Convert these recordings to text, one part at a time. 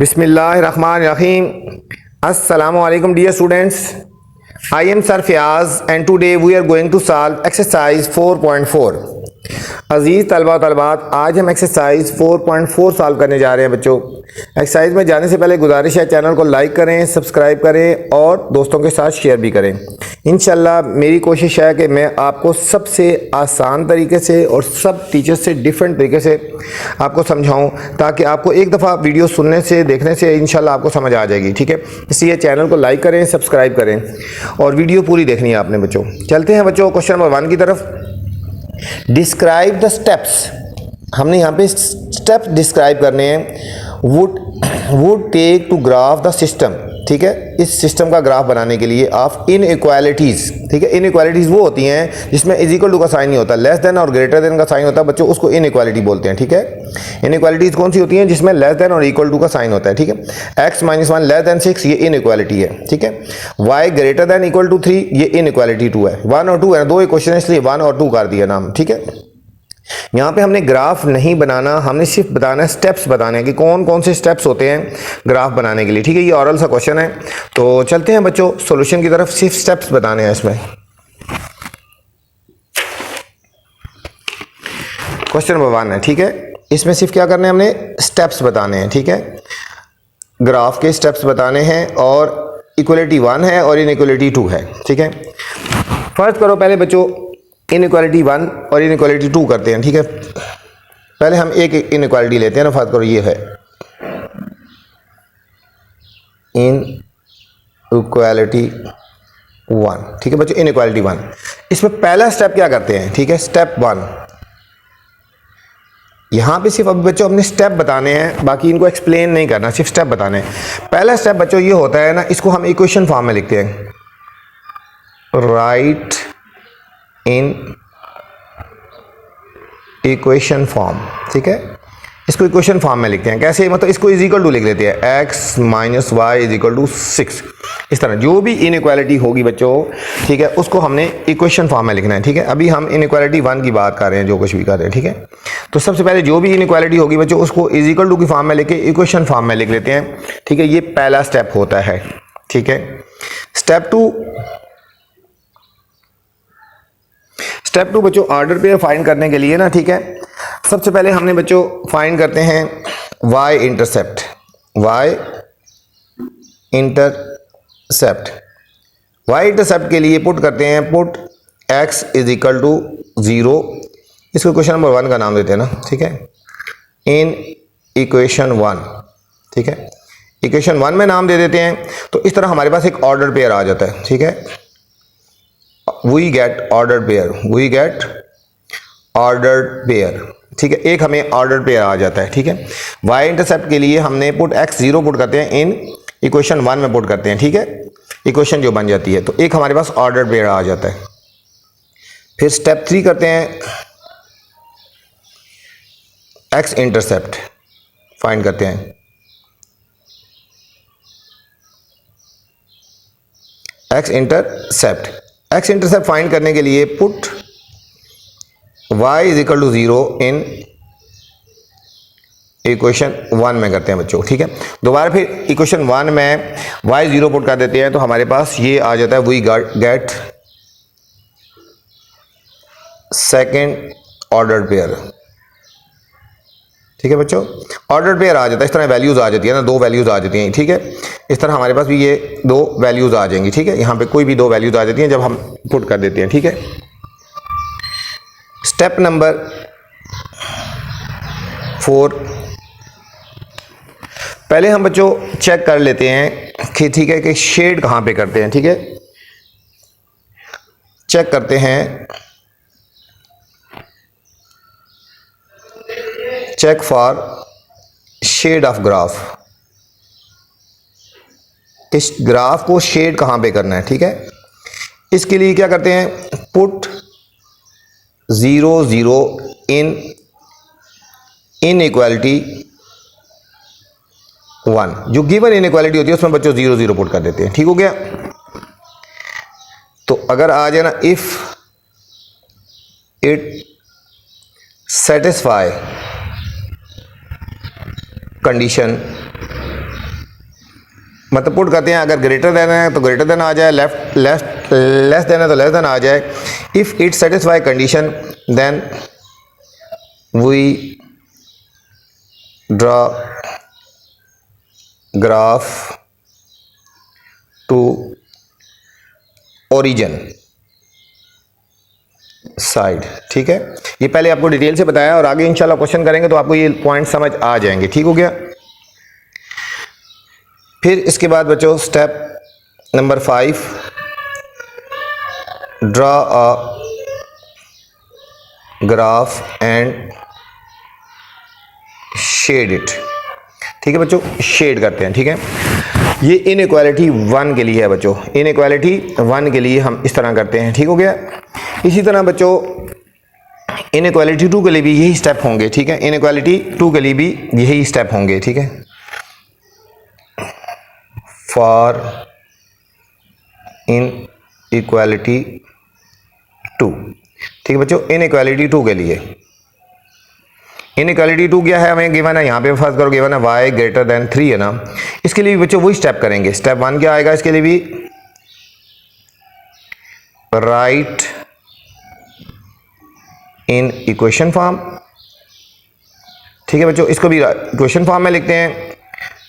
Bismillahirrahmanirrahim. Assalamu alaikum dear students. I am Sir Fiaz and today we are going to solve exercise 4.4. अजीज़ तलबा तलबात, आज हम exercise 4.4 solve करने जा रहे हैं बच्चों। एक्सरसाइज में जाने से पहले गुजारिश है चैनल को लाइक करें, सब्सक्राइब करें और दोस्तों के साथ शेयर भी करें। इंशाल्लाह मेरी कोशिश है कि मैं आपको सबसे आसान तरीके से और सब टीचर्स से डिफरेंट तरीके से आपको समझाऊं, ताकि आपको एक दफ़ा वीडियो सुनने से देखने से इंशाल्लाह आपको समझ आ जाएगी। ठीक है, इसलिए चैनल को लाइक करें, सब्सक्राइब करें और वीडियो पूरी देखनी है आपने बच्चों। चलते हैं बच्चों क्वेश्चन नंबर 1 की तरफ। डिस्क्राइब द स्टेप्स, हमने यहाँ पे स्टेप्स डिस्क्राइब करने हैं। Would take to graph the system, ठीक है, इस सिस्टम का ग्राफ बनाने के लिए ऑफ इनइक्वालिटीज़। ठीक है, इनइक्वालिटीज़ वो होती हैं जिसमें इज इक्वल टू का साइन नहीं होता, लेस देन और ग्रेटर देन का साइन होता है बच्चों, उसको इनइक्वालिटी बोलते हैं। ठीक है, इनइक्वालिटीज़ कौन सी होती हैं? जिसमें लेस देन और इक्वल टू का साइन होता है। ठीक है, x-1 लेस देन 6 ये इनइक्वालिटी है। ठीक है, y greater than equal to 3 ये इनइक्वालिटी 2 है। 1 और 2 है, दो क्वेश्चन है इसलिए 1 और 2 कर दिया नाम। ठीक है, यहाँ पे हमने ग्राफ नहीं बनाना, हमने सिर्फ बताना है स्टेप्स बताने हैं कि कौन कौन से स्टेप्स होते हैं ग्राफ बनाने के लिए। ठीक है, ये ऑरल सा क्वेश्चन है, तो चलते हैं बच्चों सॉल्यूशन की तरफ। सिर्फ स्टेप्स बताने हैं इसमें। क्वेश्चन नंबर 1 है। ठीक है, इसमें सिर्फ क्या करना है, हमने स्टेप्स बताने हैं। ठीक है, ग्राफ के स्टेप्स बताने हैं और इक्वलिटी 1 है और इनइक्वालिटी 2 है। ठीक है, फर्स्ट करो पहले बच्चों इनइक्वालिटी 1 और इनइक्वालिटी 2 करते हैं। ठीक है, पहले हम एक इनइक्वालिटी लेते हैं ना। फर्स्ट करो, ये है इनइक्वालिटी 1। ठीक है बच्चों, इनइक्वालिटी 1, इसमें पहला स्टेप क्या करते हैं? ठीक है, स्टेप 1। यहां पे सिर्फ अभी बच्चों अपने स्टेप बताने हैं, बाकी इनको एक्सप्लेन नहीं करना, सिर्फ स्टेप बताने हैं। पहला स्टेप बच्चों ये होता है ना, इसको हम इक्वेशन फॉर्म में लिखते हैं। Right in equation form. ठीक है, इसको इक्वेशन फॉर्म में लिखते हैं। कैसे? मतलब इसको इज इक्वल टू लिख लेते हैं, x - y is equal to 6। इस तरह जो भी इनइक्वालिटी होगी बच्चों, ठीक है, उसको हमने इक्वेशन फॉर्म में लिखना है। ठीक है, अभी हम इनइक्वालिटी 1 की बात कर रहे हैं, जो कुछ भी कर रहे हैं। ठीक है, तो सबसे पहले जो भी इनइक्वालिटी होगी बच्चों उसको इज इक्वल टू की फॉर्म में लेके इक्वेशन फॉर्म में लिख लेते हैं। ठीक है, ये पहला स्टेप होता है। ठीक है, स्टेप 2 बच्चों ऑर्डर पेयर फाइंड करने के लिए ना। ठीक है, सबसे पहले हमने बच्चों फाइंड करते हैं y इंटरसेप्ट। y इंटरसेप्ट के लिए पुट करते हैं, put x is equal to 0। इसको क्वेश्चन नंबर 1 का नाम देते हैं ना। ठीक है, इन इक्वेशन 1। ठीक है, इक्वेशन 1 में नाम दे देते हैं, तो इस तरह हमारे पास एक ऑर्डर पेयर आ जाता है। ठीक है, we get ordered pair। ठीक है, एक हमें ऑर्डर पेयर आ जाता है। ठीक है, y इंटरसेप्ट के लिए हमने पुट x 0 पुट करते हैं, इन इक्वेशन 1 में पुट करते हैं। ठीक है, इक्वेशन जो बन जाती है, तो एक हमारे पास ऑर्डर पेयर आ जाता है। फिर स्टेप 3 करते हैं, x इंटरसेप्ट फाइंड करते हैं। x इंटरसेप्ट फाइंड करने के लिए put y is equal to 0 in equation 1 में करते हैं बच्चों। ठीक है, दोबारा फिर इक्वेशन 1 में y 0 पुट कर देते हैं, तो हमारे पास ये आ जाता है, we get second order pair. ठीक है बच्चों, ऑर्डर पेयर आ जाता है, इस तरह वैल्यूज आ जाती है ना, 2 वैल्यूज आ जाती हैं। ठीक है, इस तरह हमारे पास भी ये 2 वैल्यूज आ जाएंगी। ठीक है, यहाँ पे कोई भी 2 वैल्यूज आ जाती हैं जब हम पुट कर देते हैं। ठीक है, स्टेप नंबर 4, पहले हम बच्चों चेक कर लेते हैं कि ठीक है कि शेड कहाँ पे करते हैं। ठीक है, चेक करते हैं, check for shade of graph. इस ग्राफ को शेड कहाँ पे करना है? ठीक है, इसके लिए क्या करते हैं, पुट 0 0 इन इनइक्वालिटी 1। जो गिवन इनइक्वालिटी होती है उसमें बच्चों 0 0 पुट कर देते हैं। ठीक हो गया, तो अगर आ जाए ना, इफ इट सेटिस्फाई कंडीशन मतलब पुट करते हैं, अगर ग्रेटर देन है तो ग्रेटर देन आ जाए, लेस देन है तो लेस देन आ जाए। If it satisfy condition then we draw graph to origin side. ठीक है, ये पहले आपको डिटेल से बताया और आगे इंशाल्लाह क्वेश्चन करेंगे तो आपको ये पॉइंट समझ आ जाएंगे। ठीक हो गया। फिर इसके बाद बच्चों step number 5, draw a graph and shade it. ठीक है बच्चों, शेड करते हैं। ठीक है, ये इनइक्वालिटी 1 के लिए है बच्चों, इनइक्वालिटी 1 के लिए हम इस तरह करते हैं। ठीक हो गया। इसी तरह बच्चों इनइक्वालिटी 2 के लिए भी यही स्टेप होंगे। ठीक है, इनइक्वालिटी 2 के लिए भी यही स्टेप होंगे। ठीक है, फॉर इनइक्वालिटी 2। ठीक है बच्चों, इनइक्वालिटी 2 के लिए इनइक्वालिटी 2 क्या है, हमें गिवन है, यहाँ पे फर्स्ट करो गिवन है y ग्रेटर देन 3 है ना। इसके लिए भी बच्चों वही स्टेप करेंगे। स्टेप 1 क्या आएगा इसके लिए भी, राइट इन इक्वेशन फॉर्म। ठीक है बच्चों, इसको भी इक्वेशन फॉर्म में लिखते हैं।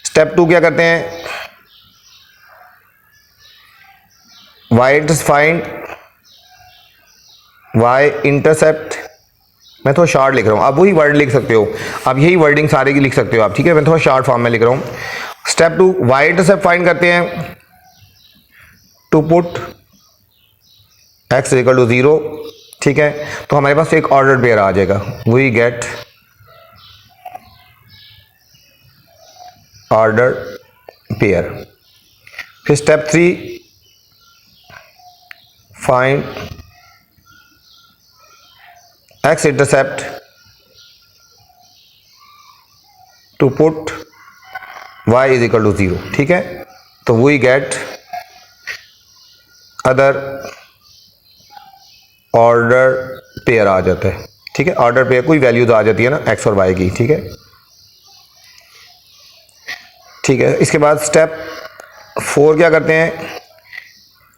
स्टेप 2 क्या करते हैं, फाइंड y इंटरसेप्ट। मैं थोड़ा शॉर्ट लिख रहा हूँ, आप वही वर्ड लिख सकते हो, आप यही वर्डिंग सारे की लिख सकते हो आप। ठीक है, मैं थोड़ा शॉर्ट फॉर्म में लिख रहा हूँ। स्टेप 2 y इंटरसेप्ट फाइंड करते हैं, to put x equal to 0। ठीक है, तो हमारे पास एक ऑर्डर पेयर आ जाएगा, वी गेट ऑर्डर पेयर। फिर step 3 find x intercept to put y is equal to 0। ठीक है, तो we get other order pair आ जाता है। ठीक है, ऑर्डर पेयर कोई वैल्यूज आ जाती है ना x और y की। ठीक है, ठीक है। इसके बाद स्टेप 4 क्या करते हैं,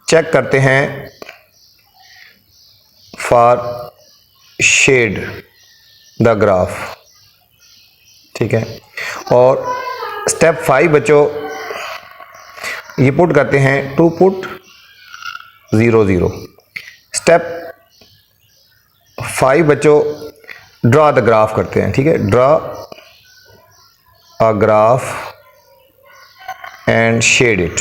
चेक करते हैं फॉर शेड द ग्राफ। ठीक है, और स्टेप 5 बच्चों ये पुट करते हैं, टू पुट 0 0। स्टेप 5 बच्चों ड्रा द ग्राफ करते हैं। ठीक है, draw a graph and shade it.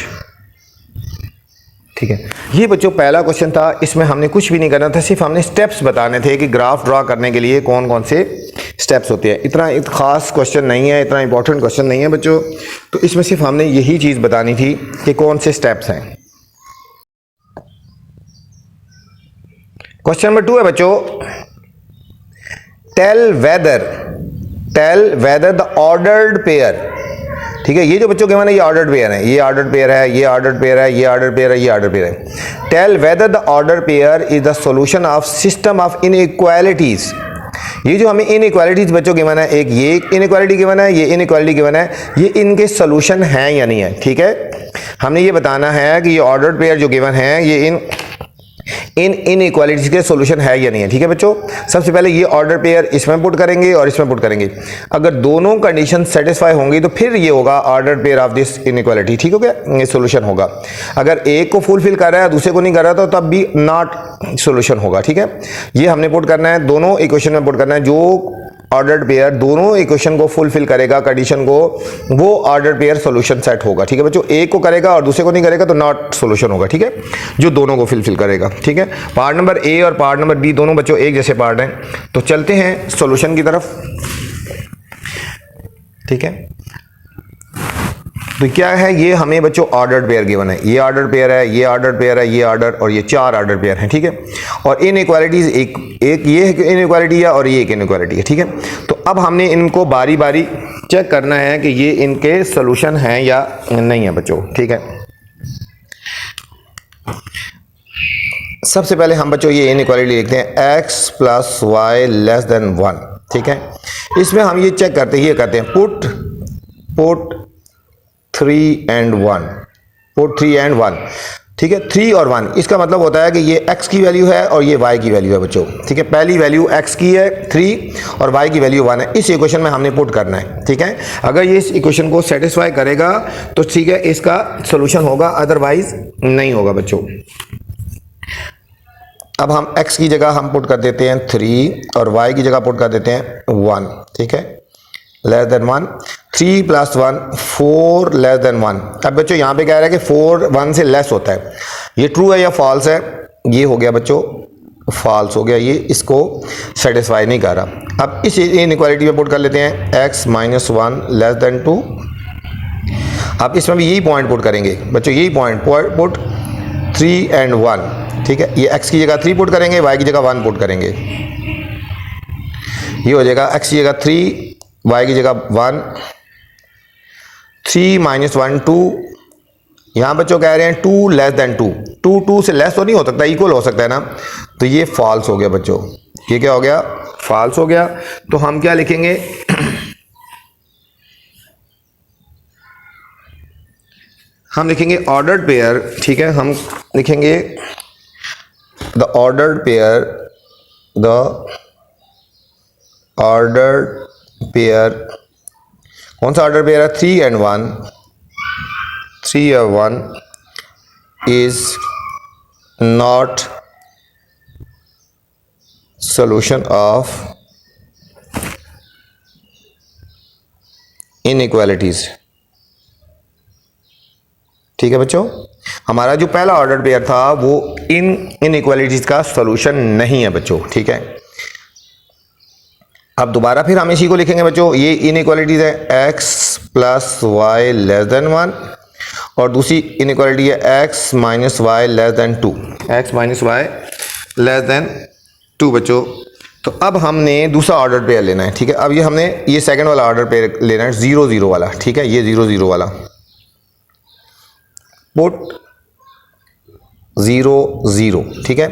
ठीक है, ये बच्चों पहला क्वेश्चन था, इसमें हमने कुछ भी नहीं करना था, सिर्फ हमने स्टेप्स बताने थे कि ग्राफ ड्रा करने के लिए कौन कौन से स्टेप्स होते हैं। इतना खास क्वेश्चन नहीं है, इतना इंपॉर्टेंट क्वेश्चन नहीं है बच्चों, तो इसमें सिर्फ हमने यही चीज़ बतानी थी कि कौन से स्टेप्स हैं। क्वेश्चन नंबर 2 है बच्चों, tell whether the ordered pair. ठीक है, ये जो बच्चों के माने ये ऑर्डर्ड पेयर है, ये ऑर्डर्ड पेयर है, ये ऑर्डर्ड पेयर है, ये ऑर्डर्ड पेयर है, ये ऑर्डर पेयर है। Tell whether the order pair is the solution of system of inequalities. ये जो हमें इनइक्वालिटीज बच्चों गिवन है, एक ये इनइक्वालिटी गिवन है, ये इनइक्वालिटी गिवन है, ये इनके सॉल्यूशन हैं या नहीं है। ठीक है, हमने ये बताना है कि ये ऑर्डर्ड पेयर जो गिवन है ये इन इनइक्वालिटीज के सॉल्यूशन है या नहीं है। ठीक है बच्चों, सबसे पहले ये ऑर्डर पेयर इसमें पुट करेंगे और इसमें पुट करेंगे। अगर दोनों कंडीशन सेटिस्फाई होंगी तो फिर ये होगा order pair of this inequality. ठीक हो गया, ये सॉल्यूशन होगा। अगर एक को फुलफिल कर रहा है दूसरे को नहीं कर रहा तो तब भी नॉट सॉल्यूशन होगा। ठीक है, ये हमने पुट करना है, दोनों इक्वेशन में पुट करना है। जो ऑर्डर्ड पेयर दोनों इक्वेशन को फुलफिल करेगा कंडीशन को, वो ऑर्डर पेयर सॉल्यूशन सेट होगा। ठीक है बच्चों, एक को करेगा और दूसरे को नहीं करेगा तो नॉट सॉल्यूशन होगा। ठीक है, जो दोनों को फुलफिल करेगा। ठीक है, पार्ट नंबर ए और पार्ट नंबर बी दोनों बच्चों एक जैसे पार्ट हैं, तो चलते हैं सॉल्यूशन की तरफ। ठीक है, तो क्या है, ये हमें बच्चों ऑर्डर्ड पेयर गिवन है, ये ऑर्डर पेयर है, ये ऑर्डर पेयर है, ये ऑर्डर और ये 4 ऑर्डर पेयर हैं। ठीक है, और इनइक्वालिटीज एक ये इनइक्वालिटी है और ये एक इनइक्वालिटी है। ठीक है, तो अब हमने इनको बारी बारी चेक करना है कि ये इनके सॉल्यूशन हैं या नहीं है बच्चों। ठीक है, सबसे पहले हम बच्चों ये इनइक्वालिटी लिखते हैं, x plus y less than 1। ठीक है, इसमें हम ये चेक करते हैं, ये करते हैं पुट 3 and 1, पुट 3 and 1, ठीक है। 3 और 1 इसका मतलब होता है कि ये x की वैल्यू है और ये y की वैल्यू है बच्चों, ठीक है। पहली वैल्यू x की है 3 और y की वैल्यू 1 है, इस इक्वेशन में हमने पुट करना है, ठीक है। अगर ये इस इक्वेशन को सेटिस्फाई करेगा तो ठीक है, इसका सोल्यूशन होगा, अदरवाइज नहीं होगा बच्चों। अब हम x की जगह हम पुट कर देते हैं 3 और y की जगह पुट कर देते हैं 1, ठीक है, लेस देन 1। 3 + 1 4 less than 1। अब बच्चों यहाँ पे कह रहा है कि 4 1 से लेस होता है, ये ट्रू है या फॉल्स है? ये हो गया बच्चों फॉल्स हो गया, ये इसको सेटिस्फाई नहीं कर रहा। अब इस इनइक्वालिटी में पुट कर लेते हैं x - 1 लेस देन 2। अब इसमें भी यही पॉइंट पुट करेंगे बच्चों, यही पॉइंट पुट 3 and 1, ठीक है। ये x की जगह 3 पुट करेंगे, y की जगह 1 पुट करेंगे, ये हो जाएगा x की जगह 3 y की जगह 1। 3 - 1 2। यहाँ बच्चों कह रहे हैं 2 लेस देन 2, 2 से लेस तो नहीं हो सकता, इक्वल हो सकता है ना, तो ये फॉल्स हो गया बच्चों, ये क्या हो गया? फॉल्स हो गया। तो हम क्या लिखेंगे? हम लिखेंगे ऑर्डर्ड पेयर, ठीक है। हम लिखेंगे द ऑर्डर्ड पेयर, कौन सा ऑर्डर पेयर है? 3 and 1, 3 और 1 is not solution of inequalities, ठीक है बच्चों। हमारा जो पहला ऑर्डर पेयर था वो इनइक्वालिटीज का सॉल्यूशन नहीं है बच्चों, ठीक है। अब दोबारा फिर हम इसी को लिखेंगे बच्चों, ये इनइक्वालिटीज है x + y लेस देन 1 और दूसरी इनइक्वालिटी है x - y less then 2, x - y less then 2 बच्चों। तो अब हमने दूसरा ऑर्डर पेयर लेना है, ठीक है। अब ये हमने ये सेकंड वाला ऑर्डर पेयर लेना है, 0 0 वाला, ठीक है। ये 0 0 वाला पुट 0 0, ठीक है।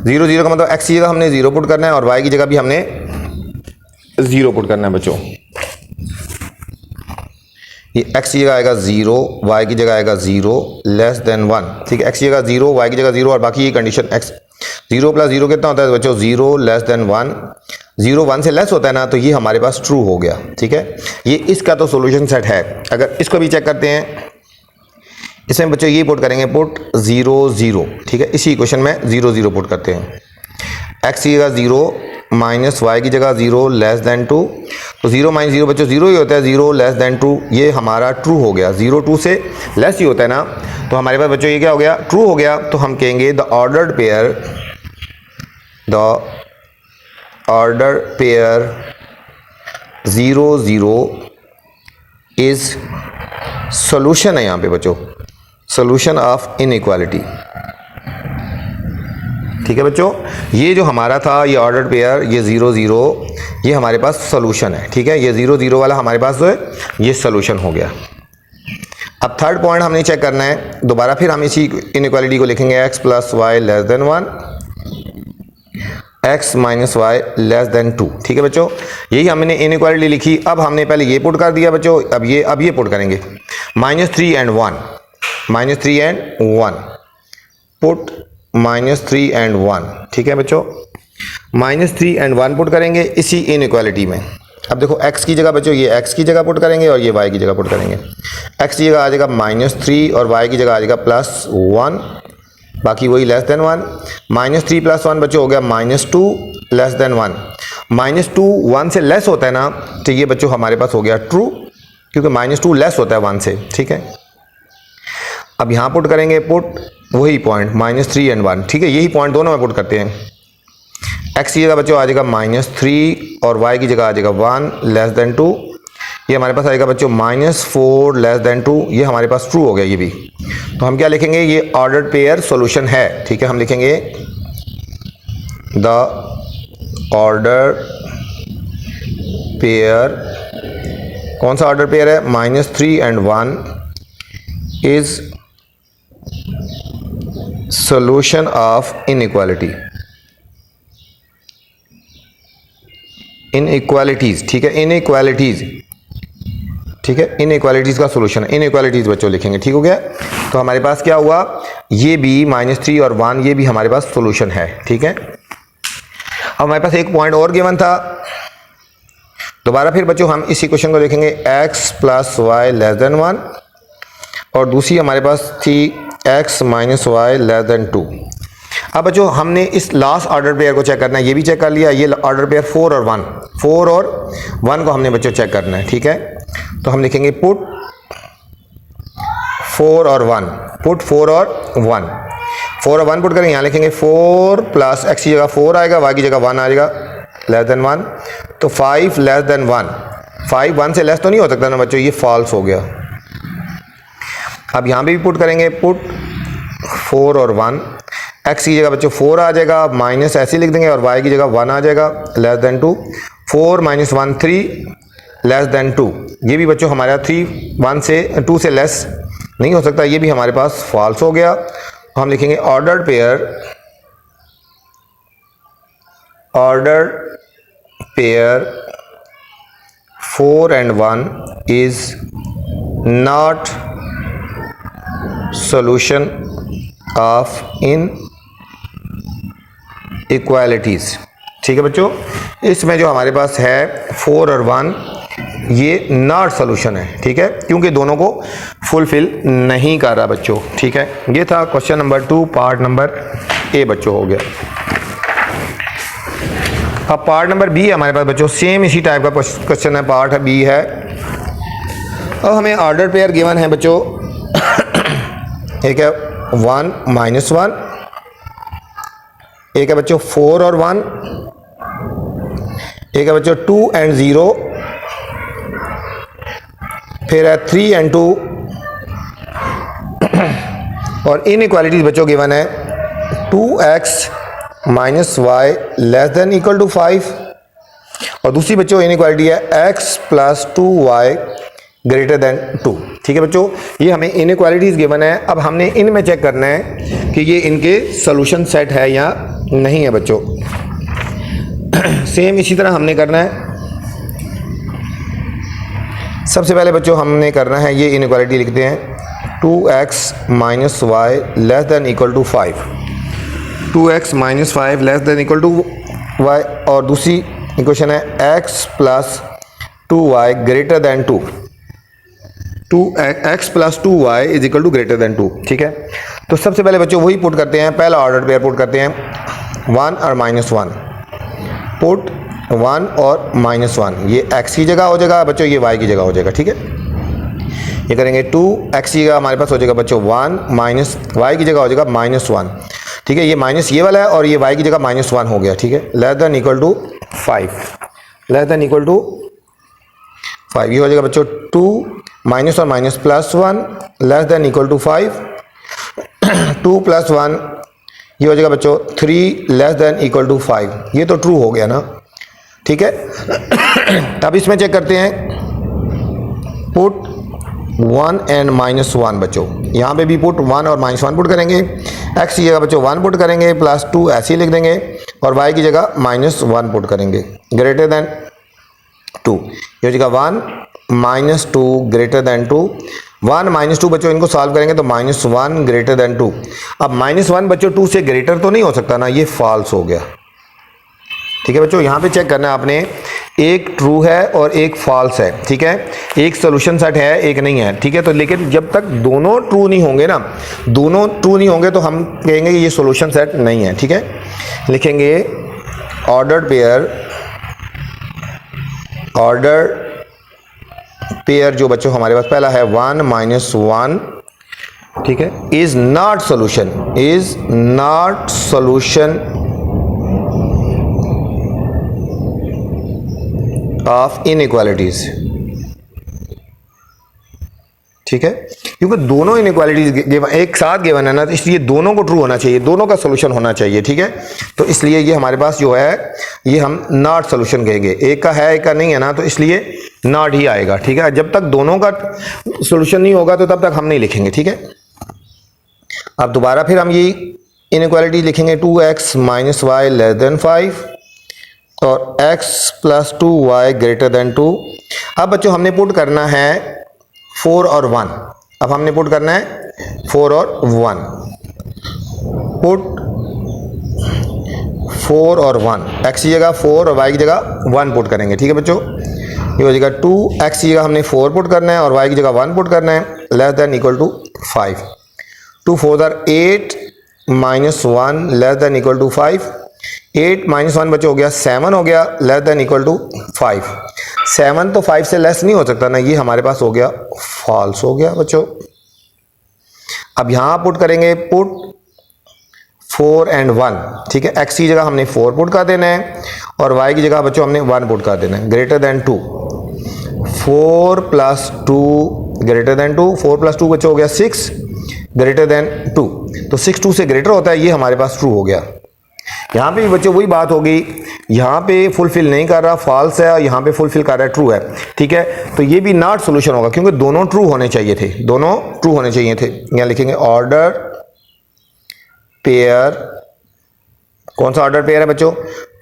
0 0 का मतलब x की जगह हमने 0 पुट करना है और y की जगह भी हमने 0 पुट करना है बच्चों। ये x की जगह आएगा 0, y की जगह आएगा 0 लेस देन 1, ठीक है। x की जगह 0, y की जगह 0 और बाकी ये कंडीशन x 0 + 0 कितना होता है बच्चों? 0 लेस देन 1। 0 1 से लेस होता है ना, तो ये हमारे पास ट्रू हो गया, ठीक है। ये इसका तो सॉल्यूशन सेट है। अगर इसको भी चेक करते हैं, इसमें बच्चों ये पुट करेंगे, पुट 0 0, ठीक है। इसी इक्वेशन में 0 0 पुट करते हैं, x की जगह 0 माइनस y की जगह 0 लेस देन 2। तो 0 - 0 बच्चों 0 ही होता है, 0 लेस देन 2, ये हमारा ट्रू हो गया। 0 2 से लेस ही होता है ना, तो हमारे पास बच्चों ये क्या हो गया? ट्रू हो गया। तो हम कहेंगे the ordered pair 0 0 is solution है यहाँ पे बच्चों, सॉल्यूशन ऑफ इनइक्वालिटी, ठीक है बच्चों। ये जो हमारा था ये ऑर्डर्ड पेयर, ये 0 0, ये हमारे पास सॉल्यूशन है, ठीक है। ये 0 0 वाला हमारे पास जो है ये सॉल्यूशन हो गया। अब थर्ड पॉइंट हमने चेक करना है, दोबारा फिर हम इसी इनइक्वालिटी को लिखेंगे x + y less than 1, x - y less then 2, ठीक है बच्चों। यही हमने इनइक्वालिटी लिखी। अब हमने पहले ये पुट कर दिया बच्चों, अब ये पुट करेंगे -3 and 1, -3 and 1, पुट -3 and 1, ठीक है बच्चों। -3 and 1 पुट करेंगे इसी इनइक्वालिटी में। अब देखो x की जगह बच्चों ये x की जगह पुट करेंगे और ये y की जगह पुट करेंगे। x की जगह आ जाएगा -3 और y की जगह आ जाएगा +1, बाकी वही लेस देन 1। -3 + 1 बच्चों हो गया -2 लेस देन 1। -2 1 से लेस होता है ना, तो ये बच्चों हमारे पास हो गया ट्रू, क्योंकि -2 लेस होता है 1 से, ठीक है। अब यहाँ पुट करेंगे, पुट वही पॉइंट -3 and 1, ठीक है। यही पॉइंट दोनों में पुट करते हैं। x की जगह बच्चों आ जाएगा -3 और y की जगह आ जाएगा 1 लेस देन 2। ये हमारे पास आएगा बच्चों -4 लेस देन 2, ये हमारे पास ट्रू हो गया ये भी। तो हम क्या लिखेंगे? ये ऑर्डर्ड पेयर सॉल्यूशन है, ठीक है। हम लिखेंगे द ऑर्डर पेयर, कौन सा ऑर्डर पेयर है? -3 and 1 is solution of inequality, inequalities, ठीक है। इनइक्वालिटीज, ठीक है, इनइक्वालिटीज़ का सोल्यूशन है, इनइक्वालिटीज़ बच्चों लिखेंगे, ठीक हो गया। तो हमारे पास क्या हुआ, ये भी -3 और 1 ये भी हमारे पास सोल्यूशन है, ठीक है। अब हमारे पास एक पॉइंट और गिवन था, दोबारा फिर बच्चों हम इस इक्वेशन को लिखेंगे x + y < 1 और दूसरी हमारे पास थी x - y < 2। अब बच्चों हमने इस लास्ट ऑर्डर पेयर को चेक करना है, ये भी चेक कर लिया, ये ऑर्डर पेयर 4 और 1 को हमने बच्चों चेक करना है, ठीक है। तो हम लिखेंगे पुट 4 और 1, पुट 4 और 1 पुट करेंगे, यहाँ लिखेंगे 4 + x की जगह 4 आएगा, y की जगह 1 आएगा < 1, तो 5 < 1, 5 1 से लेस तो नहीं हो सकता ना बच्चों, ये फॉल्स हो गया। अब यहाँ पे भी पुट करेंगे, पुट 4 और 1, x की जगह बच्चों 4 आ जाएगा, माइनस ऐसे लिख देंगे और y की जगह 1 आ जाएगा < 2, 4 - 1 3 < 2, ये भी बच्चों हमारा 2 से लेस नहीं हो सकता, ये भी हमारे पास फॉल्स हो गया। हम लिखेंगे ordered pair 4 and 1 is not solution of inequalities, ठीक है बच्चों। इसमें जो हमारे पास है 4 और 1 ये नॉट सोल्यूशन है, ठीक है, क्योंकि दोनों को फुलफिल नहीं कर रहा बच्चों, ठीक है। ये था question number 2 part number A बच्चों हो गया। अब पार्ट नंबर बी है हमारे पास बच्चों, सेम इसी टाइप का क्वेश्चन है, पार्ट है बी है। अब हमें ऑर्डर पेयर गिवन है बच्चों, एक है 1 - 1, एक है बच्चों 4 और 1, एक है बच्चों 2 and 0, फिर है 3 and 2 और इनइक्वालिटीज बच्चों गिवन है 2x - y < 5 और दूसरी बच्चों इनइक्वालिटी है x + 2y < 2, ठीक है बच्चों। ये हमें इनइक्वालिटीज गिवन है, अब हमने इनमें चेक करना है कि ये इनके सॉल्यूशन सेट है या नहीं है बच्चों। सेम इसी तरह हमने करना है, सबसे पहले बच्चों हमने करना है ये इनइक्वालिटी लिखते हैं 2x - y < 5, 2x - 5 < y और दूसरी इक्वेशन है x + 2y < 2, 2x + 2y = <2, ठीक है। तो सबसे पहले बच्चों वही पुट करते हैं, पहला ऑर्डर पेयर पुट करते हैं 1 और -1, पुट 1 और -1, ये x की जगह हो जाएगा बच्चों, ये y की जगह हो जाएगा, ठीक है। ये करेंगे 2x की जगह हमारे पास हो जाएगा बच्चों 1 माइनस y की जगह हो जाएगा -1, ठीक है। ये माइनस ये वाला है और ये y की जगह -1 हो गया, ठीक है। < 5, <5 ये हो जाएगा बच्चों 2 माइनस और माइनस +1 < 5, 2 + 1 ये हो जाएगा बच्चों 3 < 5, ये तो ट्रू हो गया ना, ठीक है। अब इसमें चेक करते हैं पुट 1 and -1 बच्चों, यहाँ पे भी पुट 1 और -1 पुट करेंगे, x की जगह बच्चों 1 पुट करेंगे +2 ऐसे ही लिख देंगे और y की जगह -1 पुट करेंगे <2, ये हो जाएगा 1 - 2 <2, 1 - 2 बच्चों इनको सॉल्व करेंगे तो -1 < 2। अब -1 बच्चों 2 से ग्रेटर तो नहीं हो सकता ना, ये फॉल्स हो गया, ठीक है बच्चों। यहाँ पे चेक करना है आपने, एक ट्रू है और एक फॉल्स है, ठीक है, एक सॉल्यूशन सेट है एक नहीं है, ठीक है। तो लेकिन जब तक दोनों ट्रू नहीं होंगे ना, दोनों ट्रू नहीं होंगे तो हम कहेंगे कि ये सॉल्यूशन सेट नहीं है, ठीक है। लिखेंगे ऑर्डर्ड पेयर जो बच्चों हमारे पास पहला है 1 - 1, ठीक है, is not solution of inequalities, ठीक है, क्योंकि दोनों इनइक्वालिटीज एक साथ गिवन है ना, तो इसलिए दोनों को ट्रू होना चाहिए, दोनों का सोल्यूशन होना चाहिए, ठीक है। तो इसलिए ये हमारे पास जो है ये हम नॉट सोल्यूशन कहेंगे, एक का है एक का नहीं है ना, तो इसलिए नॉट ही आएगा, ठीक है। जब तक दोनों का सोल्यूशन नहीं होगा तो तब तक हम नहीं लिखेंगे, ठीक है। अब दोबारा फिर हम ये इनइक्वालिटी लिखेंगे 2x - y < 5, और x plus 2y greater than 2। अब बच्चों हमने पुट करना है 4 और 1। अब हमने पुट करना है 4 और 1। पुट 4 और 1, x की जगह 4 और y की जगह 1 पुट करेंगे। ठीक है बच्चों, ये हो जाएगा 2x की जगह हमने 4 पुट करना है और y की जगह 1 पुट करना है, less than equal to 5। 2 4 or 8 minus 1 less than equal to 5। 8 minus 1 बच्चों हो गया 7 हो गया, लेस देन इक्वल टू 5। 7 तो 5 से लेस नहीं हो सकता ना, ये हमारे पास हो गया फॉल्स हो गया बच्चों। अब यहां पुट करेंगे पुट 4 एंड 1। ठीक है, x की जगह हमने 4 पुट कर देना है और y की जगह बच्चों हमने 1 पुट कर देना है, greater than 2। 4 plus 2 greater than 2। 4 plus 2 बच्चों हो गया 6 ग्रेटर देन 2। तो 6 2 से ग्रेटर होता है, ये हमारे पास ट्रू हो गया। यहाँ पे भी बच्चों वही बात हो गई, यहाँ पे फुलफिल नहीं कर रहा, फॉल्स है, यहाँ पे फुलफिल कर रहा है, ट्रू है। ठीक है, तो ये भी नॉट सोल्यूशन होगा क्योंकि दोनों ट्रू होने चाहिए थे, दोनों ट्रू होने चाहिए थे। यहाँ लिखेंगे ऑर्डर पेयर। कौन सा ऑर्डर पेयर है बच्चों?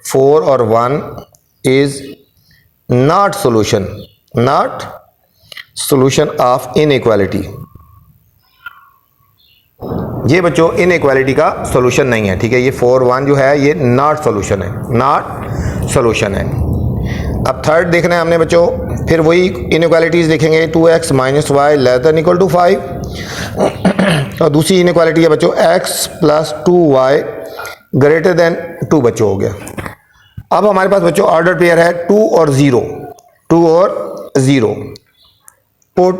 4 और 1 is not solution, not solution of inequality. ये बच्चों इनइक्वालिटी का सॉल्यूशन नहीं है। ठीक है, ये 4 1 जो है ये नॉट सॉल्यूशन है, नॉट सॉल्यूशन है। अब थर्ड देखना है हमने बच्चों, फिर वही इनइक्वालिटीज देखेंगे। 2x minus y less than equal to 5 और दूसरी इनइक्वालिटी है बच्चों x plus 2y greater than 2 बच्चों हो गया। अब हमारे पास बच्चों ऑर्डर पेयर है 2 और 0, 2 और 0। पुट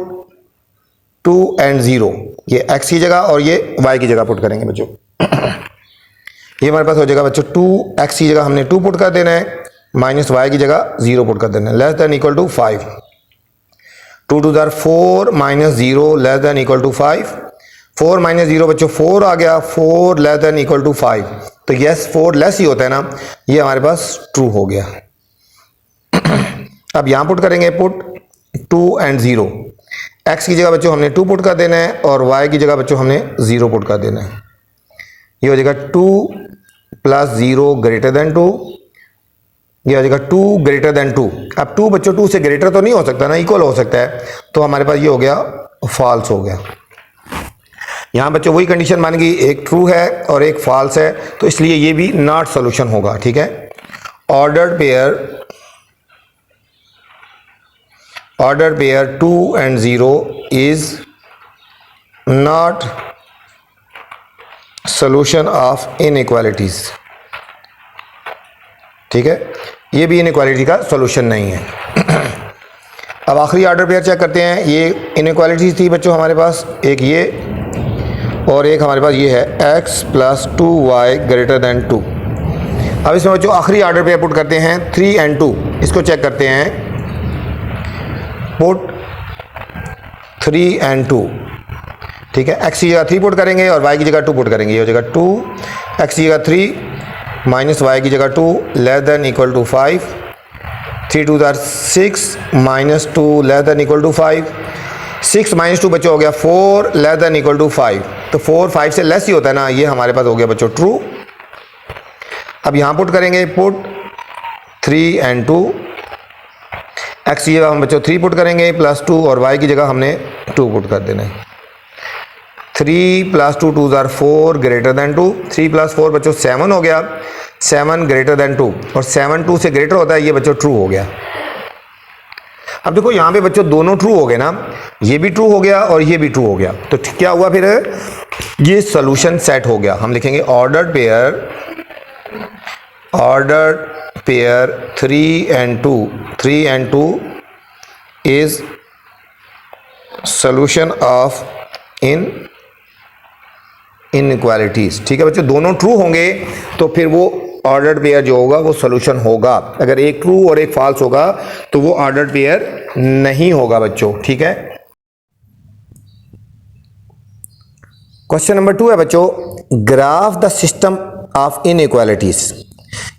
2 एंड 0, ये x की जगह और ये y की जगह पुट करेंगे बच्चों। ये हमारे पास हो जाएगा बच्चों 2x की जगह हमने 2 पुट कर देना है, माइनस y की जगह 0 पुट कर देना है, less than equal to 5। 2 2 or 4 minus 0 less than equal to 5। 4 minus 0 बच्चों 4 आ गया, 4 लेस देन इक्वल टू 5। तो यस 4 लेस ही होता है ना, ये हमारे पास ट्रू हो गया। अब यहां पुट करेंगे पुट 2 एंड 0। x की जगह बच्चों हमने 2 पुट कर देना है और y की जगह बच्चों हमने 0 पुट कर देना है। ये हो जाएगा 2 प्लस 0 ग्रेटर देन 2। ये हो जाएगा 2 ग्रेटर देन 2। अब 2 बच्चों 2 से ग्रेटर तो नहीं हो सकता ना, इक्वल हो सकता है, तो हमारे पास ये हो गया फॉल्स हो गया। यहां बच्चों वही कंडीशन मान गई, एक ट्रू है और एक फॉल्स है, तो इसलिए ये भी नॉट सॉल्यूशन होगा। ठीक है, ordered pair 2 and 0 is not solution of inequalities। ठीक है, ये भी इनइक्वालिटी का सॉल्यूशन नहीं है। अब आखिरी ऑर्डर पेयर चेक करते हैं। ये इनइक्वालिटीज थी बच्चों हमारे पास, एक ये और एक हमारे पास ये है x plus 2y greater than 2। अब इसमें बच्चों आखिरी ऑर्डर पेयर पुट करते हैं 3 and 2। इसको चेक करते हैं, पुट 3 and 2। ठीक है, x की जगह 3 पुट करेंगे और y की जगह 2 पुट करेंगे। ये हो जाएगा 2 x की जगह 3 माइनस y की जगह 2 less than equal to 5। 3 2 or 6 minus 2 less than equal to 5। 6 minus 2 बच्चों हो गया 4 लेस देन इक्वल टू 5। तो 4 5 से लेस ही होता है ना, ये हमारे पास हो गया बच्चों ट्रू। अब यहां पुट करेंगे पुट 3 and 2। x की जगह हम बच्चों 3 पुट करेंगे प्लस 2 और y की जगह हमने 2 पुट कर देना है। 3 plus 2 2 or 4 greater than 2। 3 plus 4 बच्चों 7 हो गया, 7 ग्रेटर देन 2 और 7 2 से ग्रेटर होता है, ये बच्चों ट्रू हो गया। अब देखो यहाँ पे बच्चों दोनों ट्रू हो गए ना, ये भी ट्रू हो गया और ये भी ट्रू हो गया। तो क्या हुआ फिर, ये सॉल्यूशन सेट हो गया। हम लिखेंगे ordered pair 3 and 2 is solution of inequalities। ठीक है बच्चों, दोनों ट्रू होंगे तो फिर वो ऑर्डर्ड पेयर जो होगा वो सॉल्यूशन होगा। अगर एक ट्रू और एक फॉल्स होगा तो वो ऑर्डर्ड पेयर नहीं होगा बच्चों। ठीक है, क्वेश्चन नंबर 2 है बच्चों, graph the system of inequalities.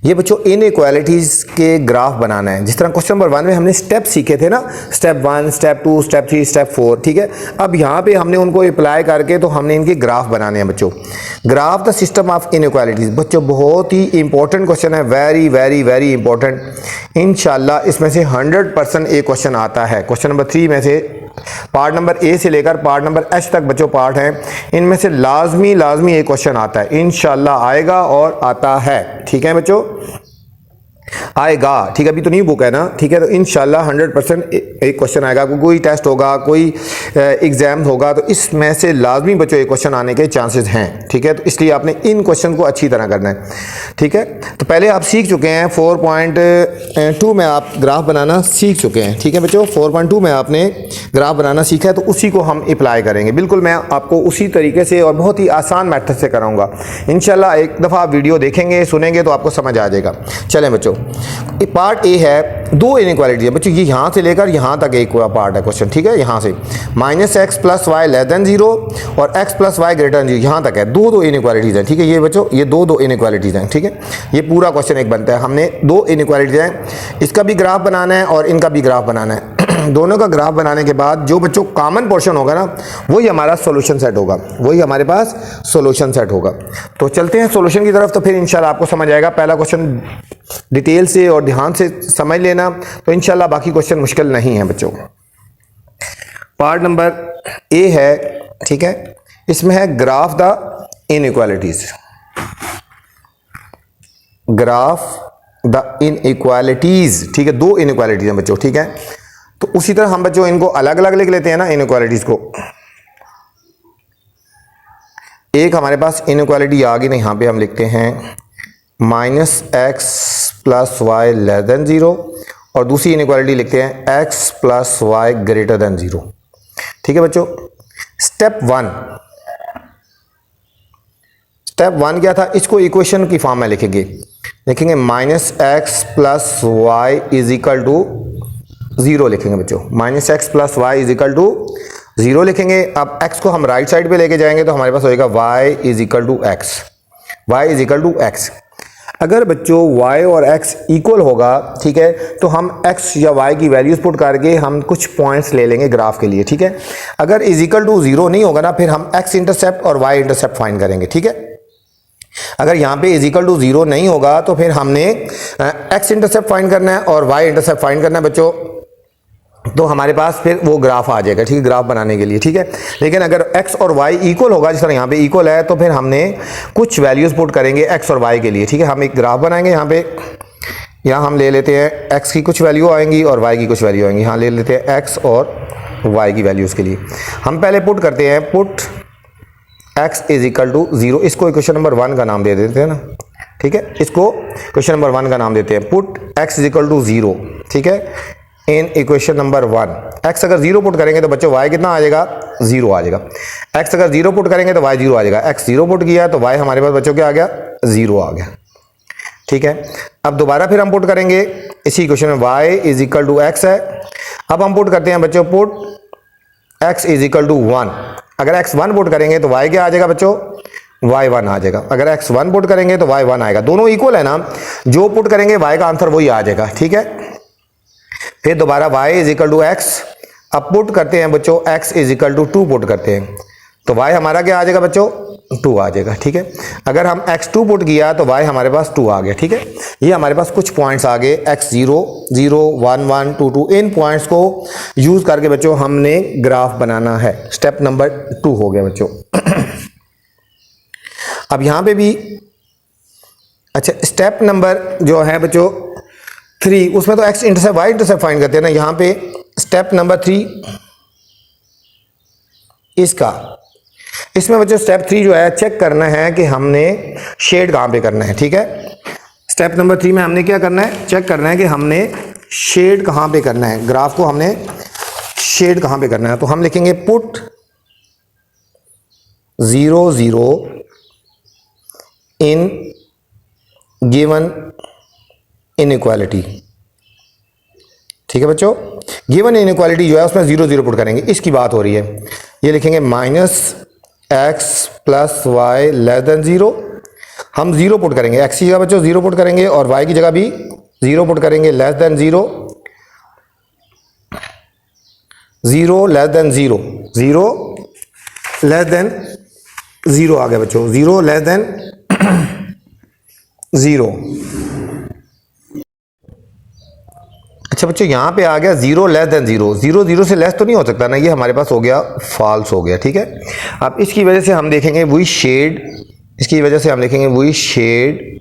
ये बच्चों इनइक्वालिटीज के ग्राफ बनाना है। जिस तरह क्वेश्चन नंबर 1 में हमने स्टेप सीखे थे ना, स्टेप 1, स्टेप 2, स्टेप 3, स्टेप 4, ठीक है। अब यहाँ पे हमने उनको अप्लाई करके तो हमने इनके ग्राफ बनाने हैं बच्चों। Graph the system of inequalities बच्चों बहुत ही इंपॉर्टेंट क्वेश्चन है, वेरी वेरी वेरी इंपॉर्टेंट। इंशाल्लाह इसमें से 100% एक क्वेश्चन आता है। क्वेश्चन नंबर 3 में से पार्ट नंबर ए से लेकर पार्ट नंबर एच तक बच्चों पार्ट हैं, इनमें से लाजमी एक क्वेश्चन आता है, इंशाल्लाह आएगा और आता है, ठीक है बच्चों, आएगा, ठीक है। अभी तो नहीं बुक है ना, ठीक है। तो इंशाल्लाह 100% एक क्वेश्चन आएगा। कोई टेस्ट होगा, कोई एग्जाम होगा, तो इसमें से लाजमी बच्चों एक क्वेश्चन आने के चांसेस हैं, ठीक है। तो इसलिए आपने इन क्वेश्चन को अच्छी तरह करना है, ठीक है। तो पहले आप सीख चुके हैं 4.2 में आप ग्राफ बनाना सीख चुके हैं, ठीक है बच्चों। 4.2 में आपने ग्राफ बनाना सीखा है, तो उसी को हम अप्लाई करेंगे। बिल्कुल मैं आपको उसी तरीके से और बहुत ही आसान मेथड से कराऊंगा इंशाल्लाह। एक दफ़ा आप वीडियो देखेंगे, सुनेंगे तो आपको समझ आ जाएगा। चलें बच्चों, पार्ट ए है, दो इनइक्वालिटी है बच्चों, ये यहाँ से लेकर यहाँ तक एक पार्ट है क्वेश्चन, ठीक है। यहाँ से -x + y < 0 और x + y < 0 यहाँ तक है। दो इनइक्वालिटीज़ हैं, ठीक है। ये बच्चों ये दो इनइक्वालिटीज़ हैं, ठीक है। ये पूरा क्वेश्चन एक बनता है। हमने दो इनइक्वालिटीज़ हैं, इसका भी ग्राफ बनाना है और इनका भी ग्राफ बनाना है। दोनों का ग्राफ बनाने के बाद जो बच्चों कॉमन पोर्शन होगा ना, वही हमारा सॉल्यूशन सेट होगा, वही हमारे पास सॉल्यूशन सेट होगा। तो चलते हैं सॉल्यूशन की तरफ, तो फिर इंशाल्लाह आपको समझ आएगा। पहला क्वेश्चन डिटेल से और ध्यान से समझ लेना, तो इंशाल्लाह बाकी क्वेश्चन मुश्किल नहीं है बच्चों। पार्ट नंबर ए है, ठीक है। इसमें है graph the inequalities, graph the inequalities, ठीक है। दो इनइक्वालिटीज हैं बच्चों, ठीक है। तो उसी तरह हम बच्चों इनको अलग अलग लिख लेते हैं ना इनइक्वालिटीज को। एक हमारे पास इनइक्वालिटी आ गई ना, यहां पे हम लिखते हैं -x + y < 0 और दूसरी इनइक्वालिटी लिखते हैं x + y < 0, ठीक है बच्चों। स्टेप 1 क्या था, इसको इक्वेशन की फॉर्म में लिखेंगे -x + y = 0 लिखेंगे बच्चों। -x + y = 0 लिखेंगे। अब x को हम राइट साइड पे लेके जाएंगे तो हमारे पास होएगा y = x, y = x। अगर बच्चों y और x इक्वल होगा, ठीक है, तो हम x या y की वैल्यूज पुट करके हम कुछ पॉइंट्स ले लेंगे ग्राफ के लिए, ठीक है। अगर = 0 नहीं होगा ना, फिर हम x इंटरसेप्ट और y इंटरसेप्ट फाइंड करेंगे, ठीक है। अगर यहाँ पे = 0 नहीं होगा तो फिर हमने x इंटरसेप्ट फाइंड करना है और y इंटरसेप्ट फाइंड करना है बच्चों, तो हमारे पास फिर वो ग्राफ आ जाएगा, ठीक है, ग्राफ बनाने के लिए, ठीक है। लेकिन अगर x और y इक्वल होगा, जिस तरह यहाँ पे इक्वल है, तो फिर हमने कुछ वैल्यूज पुट करेंगे x और y के लिए, ठीक है। हम एक ग्राफ बनाएंगे, यहाँ हम ले लेते हैं x की कुछ वैल्यू आएंगी और y की कुछ वैल्यू आएंगी। यहाँ ले लेते हैं x और y की वैल्यूज के लिए हम पहले पुट करते हैं, पुट x = 0। इसको इक्वेशन नंबर 1 का नाम दे देते हैं ना, ठीक है। इसको क्वेश्चन नंबर 1 का नाम देते हैं, पुट x = 0, ठीक है। इन इक्वेशन नंबर 1 x अगर 0 पुट करेंगे तो बच्चों y कितना आ जाएगा, 0 आ जाएगा। x अगर 0 पुट करेंगे तो y 0 आ जाएगा। x 0 पुट किया तो y हमारे पास बच्चों क्या आ गया, 0 आ गया, ठीक है। अब दोबारा फिर हम पुट करेंगे इसी इक्वेशन में, y = x है। अब हम पुट करते हैं बच्चों, पुट x = 1। अगर x 1 पुट करेंगे तो y क्या आ जाएगा बच्चों, y 1 आ जाएगा। अगर x 1 पुट करेंगे तो y 1 आएगा। दोनों इक्वल है ना, जो पुट करेंगे y का आंसर वही आ जाएगा, ठीक है। फिर दोबारा y = x, अब पुट करते हैं बच्चों x = 2 पुट करते हैं, तो y हमारा क्या आ जाएगा बच्चों, 2 आ जाएगा, ठीक है। अगर हम x 2 पुट किया तो y हमारे पास 2 आ गया, ठीक है। ये हमारे पास कुछ पॉइंट्स आ गए, x 0 0 1 1 2 2। इन पॉइंट्स को यूज करके बच्चों हमने ग्राफ बनाना है। स्टेप नंबर 2 हो गया बच्चों। अब यहाँ पे भी अच्छा, स्टेप नंबर जो है बच्चों 3, उसमें तो x intercept y intercept find करते हैं ना। यहाँ पे स्टेप नंबर 3 इसमें बच्चों स्टेप 3 जो है, चेक करना है कि हमने शेड कहाँ पे करना है, ठीक है। स्टेप नंबर 3 में हमने क्या करना है, चेक करना है कि हमने शेड कहाँ पे करना है, ग्राफ को हमने शेड कहाँ पे करना है। तो हम लिखेंगे पुट 0 0 इन गिवन इनइक्वालिटी, ठीक है बच्चों। गिवन इनइक्वालिटी जो है उसमें 0 0 पुट करेंगे, इसकी बात हो रही है। ये लिखेंगे -x + y < 0। हम 0 पुट करेंगे, x की जगह बच्चों 0 पुट करेंगे और y की जगह भी 0 पुट करेंगे, less than 0, 0 less than 0, 0 less than 0 आ गया बच्चों, 0 लेस देन 0। अच्छा बच्चों यहाँ पे आ गया 0 लेस देन 0, 0 0 से लेस तो नहीं हो सकता ना, ये हमारे पास हो गया फॉल्स हो गया, ठीक है। अब इसकी वजह से हम देखेंगे वी शेड, इसकी वजह से हम देखेंगे we shade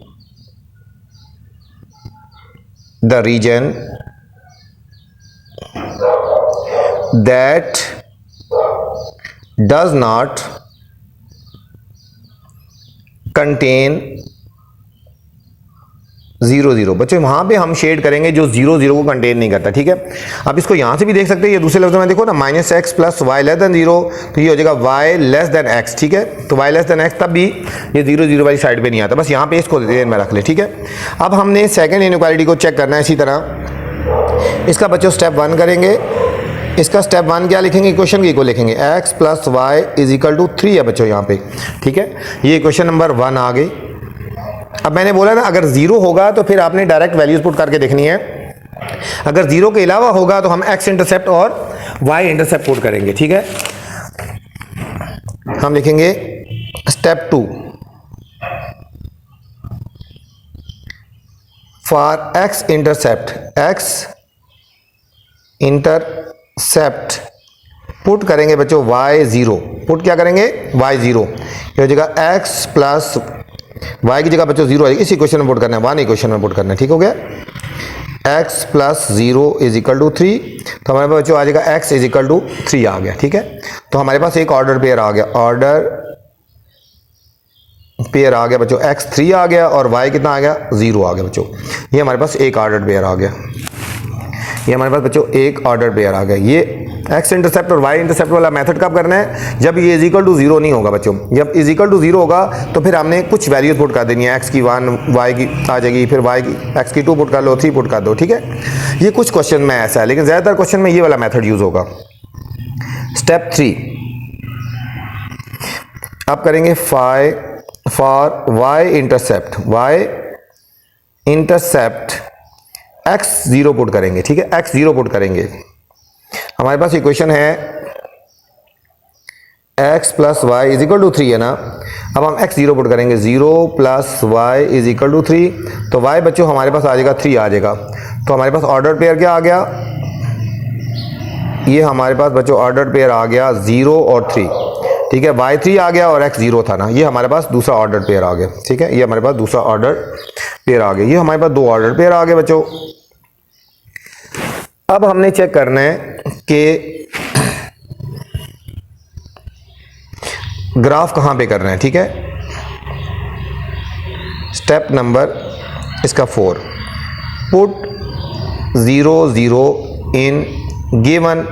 the region that does not contain 0 0। बच्चों वहां पे हम शेड करेंगे जो 0 0 को कंटेन नहीं करता, ठीक है। अब इसको यहां से भी देख सकते हैं, ये दूसरे लफ्ज़ों में देखो ना, -x plus y less than 0, तो ये हो जाएगा y लेस देन x, ठीक है। तो y लेस देन x तब भी ये 0 0 वाली साइड पे नहीं आता, बस यहाँ पे इसको ध्यान में रख ले, ठीक है। अब हमने सेकंड इनइक्वालिटी को चेक करना है इसी तरह। इसका बच्चों स्टेप 1 करेंगे, इसका स्टेप 1 क्या लिखेंगे, इक्वेशन की को लिखेंगे x plus y is equal to 3 है बच्चों यहाँ पे, ठीक है। ये इक्वेशन नंबर 1 आ गई। अब मैंने बोला ना अगर 0 होगा तो फिर आपने डायरेक्ट वैल्यूज पुट करके देखनी है, अगर 0 के अलावा होगा तो हम x इंटरसेप्ट और y इंटरसेप्ट पुट करेंगे, ठीक है। हम लिखेंगे step 2 for x intercept, x intercept put करेंगे बच्चों y 0, पुट क्या करेंगे y 0, ये हो जाएगा x प्लस y की जगह बच्चों 0 आएगी, इस इक्वेशन में पुट करना है, 1 इक्वेशन में पुट करना है, ठीक हो गया। x plus 0 is equal to 3, तो हमारे पास बच्चों आ जाएगा x इज इक्वल टू 3 आ गया, ठीक है। तो हमारे पास एक ऑर्डर पेयर आ गया, ऑर्डर पेयर आ गया बच्चों, x 3 आ गया और y कितना आ गया 0 आ गया बच्चों। ये हमारे पास एक ऑर्डर पेयर आ गया, ये हमारे पास बच्चों एक ऑर्डर पेयर आ गया। ये x इंटरसेप्ट और y इंटरसेप्ट वाला मेथड कब करना है, जब ये इज इक्वल टू 0 नहीं होगा बच्चों। जब इज इक्वल टू 0 होगा तो फिर हमने कुछ वैल्यूज पुट कर देनी है, x की 1, y की आ जाएगी, फिर y की x की 2 पुट कर लो, 3 पुट कर दो, ठीक है। ये कुछ क्वेश्चन में ऐसा है, लेकिन ज़्यादातर क्वेश्चन में ये वाला मेथड यूज होगा। स्टेप 3 अब करेंगे for y intercept, y intercept x 0 put करेंगे, ठीक है, x 0 पुट करेंगे। हमारे पास इक्वेशन है x plus y is equal to 3 है ना। अब हम x 0 पुट करेंगे, 0 plus y is equal to 3, तो y बच्चों हमारे पास आ जाएगा 3 आ जाएगा। तो हमारे पास ऑर्डर पेयर क्या आ गया, ये हमारे पास बच्चों ऑर्डर पेयर आ गया 0 और 3, ठीक है। y 3 आ गया और x 0 था ना, ये हमारे पास दूसरा ऑर्डर पेयर आ गया, ठीक है। ये हमारे पास दूसरा ऑर्डर पेयर आ गया, ये हमारे पास 2 ऑर्डर पेयर आ गए बच्चों। अब हमने चेक करना है कि ग्राफ कहां पे करना है, ठीक है। स्टेप नंबर इसका 4, पुट 0 0 इन गिवन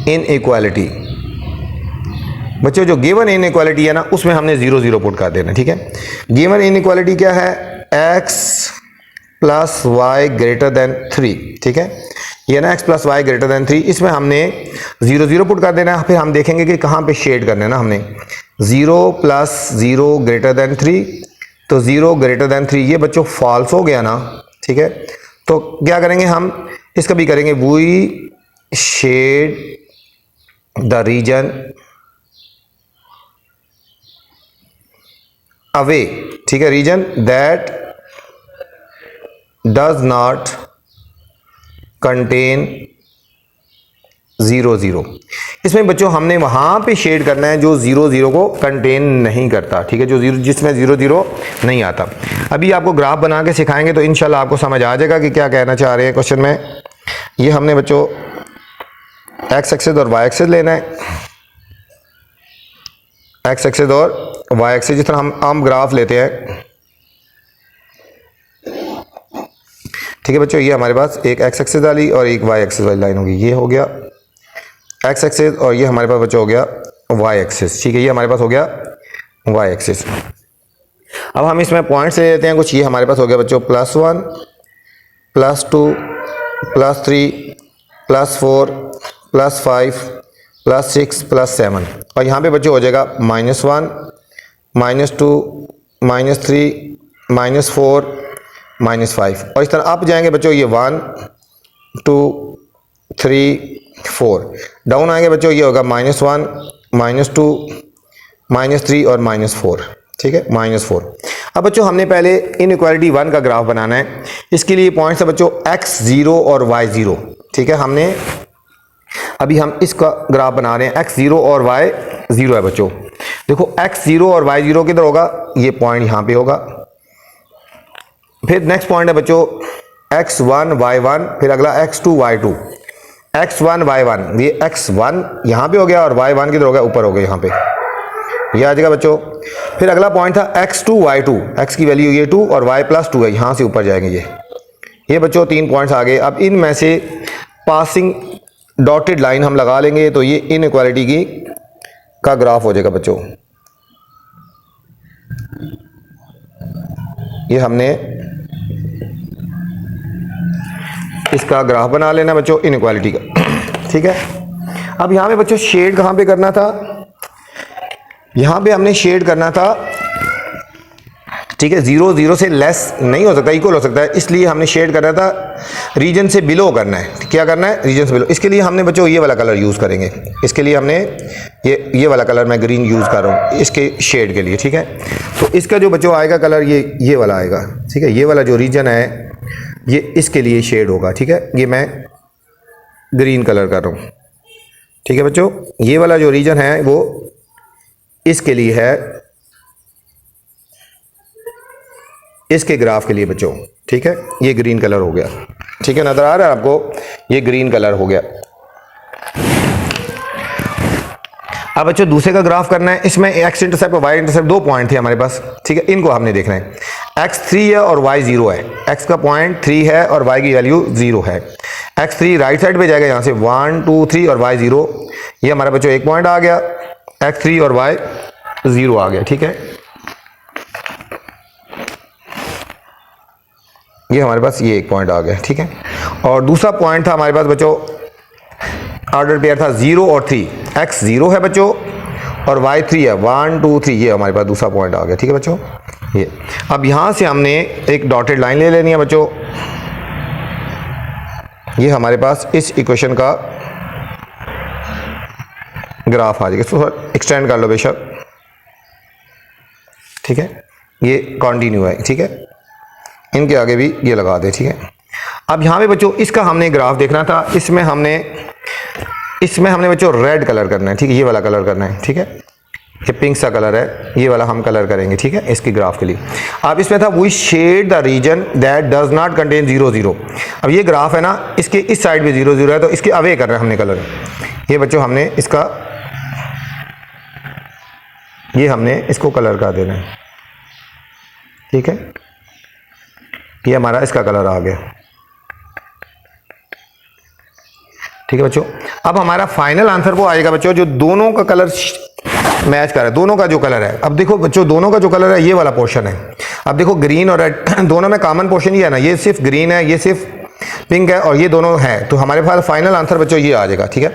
इनइक्वालिटी। बच्चों जो गिवन इनइक्वालिटी है ना उसमें हमने 0 0 पुट कर देना, ठीक है। गिवन इनइक्वालिटी क्या है, x plus y greater than 3, ठीक है। ये ना x plus y greater than 3, इसमें हमने 0 0 पुट कर देना है। फिर हम देखेंगे कि कहाँ पे शेड करना है ना, हमने 0 प्लस 0 ग्रेटर देन 3, तो 0 ग्रेटर देन 3 ये बच्चों फॉल्स हो गया ना, ठीक है। तो क्या करेंगे हम, इसका भी करेंगे, we shade the region away, ठीक है, region that does not contain 0 0। इसमें बच्चों हमने वहां पे शेड करना है जो 0 0 को कंटेन नहीं करता, ठीक है, जो 0 जिसमें 0 0 नहीं आता। अभी आपको ग्राफ बना के सिखाएंगे तो इंशाल्लाह आपको समझ आ जाएगा कि क्या कहना चाह रहे हैं क्वेश्चन में। ये हमने बच्चों x एक्सिस और y एक्सिस लेना है, x एक्सिस और y एक्सिस, जिस तरह हम आम ग्राफ लेते हैं, ठीक है बच्चों। ये हमारे पास एक x एक्सिस वाली और एक y एक्सिस वाली लाइन होगी, ये हो गया x एक्सिस और ये हमारे पास बच्चों हो गया y एक्सिस, ठीक है। ये हमारे पास हो गया y एक्सिस। अब हम इसमें पॉइंट्स ले लेते हैं कुछ। ये हमारे पास हो गया बच्चों +1 +2 +3 +4 +5 +6 +7, और यहाँ पे बच्चों हो जाएगा -1 -2 -3 -4 -5 और इस तरह अप जाएंगे बच्चों, ये 1 2 3 4। डाउन आएंगे बच्चों, ये होगा -1 -2 -3 और -4। ठीक है, -4। अब बच्चों हमने पहले इनइक्वालिटी 1 का ग्राफ बनाना है। इसके लिए पॉइंट्स है बच्चों x0 और y0। ठीक है, हमने अभी हम इसका ग्राफ बना रहे हैं, x0 और y0 है बच्चों। देखो x0 और y0 किधर होगा, ये पॉइंट यहाँ पे होगा। फिर नेक्स्ट पॉइंट है बच्चों x1 y1, फिर अगला x2 y2। x1 y1, ये x1 यहाँ पे हो गया और y1 किधर हो गया, ऊपर हो गया यहाँ पे, ये आ जाएगा बच्चों। फिर अगला पॉइंट था x2 y2, x की वैल्यू ये 2 और y + 2 है, यहाँ से ऊपर जाएंगे ये बच्चों 3 पॉइंट्स आ गए। अब इनमें से पासिंग डॉटेड लाइन हम लगा लेंगे तो ये इनइक्वालिटी की का ग्राफ हो जाएगा बच्चों। ये हमने इसका ग्राफ बना लेना बच्चों इनइक्वालिटी का। ठीक है, अब यहाँ पे बच्चों शेड कहाँ पे करना था, यहाँ पे हमने शेड करना था। ठीक है, 0 0 से लेस नहीं हो सकता, इक्वल हो सकता है, इसलिए हमने शेड करना था रीजन से बिलो करना है। क्या करना है, रीजन से बिलो। इसके लिए हमने बच्चों ये वाला कलर यूज़ करेंगे। इसके लिए हमने ये वाला कलर मैं ग्रीन यूज़ कर रहा हूँ इसके शेड के लिए। ठीक है, तो इसका जो बच्चों आएगा कलर ये वाला आएगा। ठीक है, ये वाला जो रीजन है ये इसके लिए शेड होगा। ठीक है, ये मैं ग्रीन कलर कर रहा हूँ। ठीक है बच्चों, ये वाला जो रीजन है वो इसके लिए है, इसके ग्राफ के लिए बच्चों। ठीक है, ये ग्रीन कलर हो गया। ठीक है, नजर आ रहा है आपको, ये ग्रीन कलर हो गया। अब बच्चों दूसरे का ग्राफ करना है। इसमें x इंटरसेप्ट और y इंटरसेप्ट 2 पॉइंट थे हमारे पास। ठीक है, इनको हमने देखना है। x3 है और y 0 है। x का पॉइंट 3 है और y की वैल्यू 0 है। x3 राइट साइड पे जाएगा, यहाँ से 1 2 3 और y 0। ये हमारा बच्चों एक पॉइंट आ गया, x3 और y 0 आ गया। ठीक है, ये हमारे पास ये एक पॉइंट आ गया। ठीक है, और दूसरा पॉइंट था हमारे पास बच्चों, ऑर्डर पेयर था 0 और 3। x 0 है बच्चों और y 3 है, 1 2 3। ये हमारे पास दूसरा पॉइंट आ गया। ठीक है बच्चों, ये अब यहाँ से हमने एक डॉटेड लाइन ले लेनी है बच्चों। ये हमारे पास इस इक्वेशन का ग्राफ आ जाएगा। इसको एक्सटेंड कर लो बेशक। ठीक है, ये कंटिन्यू है। ठीक है, इनके आगे भी ये लगा दे। ठीक है, अब यहाँ पे बच्चों इसका हमने ग्राफ देखना था। इसमें हमने बच्चों रेड कलर करना है। ठीक है, ये वाला कलर करना है। ठीक है, ये पिंक सा कलर है, ये वाला हम कलर करेंगे। ठीक है, इसकी ग्राफ के लिए। अब इसमें था we shade the region that does not contain 0 0। अब ये ग्राफ है ना, इसके इस साइड पे 0 0 है, तो इसके अवे कर रहे हैं हमने कलर। ये बच्चों हमने इसको कलर कर देना है। ठीक है, ये हमारा इसका कलर आ गया। ठीक है बच्चों, अब हमारा फाइनल आंसर वो आएगा बच्चों जो दोनों का कलर मैच कर रहा है, दोनों का जो कलर है। अब देखो बच्चों, दोनों का जो कलर है ये वाला पोर्शन है। अब देखो ग्रीन और रेड दोनों में कॉमन पोर्शन ये है ना, ये सिर्फ ग्रीन है, ये सिर्फ पिंक है और ये दोनों है। तो हमारे पास फाइनल आंसर बच्चों ये आ जाएगा। ठीक है,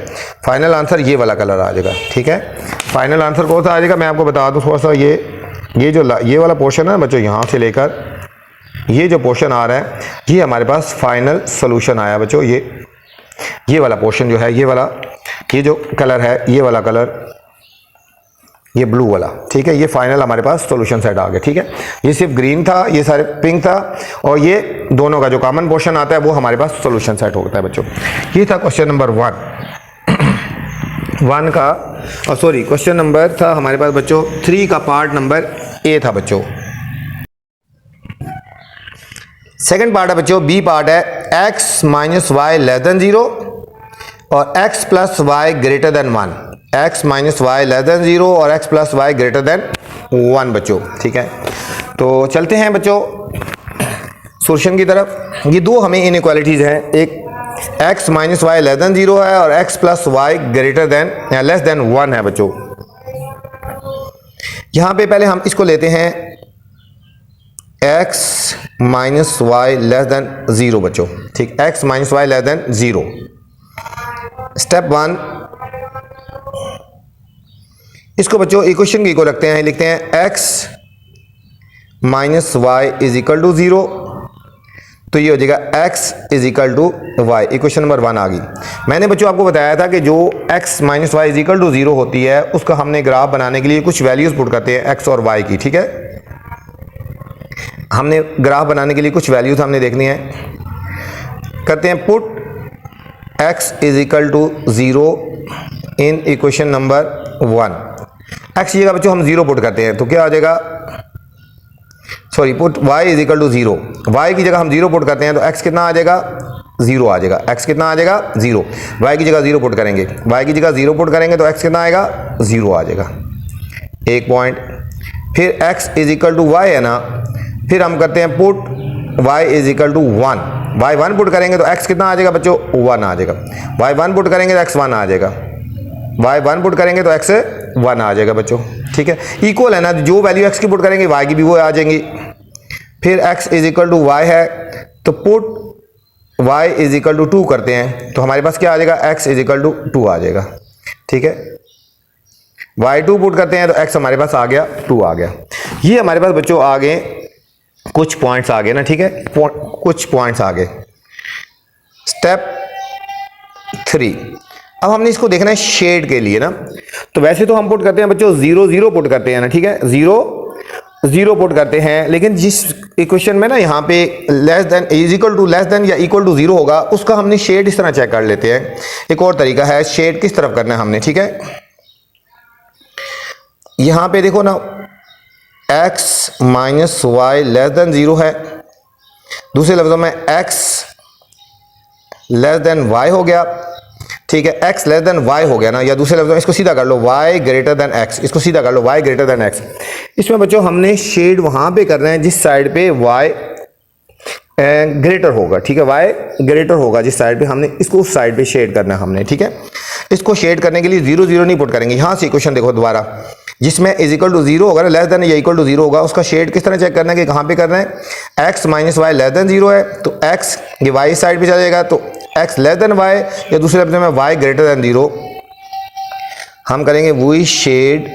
फाइनल आंसर ये वाला कलर आ जाएगा। ठीक है, फाइनल आंसर कौन सा आ जाएगा मैं आपको बता दूँ थोड़ा सा। ये वाला पोर्शन है बच्चों, यहाँ से लेकर ये जो पोर्शन आ रहा है, ये हमारे पास फाइनल सोल्यूशन आया बच्चों। ये वाला पोर्शन जो है, ये जो कलर है, ये वाला कलर, ये ब्लू वाला। ठीक है, ये फाइनल हमारे पास सॉल्यूशन सेट आ गया। ठीक है, ये सिर्फ ग्रीन था, ये सारे पिंक था, और ये दोनों का जो कॉमन पोर्शन आता है वो हमारे पास सॉल्यूशन सेट होता है बच्चों। ये था क्वेश्चन नंबर 1 का, और सॉरी क्वेश्चन नंबर था हमारे पास बच्चों 3 का पार्ट नंबर ए था बच्चों। सेकंड पार्ट है बच्चों, बी पार्ट है x minus y less than 0 और x plus y greater than 1। x minus y less than 0 और x plus y greater than 1 बच्चों। ठीक है, तो चलते हैं बच्चों सॉल्यूशन की तरफ। ये दो हमें इनइक्वालिटीज हैं, एक x minus y less than 0 है और x plus y greater than या लेस देन 1 है बच्चों। यहाँ पे पहले हम इसको लेते हैं x minus y less than 0 बच्चों। ठीक, x minus y less than 0। Step 1, इसको बच्चों इक्वेशन की को रखते हैं, लिखते हैं x minus y is equal to 0, तो ये हो जाएगा x is equal to y. Equation number 1 आ गई। मैंने बच्चों आपको बताया था कि जो x minus y is equal to 0 होती है उसका हमने ग्राफ बनाने के लिए कुछ वैल्यूज पुट करते हैं x और y की, ठीक है। हमने ग्राफ बनाने के लिए कुछ वैल्यूज हमने देखनी है, करते हैं put x is equal to 0 in equation number 1। x की जगह बच्चों हम 0 पुट करते हैं तो क्या आ जाएगा, sorry put y is equal to 0, y की जगह हम 0 पुट करते हैं तो x कितना आ जाएगा, 0 आ जाएगा। x कितना आ जाएगा, 0। y की जगह 0 पुट करेंगे, y की जगह 0 पुट करेंगे तो x कितना आएगा, 0 आ जाएगा। एक पॉइंट। फिर x is equal to y है ना, फिर हम करते हैं put y is equal to 1। y 1 put करेंगे तो x कितना आ जाएगा बच्चों, 1 आ जाएगा। y 1 पुट करेंगे तो x 1 आ जाएगा। y 1 पुट करेंगे तो x 1 आ जाएगा बच्चों, ठीक है। इक्वल है ना, जो वैल्यू x की पुट करेंगे y की भी वो आ जाएंगी। फिर x is equal to y है तो put y is equal to 2 करते हैं तो हमारे पास क्या आ जाएगा, x इज इक्वल टू 2 आ जाएगा, ठीक है। y 2 पुट करते हैं तो x हमारे पास आ गया 2 आ गया। ये हमारे पास बच्चों आ गए कुछ पॉइंट्स आ गए ना, ठीक है, कुछ पॉइंट्स आ गए। स्टेप 3, अब हमने इसको देखना है शेड के लिए ना, तो वैसे तो हम पुट करते हैं बच्चों 0 0 पुट करते हैं ना, ठीक है, 0 0 पुट करते हैं, लेकिन जिस इक्वेशन में ना यहाँ पे less than is equal to less than या इक्वल टू 0 होगा उसका हमने शेड इस तरह चेक कर लेते हैं। एक और तरीका है शेड किस तरफ करना है हमने, ठीक है। यहाँ पे देखो ना x minus y less than 0 है, दूसरे लफ्जों में x लेस देन y हो गया, ठीक है। x लेस देन y हो गया ना, या दूसरे लफ्जों में इसको सीधा कर लो y ग्रेटर देन x, इसको सीधा कर लो y ग्रेटर देन x। इसमें बच्चों हमने शेड वहां पे करना है जिस साइड पे y ग्रेटर होगा, ठीक है, y ग्रेटर होगा जिस साइड पे, हमने इसको उस साइड पे शेड करना है हमने, ठीक है। इसको शेड करने के लिए 0 0 नहीं पुट करेंगे। यहाँ से इक्वेशन देखो दोबारा, जिसमें इज इक्वल टू 0 होगा ना, लेस देन या इक्वल टू 0 होगा, उसका शेड किस तरह चेक करना है कि कहाँ पे करना है। x minus y less than 0 है तो x ये y साइड पे चला जाएगा, तो x लेस देन y या दूसरे लफ्ज़ में y ग्रेटर देन 0 हम करेंगे we shade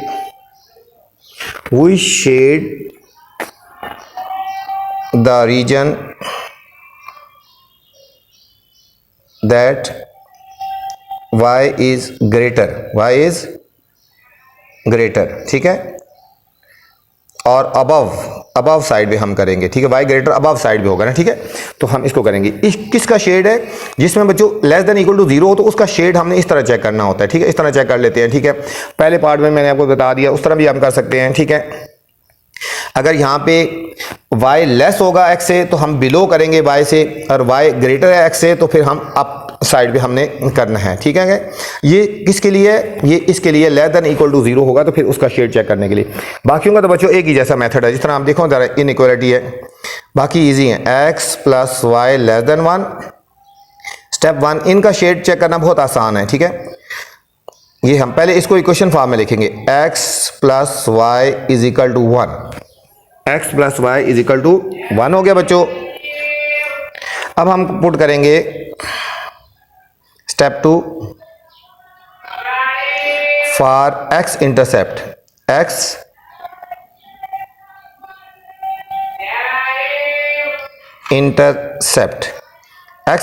the region that y is greater, ठीक है, और अबव साइड पे हम करेंगे, ठीक है, y ग्रेटर अबव साइड पे होगा ना, ठीक है। तो हम इसको करेंगे, इस किसका शेड है, जिसमें बच्चों लेस देन इक्वल टू 0 हो तो उसका शेड हमने इस तरह चेक करना होता है, ठीक है। इस तरह चेक कर लेते हैं, ठीक है। पहले पार्ट में मैंने आपको बता दिया, उस तरह भी हम कर सकते हैं, ठीक है। अगर यहाँ पे y लेस होगा x से तो हम बिलो करेंगे y से, और y ग्रेटर है x से तो फिर हम अप साइड पे हमने करना है, ठीक है। ये किसके लिए है, ये इसके लिए लेस देन इक्वल टू 0 होगा तो फिर उसका शेड चेक करने के लिए। बाकियों का तो बच्चों एक ही जैसा मेथड है, जिस तरह आप देखो जरा इनइक्वालिटी है, बाकी इजी है। x plus y less than 1, step 1, इनका शेड चेक करना बहुत आसान है, ठीक है। ये हम पहले इसको इक्वेशन फॉर्म में लिखेंगे, x plus y is equal to 1, x plus y is equal to 1 हो गया बच्चों। अब हम पुट करेंगे step 2 for x intercept, x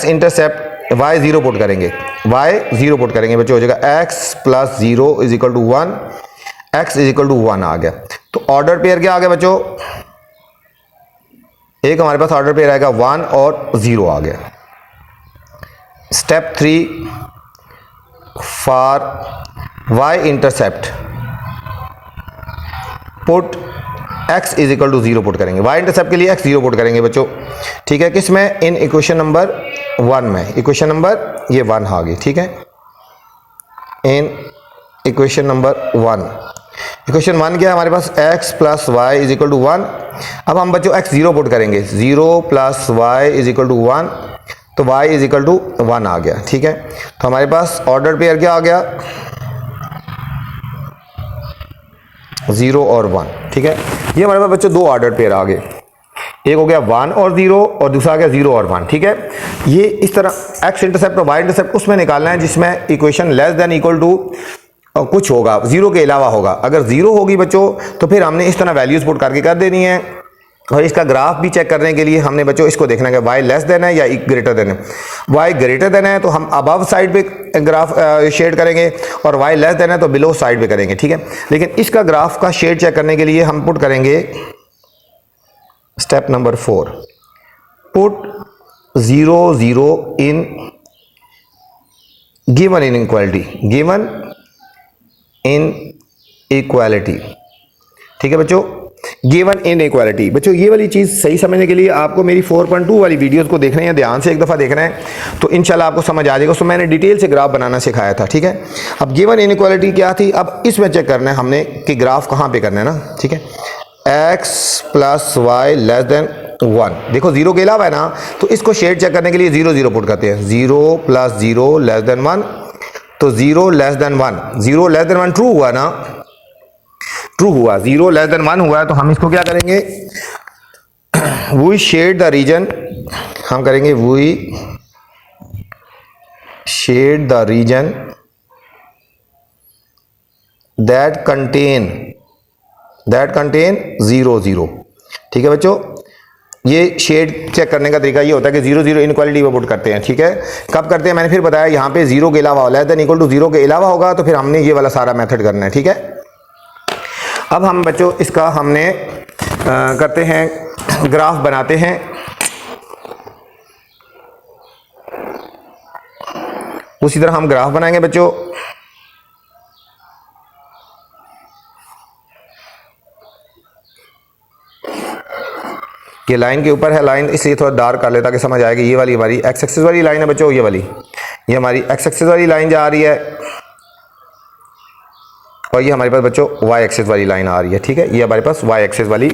intercept y 0 put करेंगे, y 0 पुट करेंगे बच्चों, हो जाएगा x plus 0 is equal to 1, x is equal to 1 आ गया। तो ऑर्डर पेयर क्या आ गया बच्चों, एक हमारे पास ऑर्डर पेयर आएगा 1 और 0 आ गया। Step 3 for y intercept put x is equal to 0 put करेंगे, y इंटरसेप्ट के लिए x 0 पुट करेंगे बच्चों, ठीक है। किसमें, इन इक्वेशन नंबर 1 में, इक्वेशन नंबर ये 1 आ गई, ठीक है। इन इक्वेशन नंबर 1, इक्वेशन 1 क्या है हमारे पास, x plus y is equal to 1। अब हम बच्चों x 0 पुट करेंगे, 0 plus y is equal to 1, तो y इज इक्वल टू 1 आ गया, ठीक है। तो हमारे पास ऑर्डर पेयर क्या आ गया, 0 और 1, ठीक है। ये हमारे पास बच्चों दो ऑर्डर पेयर आ गए, एक हो गया 1 और 0 और दूसरा आ गया 0 और 1, ठीक है। ये इस तरह x इंटरसेप्ट और y इंटरसेप्ट उसमें निकालना है जिसमें equation less than equal to कुछ होगा, 0 के अलावा होगा। अगर 0 होगी बच्चों तो फिर हमने इस तरह वैल्यूज पुट करके कर देनी है, और इसका ग्राफ भी चेक करने के लिए हमने बच्चों इसको देखना है कि y लेस देन है या ग्रेटर देन है। y ग्रेटर देन है तो हम अबव साइड पे ग्राफ शेड करेंगे और y लेस देन है तो बिलो साइड पे करेंगे, ठीक है। लेकिन इसका ग्राफ का शेड चेक करने के लिए हम पुट करेंगे step number 4, put 0 0 in given in equality, ठीक है बच्चों। गिवन इन इक्वालिटी, बच्चों ये वाली चीज़ सही समझने के लिए आपको मेरी 4.2 वाली वीडियोस को देखना है, ध्यान से एक दफ़ा देखना है तो इंशाल्लाह आपको समझ आ जाएगा। उसमें मैंने डिटेल से ग्राफ बनाना सिखाया था, ठीक है। अब गिवन इन इक्वालिटी क्या थी, अब इसमें चेक करना है हमने कि ग्राफ कहाँ पे करना है ना, ठीक है। x plus y less than 1, देखो 0 के अलावा है ना, तो इसको शेड चेक करने के लिए 0 0 पुट करते हैं। 0 प्लस 0 लेस देन 1, तो 0 less than 1, 0 less than 1 true हुआ ना, ट्रू हुआ। 0 लेस देन 1 हुआ है तो हम इसको क्या करेंगे, वी शेड द रीजन, हम करेंगे we shade the region that contain 0 0, ठीक है बच्चों। ये शेड चेक करने का तरीका ये होता है कि 0 0 इनक्वालिटी पे पुट करते हैं, ठीक है। कब करते हैं मैंने फिर बताया, यहाँ पे 0 के अलावा लेस देन इक्वल टू 0 के अलावा होगा तो फिर हमने ये वाला सारा मेथड करना है, ठीक है। अब हम बच्चों इसका हमने करते हैं, ग्राफ बनाते हैं। उसी तरह हम ग्राफ बनाएंगे बच्चों। ये लाइन के ऊपर है लाइन, इसलिए थोड़ा डार्क कर ले ताकि समझ आएगा। ये वाली हमारी एक्स एक्सिस वाली लाइन है बच्चों, ये हमारी एक्स एक्सिस वाली लाइन जा रही है और ये हमारे पास बच्चों वाई एक्सिस वाली लाइन आ रही है, ठीक है। ये हमारे पास वाई एक्सिस वाली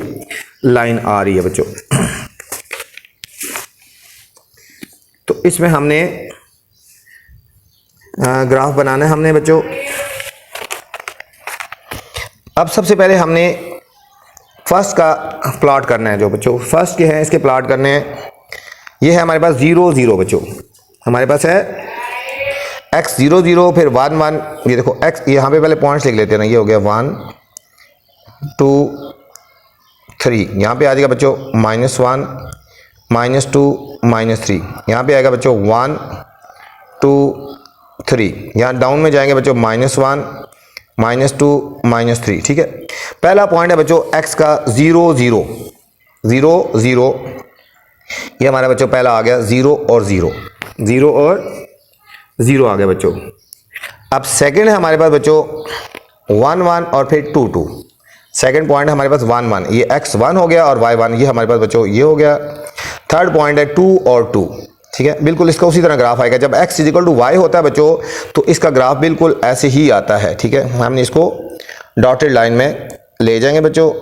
लाइन आ रही है बच्चों। तो इसमें हमने ग्राफ बनाना है हमने बच्चों। अब सबसे पहले हमने फर्स्ट का प्लॉट करना है, जो बच्चों फर्स्ट के हैं इसके प्लॉट करने हैं। ये है हमारे पास 0 0 बच्चों, हमारे पास है x 0 0 फिर 1 1, ये देखो x, यहाँ पे पहले पॉइंट्स लिख लेते हैं ना, ये हो गया 1 2 3, यहाँ पे आ जाएगा बच्चों -1 -2 -3, यहाँ पे आएगा बच्चों 1 2 3, यहाँ डाउन में जाएंगे बच्चों -1 -2 -3, ठीक है। पहला पॉइंट है बच्चों x का 0 0 0 0, ये हमारा बच्चों पहला आ गया 0 और 0 0 और 0 आ गया बच्चों। अब सेकंड है हमारे पास बच्चों 1 1 और फिर 2 2, सेकंड पॉइंट है हमारे पास 1 1, ये x 1 हो गया और y 1, ये हमारे पास बच्चों ये हो गया। थर्ड पॉइंट है 2 और 2, ठीक है। बिल्कुल इसका उसी तरह ग्राफ आएगा। जब x इक्वल टू y होता है बच्चों तो इसका ग्राफ बिल्कुल ऐसे ही आता है, ठीक है। हमने इसको डॉटेड लाइन में ले जाएंगे बच्चों।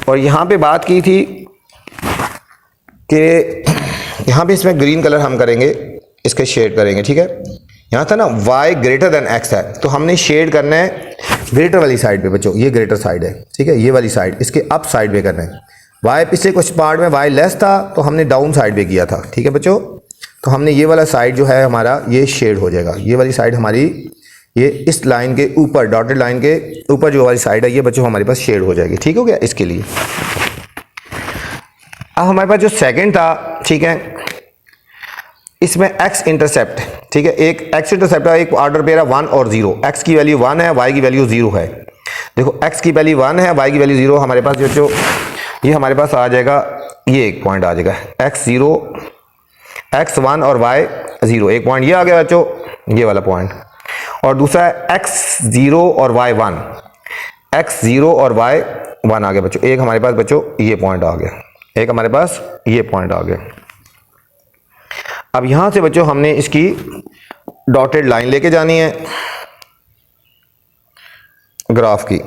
और यहां पे बात की थी कि यहां पे इसमें ग्रीन कलर हम करेंगे, इसके शेड करेंगे, ठीक है। यहां था ना y ग्रेटर देन x है तो हमने शेड करना है ग्रेटर वाली साइड पे बच्चों, ये ग्रेटर साइड है, ठीक है। ये वाली साइड इसके अप साइड पे करना है। y पिछले कुछ पार्ट में y लेस था तो हमने डाउन साइड पे किया था, ठीक है बच्चों। तो हमने ये वाला साइड जो है हमारा ये शेड हो जाएगा, ये वाली साइड हमारी ये इस लाइन के ऊपर डॉटेड लाइन के ऊपर जो वाली साइड है ये बच्चों हमारे पास शेड हो जाएगी, ठीक हो गया इसके लिए। अब हमारे पास जो सेकंड था, ठीक है, इसमें x इंटरसेप्ट, ठीक है, एक x इंटरसेप्ट है, एक ऑर्डर पेयर है 1 और 0, x की वैल्यू 1 है, y की वैल्यू 0 है। देखो x की वैल्यू 1 है, y की वैल्यू 0, हमारे पास जो ये हमारे पास आ जाएगा, ये एक पॉइंट आ जाएगा x 0 x 1 और y 0, एक पॉइंट ये आ गया बच्चों, ये वाला पॉइंट। और दूसरा है x 0 और y 1, x 0 और y 1 आ गया बच्चों। एक हमारे पास बच्चों ये पॉइंट आ गया, एक हमारे पास ये पॉइंट आ गया। अब यहां से बच्चों हमने इसकी डॉटेड लाइन लेके जानी है ग्राफ की।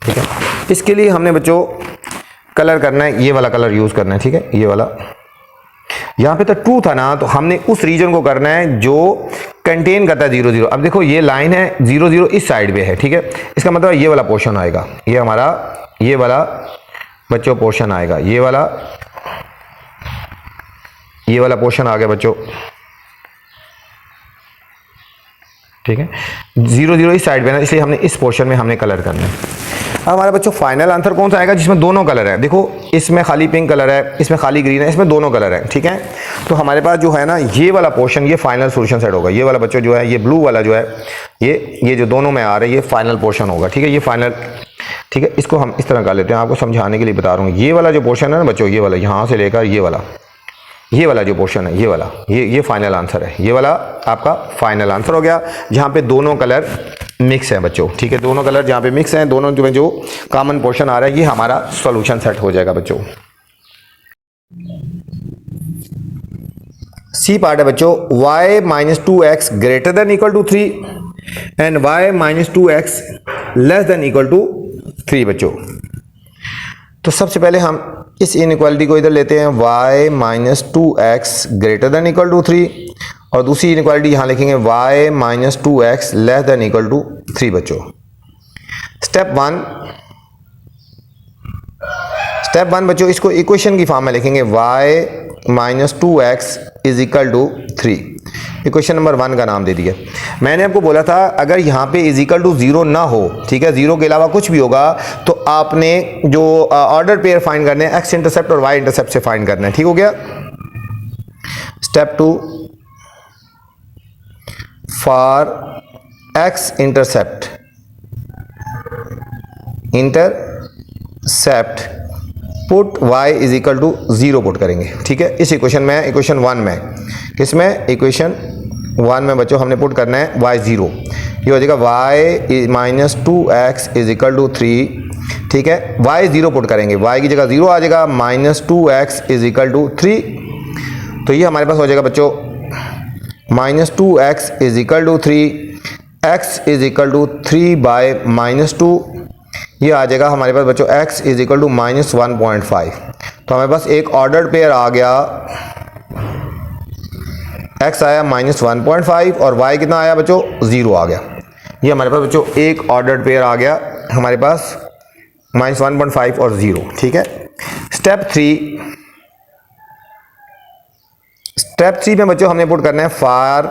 ठीक है, इसके लिए हमने बच्चों कलर करना है, ये वाला कलर यूज करना है, ठीक है, ये वाला। यहां पे तो 2 था ना तो हमने उस रीजन को करना है जो कंटेन करता है 0 0। अब देखो ये लाइन है 0 0 इस साइड पे है, ठीक है, इसका मतलब ये वाला पोर्शन आएगा, ये हमारा ये वाला बच्चों पोर्शन आएगा, ये वाला ये वाला पोर्शन आ गया बच्चों, ठीक है। 0 0 इस साइड पे ना, इसलिए हमने इस पोर्शन में हमने कलर करना है। अब हमारा बच्चों फाइनल आंसर कौन सा आएगा जिसमें दोनों कलर है। देखो इसमें खाली पिंक कलर है, इसमें खाली ग्रीन है, इसमें दोनों कलर है, ठीक है। तो हमारे पास जो है ना ये वाला पोर्शन, ये फाइनल सॉल्यूशन सेट होगा। ये वाला बच्चों जो है, ये ब्लू वाला जो है, ये जो दोनों में आ रहा है, ये फाइनल पोर्शन होगा, ठीक है। ये फाइनल, ठीक है। इसको हम इस तरह कर लेते हैं, आपको समझाने के लिए बता रहा हूँ। ये वाला जो पोर्शन है ना बच्चों, ये वाला यहाँ से लेकर ये वाला जो पोर्शन है, ये वाला, ये फाइनल आंसर है। ये वाला आपका फाइनल आंसर हो गया, जहाँ पे दोनों कलर मिक्स हैं बच्चों, ठीक है। दोनों कलर जहाँ पे मिक्स हैं, दोनों में जो कॉमन पोर्शन आ रहा है, ये हमारा सॉल्यूशन सेट हो जाएगा बच्चों। सी पार्ट है बच्चों, y minus 2x greater than equal to 3 and y minus 2x less than equal to 3 बच्चों। तो सबसे पहले हम इस इनइक्वालिटी को इधर लेते हैं, y minus 2x greater than equal to 3, और दूसरी इनइक्वालिटी यहाँ लिखेंगे y minus 2x less than equal to 3 बच्चों। स्टेप वन बच्चों, इसको इक्वेशन की फॉर्म में लिखेंगे, y minus 2x is equal to 3। Equation number 1 का नाम दे दिया। मैंने आपको बोला था अगर यहाँ पे इज इक्वल टू 0 ना हो, ठीक है, 0 के अलावा कुछ भी होगा, तो आपने जो ऑर्डर पेयर फाइंड करने हैं, x इंटरसेप्ट और y इंटरसेप्ट से फाइंड करना है, ठीक हो गया। Step 2, for x intercept put y is equal to 0 put करेंगे, ठीक है। इस इक्वेशन में, इक्वेशन 1 में, किसमें, इक्वेशन 1 में बच्चों हमने पुट करना है y 0। ये हो जाएगा y minus 2x is equal to 3, ठीक है। y 0 पुट करेंगे, y की जगह 0 आ जाएगा, minus 2x is equal to 3। तो ये हमारे पास हो जाएगा बच्चों minus 2x is equal to 3, x is equal to 3 by minus 2। ये आ जाएगा हमारे पास बच्चों x is equal to minus 1.5। तो हमारे पास एक ऑर्डर्ड पेयर आ गया, x आया माइनस 1.5 और y कितना आया बच्चों, 0 आ गया। ये हमारे पास बच्चों एक ऑर्डर्ड पेयर आ गया हमारे पास, माइनस 1.5 और 0, ठीक है। स्टेप 3 में बच्चों हमने पुट करना है for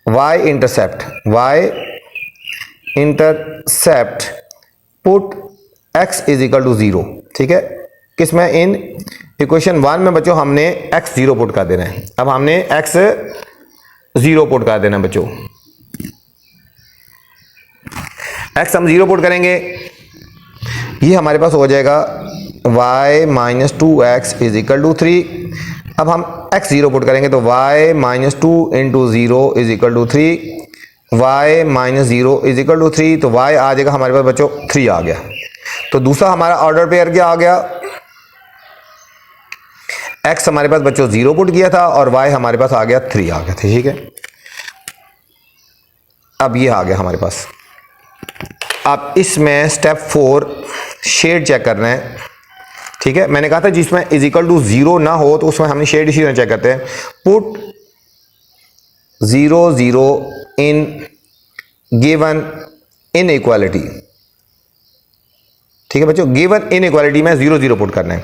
y intercept put x is equal to 0, ठीक है। किसमें, इन इक्वेशन 1 में बच्चों हमने x 0 पुट कर देना है। अब हमने x 0 पुट कर देना है बच्चों, x हम 0 पुट करेंगे, ये हमारे पास हो जाएगा y minus 2x is equal to 3। अब हम x 0 पुट करेंगे तो y minus 2 into 0 is equal to 3, y minus 0 is equal to 3। तो y आ जाएगा हमारे पास बच्चों 3 आ गया। तो दूसरा हमारा ऑर्डर पेयर क्या आ गया, x हमारे पास बच्चों 0 पुट किया था और y हमारे पास आ गया 3 आ गया था, ठीक है। अब ये आ गया हमारे पास। अब इसमें स्टेप 4 शेड चेक करना है, ठीक है। मैंने कहा था जिसमें इज इक्वल टू 0 ना हो तो उसमें हमने शेड इसी तरह चेक करते हैं, पुट 0 0 इन गिवन इनइक्वालिटी, ठीक है बच्चों। गिवन इनइक्वालिटी में 0 0 पुट करना है।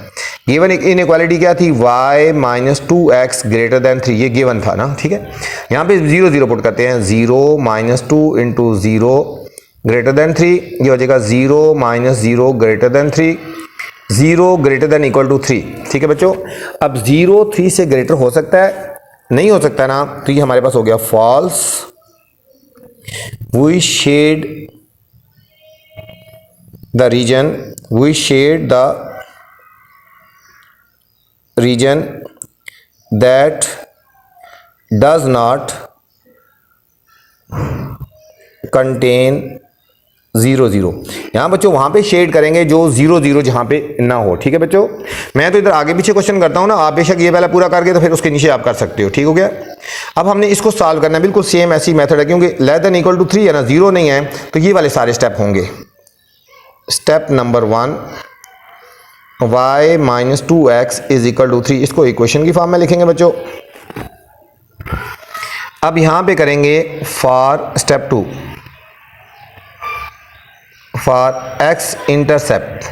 गिवन इनइक्वालिटी क्या थी, y minus 2x greater than 3, ये गिवन था ना, ठीक है। यहाँ पे 0 0 पुट करते हैं, 0 माइनस 2 इंटू 0 ग्रेटर देन 3, ये हो जाएगा 0 minus 0 greater than 3, 0 greater than equal to 3, ठीक है बच्चों। अब 0 3 से ग्रेटर हो सकता है, नहीं हो सकता ना, तो ये हमारे पास हो गया false. We shade the region that does not contain 0 0। यहाँ बच्चों वहाँ पे शेड करेंगे जो 0 0 जहाँ पे ना हो, ठीक है बच्चों। मैं तो इधर आगे पीछे क्वेश्चन करता हूँ ना, आप बेशक ये पहला पूरा करके तो फिर उसके नीचे आप कर सकते हो, ठीक हो गया। अब हमने इसको सॉल्व करना है, बिल्कुल सेम ऐसी मेथड है, क्योंकि लेस देन इक्वल टू 3 है ना, 0 नहीं है, तो ये वाले सारे स्टेप होंगे। Step number 1, y minus 2x is equal to 3, इसको इक्वेशन की फॉर्म में लिखेंगे बच्चों। अब यहां पे करेंगे for step 2, for x intercept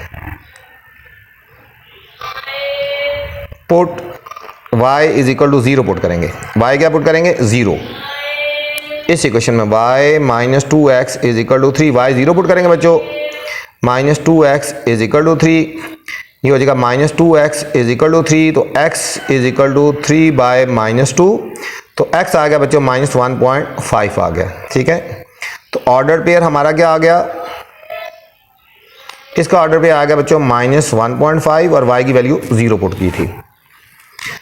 put y is equal to 0 put करेंगे। y क्या पुट करेंगे? 0। इस इक्वेशन में y minus 2x is equal to 3, y 0 put करेंगे बच्चों, minus 2x is equal to 3, ये हो जाएगा minus 2x is equal to 3, तो x is equal to 3 by minus 2, तो x आ गया बच्चों माइनस 1.5 आ गया। ठीक है, तो ऑर्डर पेयर हमारा क्या आ गया? इसका ऑर्डर पेयर आ गया बच्चों माइनस 1.5 और y की वैल्यू 0 पुट की थी।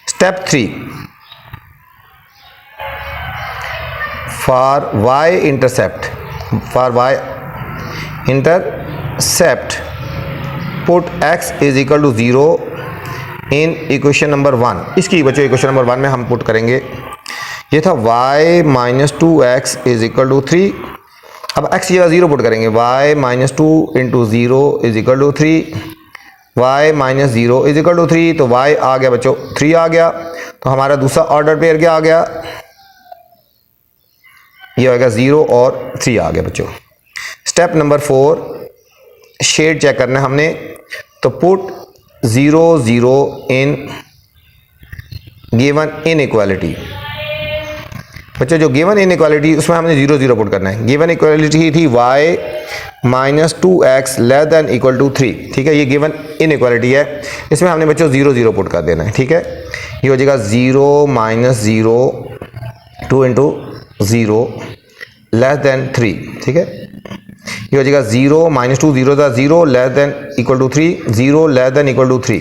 Step 3, for y intercept, put x is equal to 0 in equation number 1। इसकी बच्चों इक्वेशन नंबर 1 में हम पुट करेंगे, ये था y minus 2x is equal to 3, अब x की जगह 0 पुट करेंगे, y minus 2 into 0 is equal to 3, y minus 0 is equal to 3, तो y आ गया बच्चों 3 आ गया, तो हमारा दूसरा ऑर्डर पेयर क्या आ गया? ये होगा 0 और 3 आ गया बच्चों। स्टेप नंबर 4, शेड चेक करना है हमने, तो पुट 0 0 इन गिवन इनइक्वालिटी। बच्चों जो गिवन इनइक्वालिटी उसमें हमने 0 0 पुट करना है। गिवन इक्वालिटी थी y minus 2x less than equal to 3। ठीक है, ये गिवन इनइक्वालिटी है, इसमें हमने बच्चों 0 0 पुट कर देना है। ठीक है, ये हो जाएगा 0 माइनस 0 2 इंटू 0 लेस देन 3। ठीक है, ये हो जाएगा 0 माइनस 2 0 था 0 less than equal to 3, 0 less than equal to 3।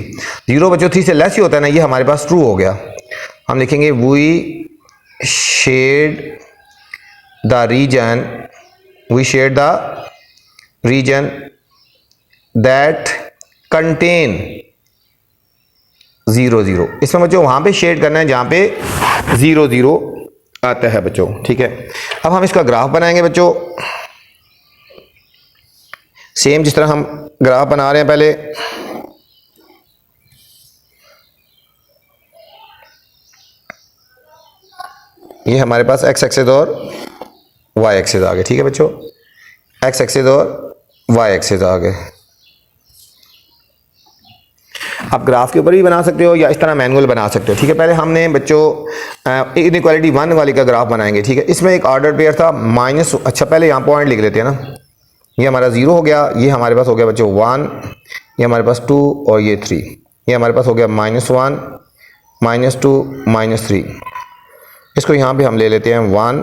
0 बच्चों 3 से लेस ही होता है ना, ये हमारे पास ट्रू हो गया। हम लिखेंगे we shade the region that contain 0 0। इसमें बच्चों वहां पे शेड करना है जहां पे 0 0 आता है बच्चों। ठीक है, अब हम इसका ग्राफ बनाएंगे बच्चों, सेम जिस तरह हम ग्राफ बना रहे हैं पहले। ये हमारे पास x एक्सिस और y एक्सिस आ गए। ठीक है बच्चों, x एक्सिस और y एक्सिस आ गए। आप ग्राफ के ऊपर भी बना सकते हो या इस तरह मैनुअल बना सकते हो। ठीक है, पहले हमने बच्चों इनइक्वालिटी 1 वाली का ग्राफ बनाएंगे। ठीक है, इसमें एक ऑर्डर पेयर था माइनस, अच्छा पहले यहाँ पॉइंट लिख लेते हैं ना, ये हमारा 0 हो गया, ये हमारे पास हो गया बच्चों 1, ये हमारे पास 2 और ये 3, ये हमारे पास हो गया -1 -2 -3। इसको यहाँ पे हम ले लेते हैं 1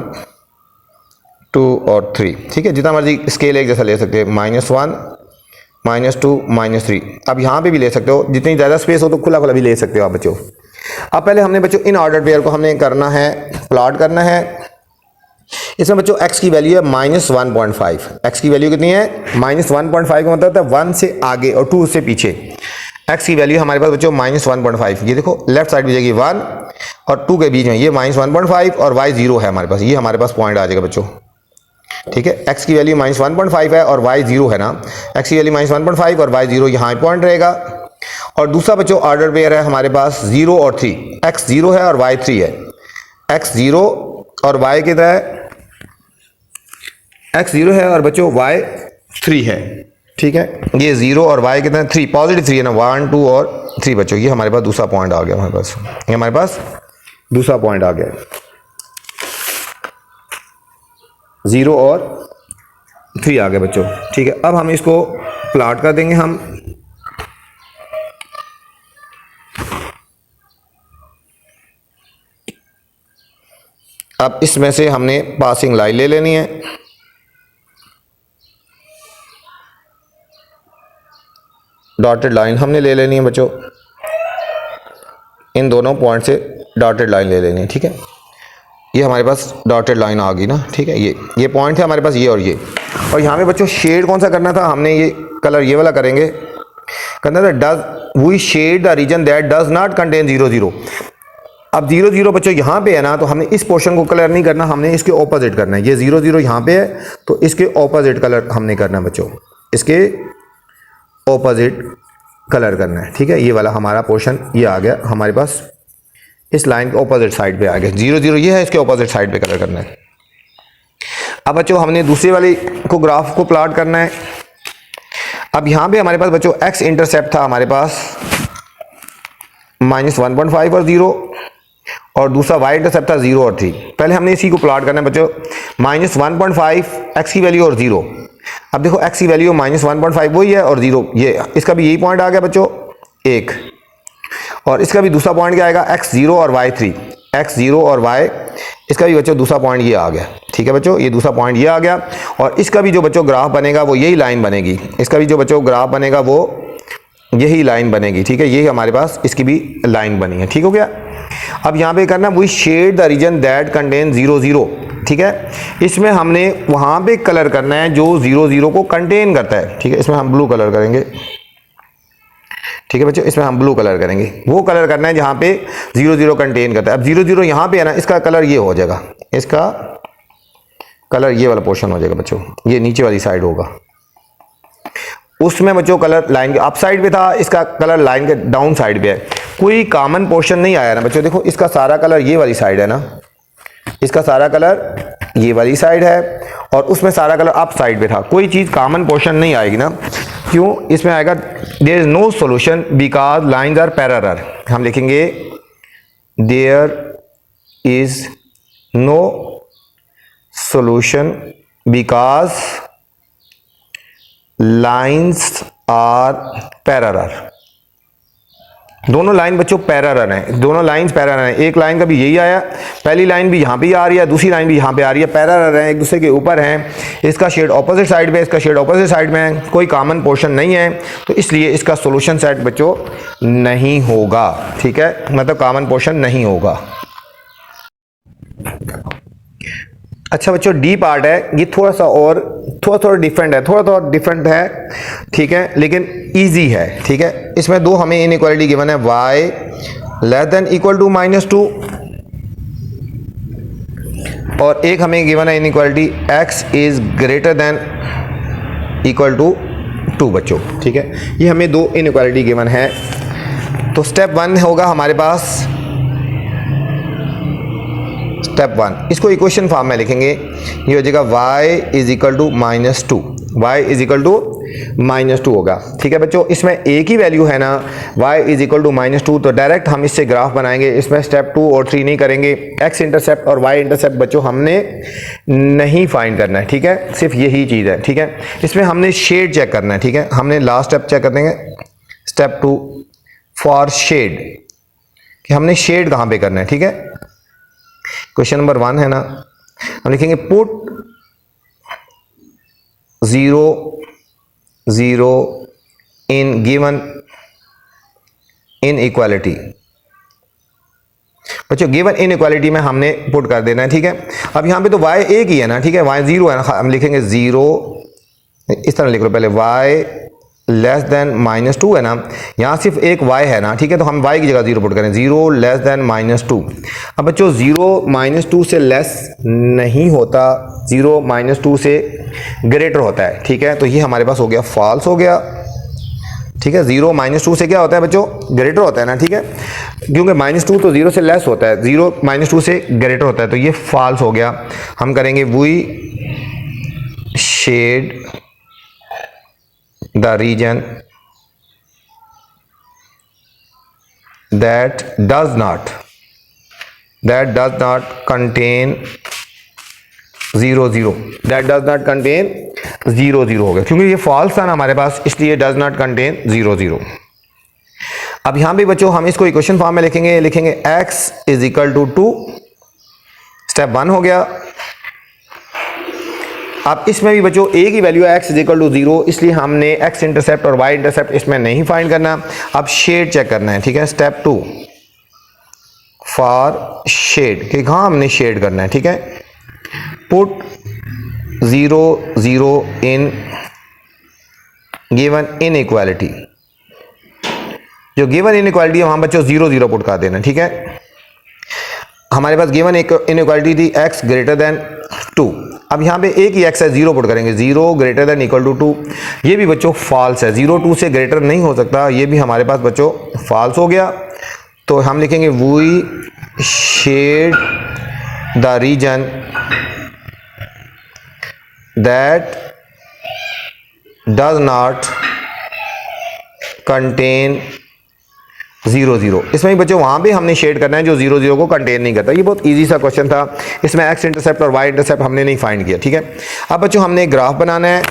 2 और 3। ठीक है, जितना मर्जी स्केल एक जैसा ले सकते हैं, -1 -2 -3। अब यहाँ पे भी ले सकते हो, जितनी ज़्यादा स्पेस हो तो खुला खुला भी ले सकते हो आप बच्चों। अब पहले हमने बच्चों इन ऑर्डर पेयर को हमने करना है, प्लॉट करना है। इसमें बच्चों x की वैल्यू है -1.5। x की वैल्यू कितनी है? -1.5 का मतलब है 1 से आगे और 2 से पीछे। x की वैल्यू हमारे पास बच्चों -1.5, ये देखो लेफ्ट साइड में जाएगी 1 और 2 के बीच में ये -1.5 और y 0 है हमारे पास, ये हमारे पास पॉइंट आ जाएगा बच्चों। ठीक है, x की वैल्यू -1.5 है और y 0 है ना, x की वैल्यू -1.5 और y 0 यहाँ पॉइंट रहेगा। और दूसरा बच्चों ऑर्डर पेयर है हमारे पास 0 और 3, x 0 है और y 3 है, x 0 और y कितना है? x 0 है और बच्चों y 3 है। ठीक है, ये 0 और y कितना है? 3, पॉजिटिव 3 है ना, 1 2 और 3 बच्चों। ये हमारे पास दूसरा पॉइंट आ गया, हमारे पास ये हमारे पास दूसरा पॉइंट आ गया, 0 और 3 आ गए बच्चों। ठीक है, अब हम इसको प्लॉट कर देंगे हम। अब इसमें से हमने पासिंग लाइन ले लेनी है, डॉटेड लाइन हमने ले लेनी है बच्चों, इन दोनों पॉइंट से डॉटेड लाइन ले लेनी है। ठीक है, ये हमारे पास डॉटेड लाइन आ गई ना। ठीक है, ये पॉइंट है हमारे पास, ये और ये। और यहाँ पे बच्चों शेड कौन सा करना था हमने? ये कलर ये वाला करेंगे, करना था does we shade the region that does not contain 0 0। अब 0 0 बच्चों यहाँ पे है ना, तो हमने इस पोर्शन को कलर नहीं करना, हमने इसके ऑपोजिट करना है। ये 0 0 यहाँ पे है तो इसके ऑपोजिट कलर हमने करना है बच्चों, इसके ऑपोजिट कलर करना है। ठीक है, ये वाला हमारा पोर्शन ये आ गया हमारे पास, इस लाइन के ऑपोजिट साइड पे आ गया। 0 0 ये है, इसके ऑपोजिट साइड पे कलर करना है। अब बच्चों हमने दूसरे वाले को ग्राफ को प्लॉट करना है। अब यहाँ पे हमारे पास बच्चों x इंटरसेप्ट था हमारे पास -1.5 और 0, और दूसरा y इंटरसेप्ट था 0 और 3। पहले हमने इसी को प्लॉट करना है बच्चों, -1.5 x की वैल्यू और 0। अब देखो x की वैल्यू -1.5 वही है और 0, ये इसका भी यही पॉइंट आ गया बच्चों 1, और इसका भी दूसरा पॉइंट क्या आएगा x0 और y3, x0 और y, इसका भी बच्चों दूसरा पॉइंट ये आ गया। ठीक है बच्चों, ये दूसरा पॉइंट ये आ गया, और इसका भी जो बच्चों ग्राफ बनेगा वो यही लाइन बनेगी, इसका भी जो बच्चों ग्राफ बनेगा वो यही लाइन बनेगी। ठीक है, यही हमारे पास इसकी भी लाइन बनी है। ठीक हो गया। अब यहाँ पे करना, we shade the region that contain 0 0। ठीक है, इसमें हमने वहाँ पे कलर करना है जो 0 0 को कंटेन करता है। ठीक है, इसमें हम ब्लू कलर करेंगे। ठीक है बच्चों, इसमें हम ब्लू कलर करेंगे, वो कलर करना है जहाँ पे 0 0 कंटेन करता है। अब 0 0 यहाँ पे है ना, इसका कलर ये हो जाएगा, इसका कलर ये वाला पोर्शन हो जाएगा बच्चों, ये नीचे वाली साइड होगा। उसमें बच्चों कलर लाइन के अप साइड पे था, इसका कलर लाइन के डाउन साइड पे है। कोई कॉमन पोर्शन नहीं आया ना बच्चों, देखो इसका सारा कलर ये वाली साइड है ना, इसका सारा कलर ये वाली साइड है, और उसमें सारा कलर अप साइड पे था। कोई चीज कॉमन पोर्शन नहीं आएगी ना, क्यों? इसमें आएगा there is no solution because lines are parallel. हम लिखेंगे there is no solution because lines are parallel. दोनों लाइन बच्चों पैरेलल हैं, दोनों लाइंस पैरेलल हैं। एक लाइन का भी यही आया, पहली लाइन भी यहाँ पे आ रही है, दूसरी लाइन भी यहाँ पे आ रही है, पैरेलल हैं, एक दूसरे के ऊपर हैं। इसका शेड ऑपोजिट साइड पे, इसका शेड ऑपोजिट साइड में है, कोई कॉमन पोर्शन नहीं है, तो इसलिए इसका सॉल्यूशन सेट बच्चों नहीं होगा। ठीक है, मतलब कॉमन पोर्शन नहीं होगा। अच्छा बच्चों, डी पार्ट है, ये थोड़ा थोड़ा डिफरेंट है, थोड़ा डिफरेंट है। ठीक है, लेकिन इजी है। ठीक है, इसमें दो हमें इनइक्वालिटी गिवन है, y less than equal to -2, और एक हमें गिवन है inequality x is greater than equal to 2 बच्चों। ठीक है, ये हमें दो इनइक्वालिटी गिवन है। तो स्टेप 1 होगा हमारे पास, स्टेप 1 इसको इक्वेशन फॉर्म में लिखेंगे, ये हो जाएगा y is equal to -2, y is equal to -2 होगा। ठीक है बच्चों, इसमें एक ही वैल्यू है ना, y इज इक्वल टू -2, तो डायरेक्ट हम इससे ग्राफ बनाएंगे। इसमें स्टेप 2 और 3 नहीं करेंगे। x इंटरसेप्ट और y इंटरसेप्ट बच्चों हमने नहीं फाइंड करना है। ठीक है, सिर्फ यही चीज़ है। ठीक है, इसमें हमने शेड चेक करना है। ठीक है, हमने लास्ट स्टेप चेक कर देंगे, स्टेप 2 फॉर शेड, कि हमने शेड कहाँ पे करना है। ठीक है, क्वेश्चन नंबर 1 है ना, हम लिखेंगे पुट 0 0 इन गिवन इनइक्वालिटी। बच्चों गिवन इनइक्वालिटी में हमने पुट कर देना है। ठीक है, अब यहाँ पे तो y एक ही है ना, ठीक है, y 0 है ना, हम लिखेंगे 0, इस तरह लिख लो पहले, y लेस देन -2 है ना, यहाँ सिर्फ एक y है ना। ठीक है, तो हम y की जगह 0 पुट करें, 0 लेस देन -2। अब बच्चों 0 -2 से लेस नहीं होता, 0 -2 से ग्रेटर होता है। ठीक है, तो ये हमारे पास हो गया फॉल्स हो गया। ठीक है, 0 -2 से क्या होता है बच्चों, ग्रेटर होता है ना। ठीक है, क्योंकि -2 तो 0 से लेस होता है, 0 -2 से ग्रेटर होता है, तो ये फॉल्स हो गया। हम करेंगे we shade the region that does not contain 0 0, that does not contain 0 0 हो गया, क्योंकि ये फॉल्स था ना हमारे पास, इसलिए does not contain 0 0। अब यहां भी बच्चों हम इसको इक्वेशन फॉर्म में लिखेंगे x is equal to 2, step 1 हो गया। अब इसमें भी बच्चों एक ही वैल्यू है, x इज इक्वल टू 0, इसलिए हमने x इंटरसेप्ट और y इंटरसेप्ट इसमें नहीं फाइंड करना। अब शेड चेक करना है। ठीक है, स्टेप 2 फॉर शेड, कि कहाँ हमने शेड करना है। ठीक है, पुट 0 0 इन गिवन इनइक्वालिटी, जो गिवन इनइक्वालिटी है वहां बच्चों 0 0 पुट कर देना। ठीक है, हमारे पास गिवन इनइक्वालिटी थी x ग्रेटर देन 2, अब यहाँ पे एक ही x है, 0 पुट करेंगे, 0 ग्रेटर देन इक्वल टू 2। ये भी बच्चों फॉल्स है, 0 2 से ग्रेटर नहीं हो सकता, ये भी हमारे पास बच्चों फॉल्स हो गया। तो हम लिखेंगे we shade the region that does not contain 0 0। इसमें बच्चों वहाँ पे हमने शेड करना है जो 0 0 को कंटेन नहीं करता। ये बहुत इजी सा क्वेश्चन था, इसमें एक्स इंटरसेप्ट और वाई इंटरसेप्ट हमने नहीं फाइंड किया, ठीक है। अब बच्चों हमने एक ग्राफ बनाना है।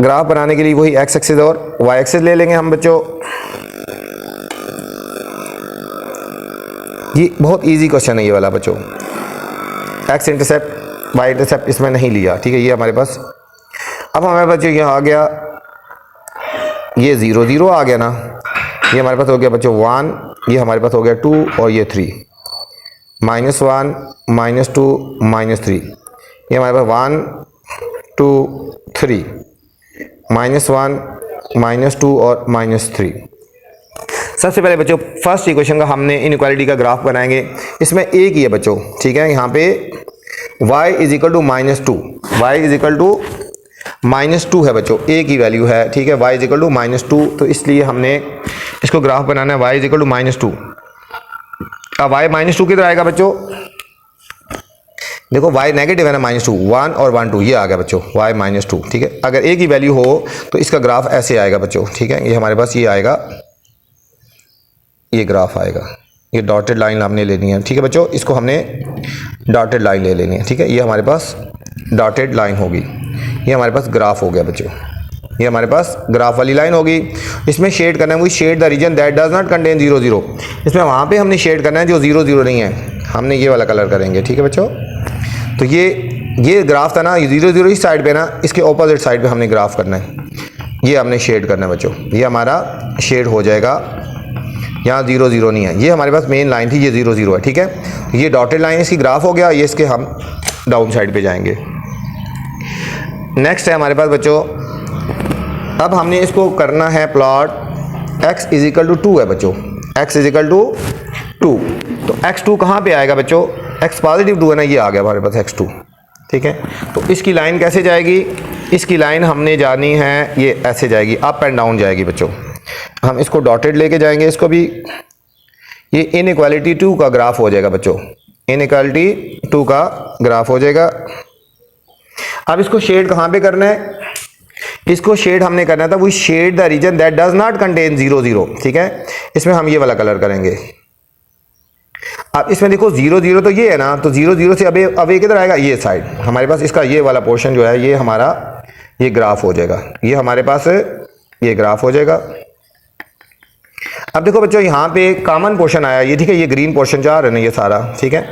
ग्राफ बनाने के लिए वही एक्स एक्सिस और वाई एक्सिस ले लेंगे हम बच्चों। ये बहुत इजी क्वेश्चन है ये वाला बच्चों। एक्स इंटरसेप्ट वाई इंटरसेप्ट इसमें नहीं लिया, ठीक है। ये हमारे पास, अब हमारे पास जो यहाँ आ गया ये 0 0 आ गया ना, ये हमारे पास हो गया बच्चों 1, ये हमारे पास हो गया 2 और ये 3, -1 -2 -3, ये हमारे पास 1 2 3, -1 -2 और -3। सबसे पहले बच्चों फर्स्ट इक्वेशन का हमने इनइक्वालिटी का ग्राफ बनाएंगे। इसमें एक ही है बच्चों, ठीक है। यहाँ पे y is equal to -2, y is equal to -2 है बच्चों, एक ही वैल्यू है, ठीक है। y इज इक्वल टू -2, तो इसलिए हमने इसको ग्राफ बनाना है y इज इक्वल टू -2। अब y -2 किधर आएगा बच्चों? देखो y नेगेटिव है ना, -2, 1 और 1 2, ये आ गया बच्चों y -2, ठीक है। अगर एक ही वैल्यू हो तो इसका ग्राफ ऐसे आएगा बच्चों, ठीक है। ये हमारे पास ये आएगा, ये ग्राफ आएगा, ये डॉटेड लाइन हमने लेनी है, ठीक है बच्चों। इसको हमने डॉटेड लाइन ले लेनी है, ठीक है। ये हमारे पास डॉटेड लाइन होगी, ये हमारे पास ग्राफ हो गया बच्चों, ये हमारे पास ग्राफ वाली लाइन होगी। इसमें शेड करना है, we shade the region that does not contain 0 0। इसमें वहाँ पे हमने शेड करना है जो 0 0 नहीं है, हमने ये वाला कलर करेंगे, ठीक है बच्चों। तो ये ग्राफ था ना, 0 0 इस साइड पे ना, इसके ऑपोजिट साइड पे हमने ग्राफ करना है, ये हमने शेड करना है बच्चों। ये हमारा शेड हो जाएगा, यहाँ 0 0 नहीं है, ये हमारे पास मेन लाइन थी, ये 0 0 है, ठीक है। ये डॉटेड लाइन इसकी ग्राफ हो गया, ये इसके हम डाउन साइड पे जाएंगे। नेक्स्ट है हमारे पास बच्चों, अब हमने इसको करना है plot, x is equal to 2 है बच्चों, x इज इक्वल टू 2। तो x2 कहाँ पे आएगा बच्चों? x पॉजिटिव 2 है ना, ये आ गया हमारे पास x2, ठीक है। तो इसकी लाइन कैसे जाएगी? इसकी लाइन हमने जानी है, ये ऐसे जाएगी, अप एंड डाउन जाएगी बच्चों। हम इसको डॉटेड लेके जाएंगे, इसको भी, ये इनइक्वालिटी 2 का ग्राफ हो जाएगा बच्चों, इनइक्वालिटी 2 का ग्राफ हो जाएगा। अब इसको शेड कहाँ पे करना है? इसको शेड हमने करना था, वो shade the region that does not contain 0 0, ठीक है। इसमें हम ये वाला कलर करेंगे। अब इसमें देखो 0 0 तो ये है ना, तो 0 0 से अब ये किधर आएगा? ये साइड हमारे पास, इसका ये वाला पोर्शन जो है ये हमारा ये ग्राफ हो जाएगा, ये हमारे पास ये ग्राफ हो जाएगा। अब देखो बच्चों यहाँ पे कॉमन पोर्शन आया ये, ठीक है। ये ग्रीन पोर्शन जा रहा है ना ये सारा, ठीक है।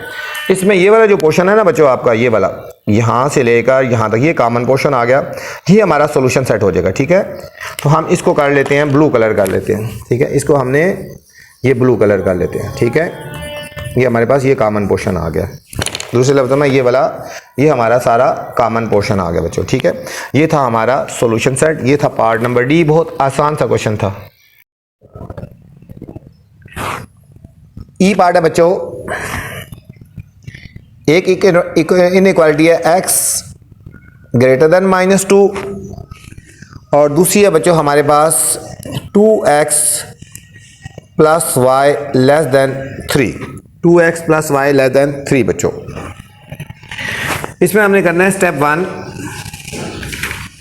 इसमें ये वाला जो पोर्शन है ना बच्चों आपका, ये वाला यहाँ से लेकर यहाँ तक ये कॉमन पोर्शन आ गया, ये हमारा सॉल्यूशन सेट हो जाएगा, ठीक है। तो हम इसको कर लेते हैं, ब्लू कलर कर लेते हैं, ठीक है। इसको हमने ये ब्लू कलर कर लेते हैं, ठीक है। ये हमारे पास ये कॉमन पोर्शन आ गया। दूसरे लफ्ज़ों में ये वाला, ये हमारा सारा कॉमन पोर्शन आ गया बच्चों, ठीक है। ये था हमारा सॉल्यूशन सेट, ये था पार्ट नंबर डी। बहुत आसान सा क्वेश्चन था। ई पार्ट है बच्चों, एक इनइक्वालिटी है x ग्रेटर देन -2 और दूसरी है बच्चों हमारे पास 2x plus y less than 3, 2x plus y less than 3 बच्चों। इसमें हमने करना है स्टेप 1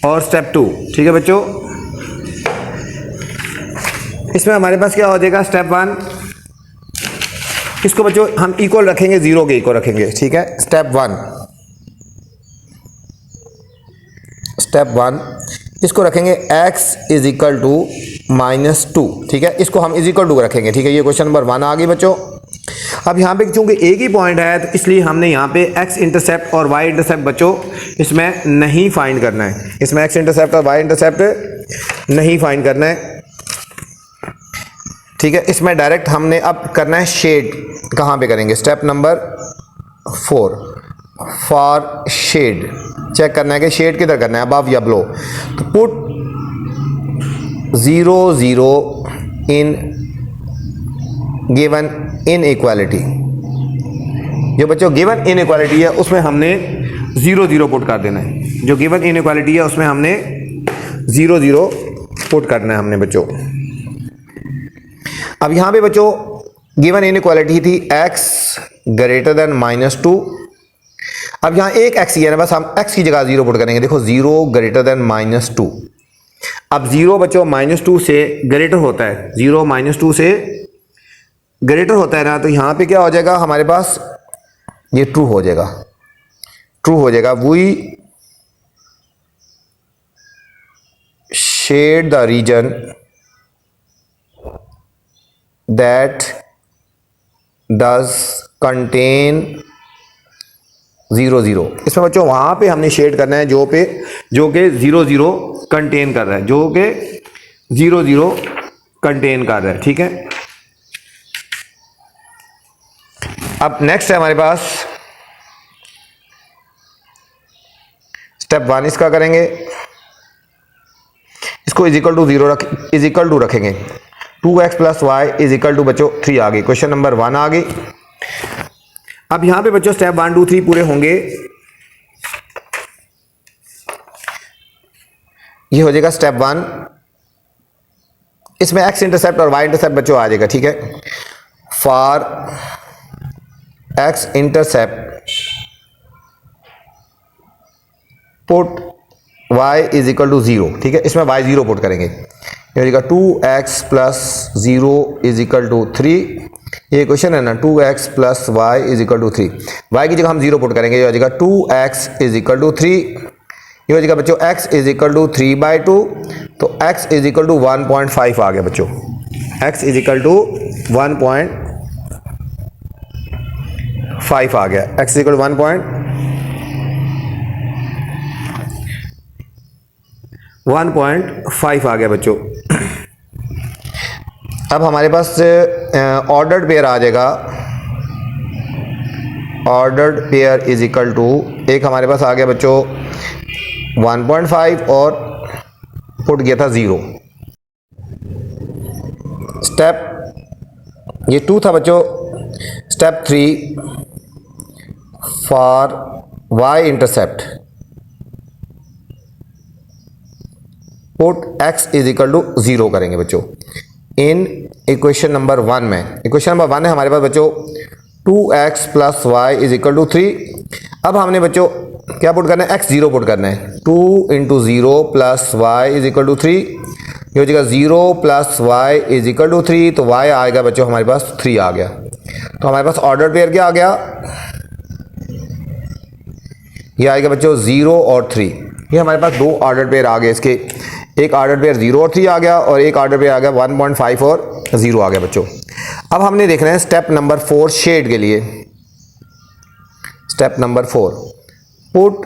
और स्टेप 2, ठीक है बच्चों। इसमें हमारे पास क्या हो जाएगा? स्टेप 1, इसको बच्चों हम इक्वल रखेंगे, 0 के इक्वल रखेंगे, ठीक है। स्टेप 1 इसको रखेंगे x इज इक्वल टू -2, ठीक है। इसको हम इज इक्वल टू रखेंगे, ठीक है। ये क्वेश्चन नंबर 1 आ गई बच्चों। अब यहाँ पे चूंकि एक ही पॉइंट है तो इसलिए हमने यहाँ पे x इंटरसेप्ट और y इंटरसेप्ट बच्चों इसमें नहीं फाइंड करना है, इसमें x इंटरसेप्ट और y इंटरसेप्ट नहीं फाइंड करना है, ठीक है। इसमें डायरेक्ट हमने अब करना है शेड, कहाँ पे करेंगे? Step number 4 for shade, check करना है कि शेड किधर करना है, अबव या बिलो। तो पुट 0 0 इन गिवन इनइक्वालिटी, जो बच्चों गिवन इनइक्वालिटी है उसमें हमने 0 0 पुट कर देना है, जो गिवन इनइक्वालिटी है उसमें हमने 0 0 पुट करना है हमने बच्चों। अब यहाँ पे बच्चों गिवन इनइक्वालिटी थी x ग्रेटर देन -2। अब यहाँ एक x ही है ना, बस हम x की जगह 0 पुट करेंगे। देखो 0 ग्रेटर देन -2। अब 0 बच्चों -2 से ग्रेटर होता है, 0 -2 से ग्रेटर होता है ना, तो यहाँ पे क्या हो जाएगा हमारे पास, ये ट्रू हो जाएगा, ट्रू हो जाएगा। We shade the region that does contain 0 0। इसमें बच्चों वहाँ पे हमने शेड करना है जो कि 0 0 कंटेन कर रहा है, जो कि 0 0 कंटेन कर रहा है, ठीक है। अब नेक्स्ट है हमारे पास स्टेप 1, इसका करेंगे, इसको इजिकल टू 0 इजिकल टू रखेंगे। 2x + y इजिकल टू बच्चों 3 आ गई, क्वेश्चन नंबर 1 आ गई। अब यहां पे बच्चों स्टेप 1 2 3 पूरे होंगे, ये हो जाएगा स्टेप 1। इसमें x इंटरसेप्ट और y इंटरसेप्ट बच्चों आ जाएगा, ठीक है। For x intercept put y = 0, ठीक है। इसमें y 0 पुट करेंगे, ये हो जाएगा 2x + 0 = 3। ये क्वेश्चन है ना, 2x + y = 3, y की जगह हम 0 पुट करेंगे, ये हो जाएगा 2x = 3। ये हो जाएगा बच्चों x = 3/2, तो x = 1.5 आ गया बच्चों, x = 1.5 आ गया, x = 1.5 आ गया बच्चों। अब हमारे पास ऑर्डर्ड पेयर आ जाएगा, ऑर्डर्ड पेयर इजिकल टू, एक हमारे पास आ गया बच्चों 1.5 और पुट गया था 0। स्टेप ये 2 था बच्चों। Step 3 for y intercept put x = 0 करेंगे बच्चों। इन इक्वेशन नंबर 1 में, इक्वेशन नंबर 1 है हमारे पास बच्चों 2x + y = 3। अब हमने बच्चों क्या पुट करना है, x 0 पुट करना है। 2 × 0 + y = 3, ये हो जाएगा 0 + y = 3, तो y आएगा बच्चों हमारे पास 3 आ गया। तो हमारे पास ऑर्डर पेयर क्या आ गया, ये आएगा बच्चों 0 और 3। ये हमारे पास 2 ऑर्डर पेयर आ गए इसके, एक ऑर्डर पेयर 0 और 3 आ गया और एक ऑर्डर पेयर आ गया 1.5 और 0 आ गया बच्चों। अब हमने देखना है स्टेप नंबर 4 शेड के लिए। Step number 4 put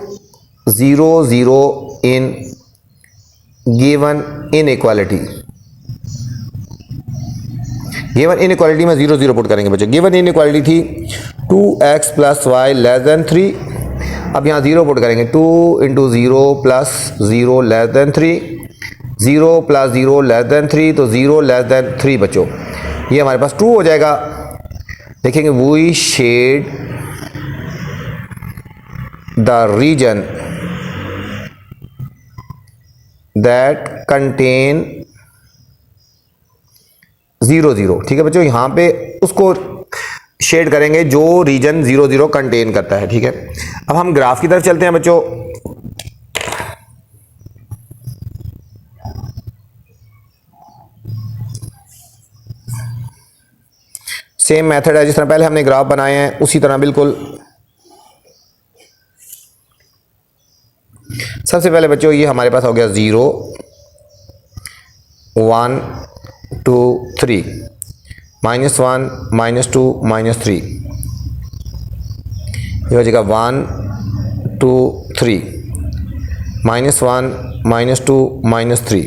0 0 in given inequality. Given inequality में 0 0 पुट करेंगे बच्चों। गिवन इनइक्वालिटी थी 2x + y < 3। अब यहाँ 0 पुट करेंगे, 2 × 0 + 0 < 3, 0 + 0 < 3, तो 0 < 3 बच्चों, ये हमारे पास ट्रू हो जाएगा। देखेंगे we shade the region that contain 0 0, ठीक है बच्चों। यहाँ पे उसको शेड करेंगे जो रीजन 0 0 कंटेन करता है, ठीक है। अब हम ग्राफ की तरफ चलते हैं बच्चों। सेम मेथड है जिस तरह पहले हमने ग्राफ बनाए हैं, उसी तरह बिल्कुल। सबसे पहले बच्चों ये हमारे पास हो गया 0 1 2 3, -1 -2 -3, ये हो जाएगा 1 2 3, -1 -2 -3।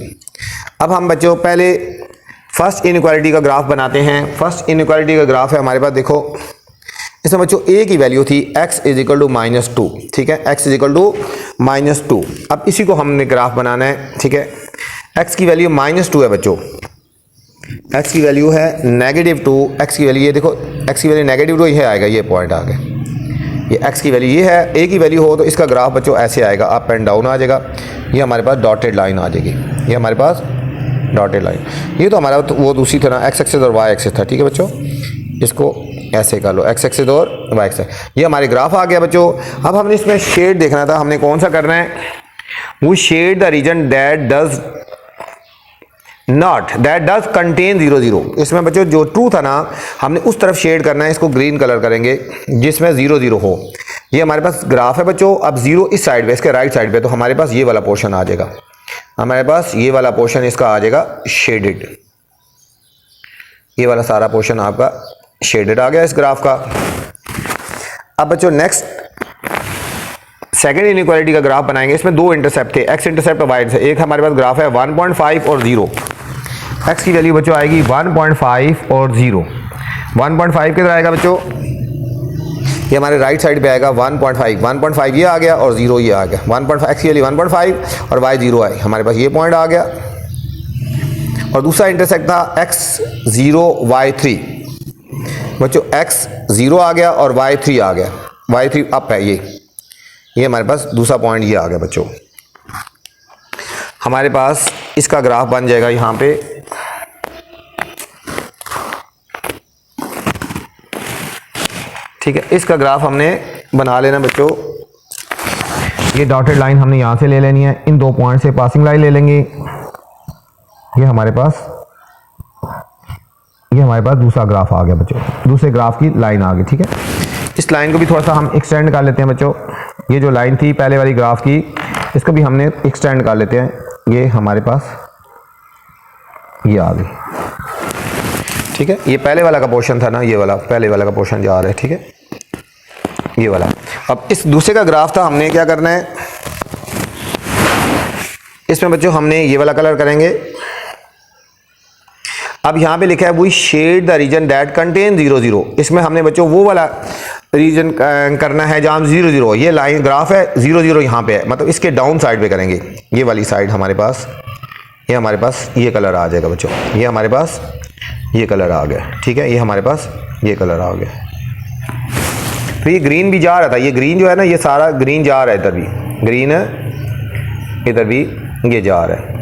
अब हम बच्चों पहले फर्स्ट इनइक्वालिटी का ग्राफ बनाते हैं। फर्स्ट इनइक्वालिटी का ग्राफ है हमारे पास, देखो इसमें बच्चों a की वैल्यू थी x = -2, ठीक है, x = -2। अब इसी को हमने ग्राफ बनाना है, ठीक है। x की वैल्यू -2 है बच्चों, x की वैल्यू है -2, x की वैल्यू ये देखो, x की वैल्यू -2 ये आएगा, ये पॉइंट आ गया, ये x की वैल्यू ये है। a की वैल्यू हो तो इसका ग्राफ बच्चों ऐसे आएगा, अप एंड डाउन आ जाएगा। ये हमारे पास डॉटेड लाइन आ जाएगी, ये हमारे पास डॉटेड लाइन। ये तो हमारा वो दूसरी तरह x एक्सिस और y एक्सिस था, ठीक है बच्चों। इसको ऐसे कर लो, x एक्सिस और y एक्सिस। ये हमारे ग्राफ आ गया बच्चों। अब हमने इसमें शेड देखना था, हमने कौन सा करना है, वो shade the region that does not that does contain 0 0। इसमें बच्चों जो ट्रू था ना, हमने उस तरफ शेड करना है, इसको ग्रीन कलर करेंगे जिसमें 0 0 हो। ये हमारे पास ग्राफ है बच्चों। अब 0 इस साइड पे, इसके राइट साइड पे, तो हमारे पास ये वाला पोर्शन आ जाएगा, हमारे पास ये वाला पोर्शन इसका आ जाएगा शेडेड। ये वाला सारा पोर्शन आपका शेडेड आ गया इस ग्राफ का। अब बच्चों नेक्स्ट सेकंड इनइक्वालिटी का ग्राफ बनाएंगे। इसमें दो इंटरसेप्ट थे, एक्स इंटरसेप्ट और वाई इंटरसेप्ट। एक हमारे पास ग्राफ है 1.5 और 0। एक्स की वैल्यू बच्चों आएगी 1.5 और 0। 1.5 किधर आएगा बच्चों? ये हमारे राइट साइड पे आएगा 1.5। 1.5 ये आ गया और 0 ये आ गया। 1.5 एक्स की वैल्यू 1.5 और वाई 0 आई, हमारे पास ये पॉइंट आ गया। और दूसरा इंटरसेक्ट था x 0 y 3। बच्चों x 0 आ गया और y 3 आ गया। y 3 अप है, ये हमारे पास दूसरा पॉइंट ये आ गया बच्चों। हमारे पास इसका ग्राफ बन जाएगा यहाँ पे, ठीक है। इसका ग्राफ हमने बना लेना बच्चों। ये डॉटेड लाइन हमने यहाँ से ले लेनी है, इन दो पॉइंट से पासिंग लाइन ले लेंगे। ये हमारे पास दूसरा ग्राफ आ गया बच्चों, दूसरे ग्राफ की लाइन आ गई, ठीक है। इस लाइन को भी थोड़ा सा हम एक्सटेंड कर लेते हैं बच्चों। ये जो लाइन थी पहले वाली ग्राफ की, इसको भी हमने एक्सटेंड कर लेते हैं। ये हमारे पास ये आ गई, ठीक है। ये पहले वाला का पोर्शन था ना, ये वाला पहले वाला का पोर्शन जा रहा है, ठीक है, ये वाला। अब इस दूसरे का ग्राफ था, हमने क्या करना है, इसमें बच्चों हमने ये वाला कलर करेंगे। अब यहाँ पे लिखा है we shade the region that contain 0 0। इसमें हमने बच्चों वो वाला रीजन करना है जहाँ 0 0। ये लाइन ग्राफ है 0 0 यहाँ पे है, मतलब इसके डाउन साइड पे करेंगे। ये वाली साइड हमारे पास, ये हमारे पास ये कलर आ जाएगा बच्चों। ये हमारे पास ये कलर आ गया, ठीक है। ये हमारे पास ये कलर आ गया। तो ये ग्रीन भी जा रहा था, ये ग्रीन जो है ना, ये सारा ग्रीन जा रहा है, इधर भी ग्रीन है, इधर भी ये जा रहा है।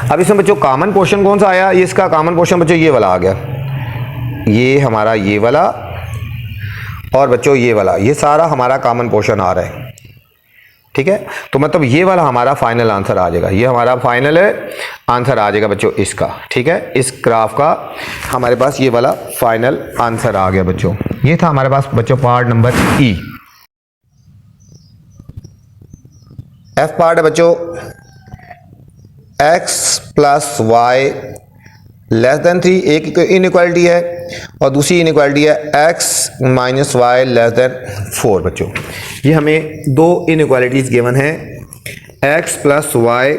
अब इसमें बच्चों कॉमन पोर्शन कौन सा आया? ये इसका कॉमन पोर्शन बच्चों ये वाला आ गया, ये हमारा ये वाला और बच्चों ये वाला, ये सारा हमारा कॉमन पोर्शन आ रहा है, ठीक है। तो मतलब ये वाला हमारा फाइनल आंसर आ जाएगा, ये हमारा फाइनल आंसर आ जाएगा बच्चों इसका, ठीक है। इस ग्राफ का हमारे पास ये वाला फाइनल आंसर आ गया बच्चों। ये था हमारे पास बच्चों part number E. F part है बच्चों, x plus y less than 3, एक इनइक्वालिटी है और दूसरी इनइक्वालिटी है x minus y less than 4 बच्चों। ये हमें दो इनइक्वालिटीज गिवन हैं, x plus y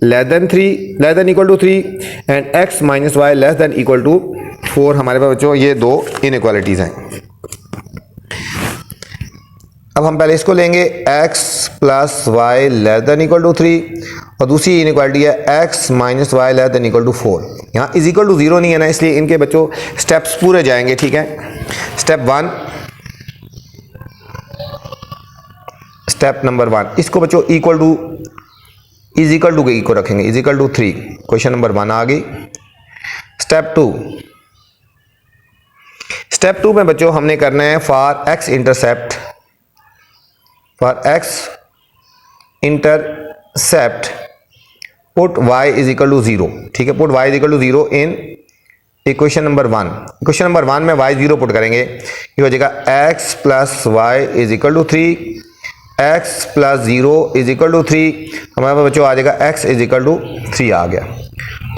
less than 3 less than equal to 3 and x minus y less than equal to 4। हमारे पास बच्चों ये दो इनइक्वालिटीज हैं। अब हम पहले इसको लेंगे, x plus y less than equal to 3 और दूसरी इनइक्वालिटी है x minus y less than equal to 4। यहाँ इज इक्वल टू 0 नहीं है ना, इसलिए इनके बच्चों स्टेप्स पूरे जाएंगे, ठीक है। स्टेप 1, स्टेप नंबर 1, इसको बच्चों equal to is equal to को रखेंगे, is equal to 3। Question number 1 आ गई। स्टेप 2, स्टेप 2 में बच्चों हमने करना है for x intercept, for x intercept put y is equal to 0, ठीक है। Put y is equal to 0 in equation number 1। Equation number 1 में y 0 पुट करेंगे, ये हो जाएगा x plus y is equal to 3, x plus 0 is equal to 3। हमारे पास बच्चों आ जाएगा x इज इक्वल टू 3 आ गया।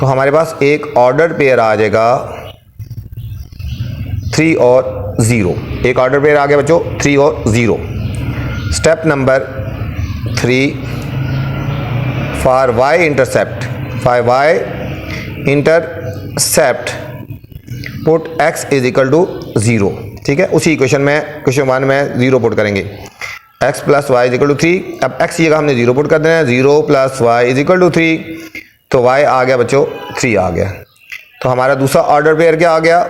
तो हमारे पास एक ऑर्डर पेयर आ जाएगा 3 और 0, एक ऑर्डर पेयर आ गया बच्चों 3 और 0। Step number 3, for y intercept, for y intercept put x is equal to 0, ठीक है। उसी इक्वेशन में क्वेश्चन 1 में 0 पुट करेंगे, x plus y is equal to 3। अब x की जगह हमने 0 पुट कर देना है, 0 plus y is equal to 3, तो y आ गया बच्चों 3 आ गया। तो हमारा दूसरा ऑर्डर पेयर क्या आ गया?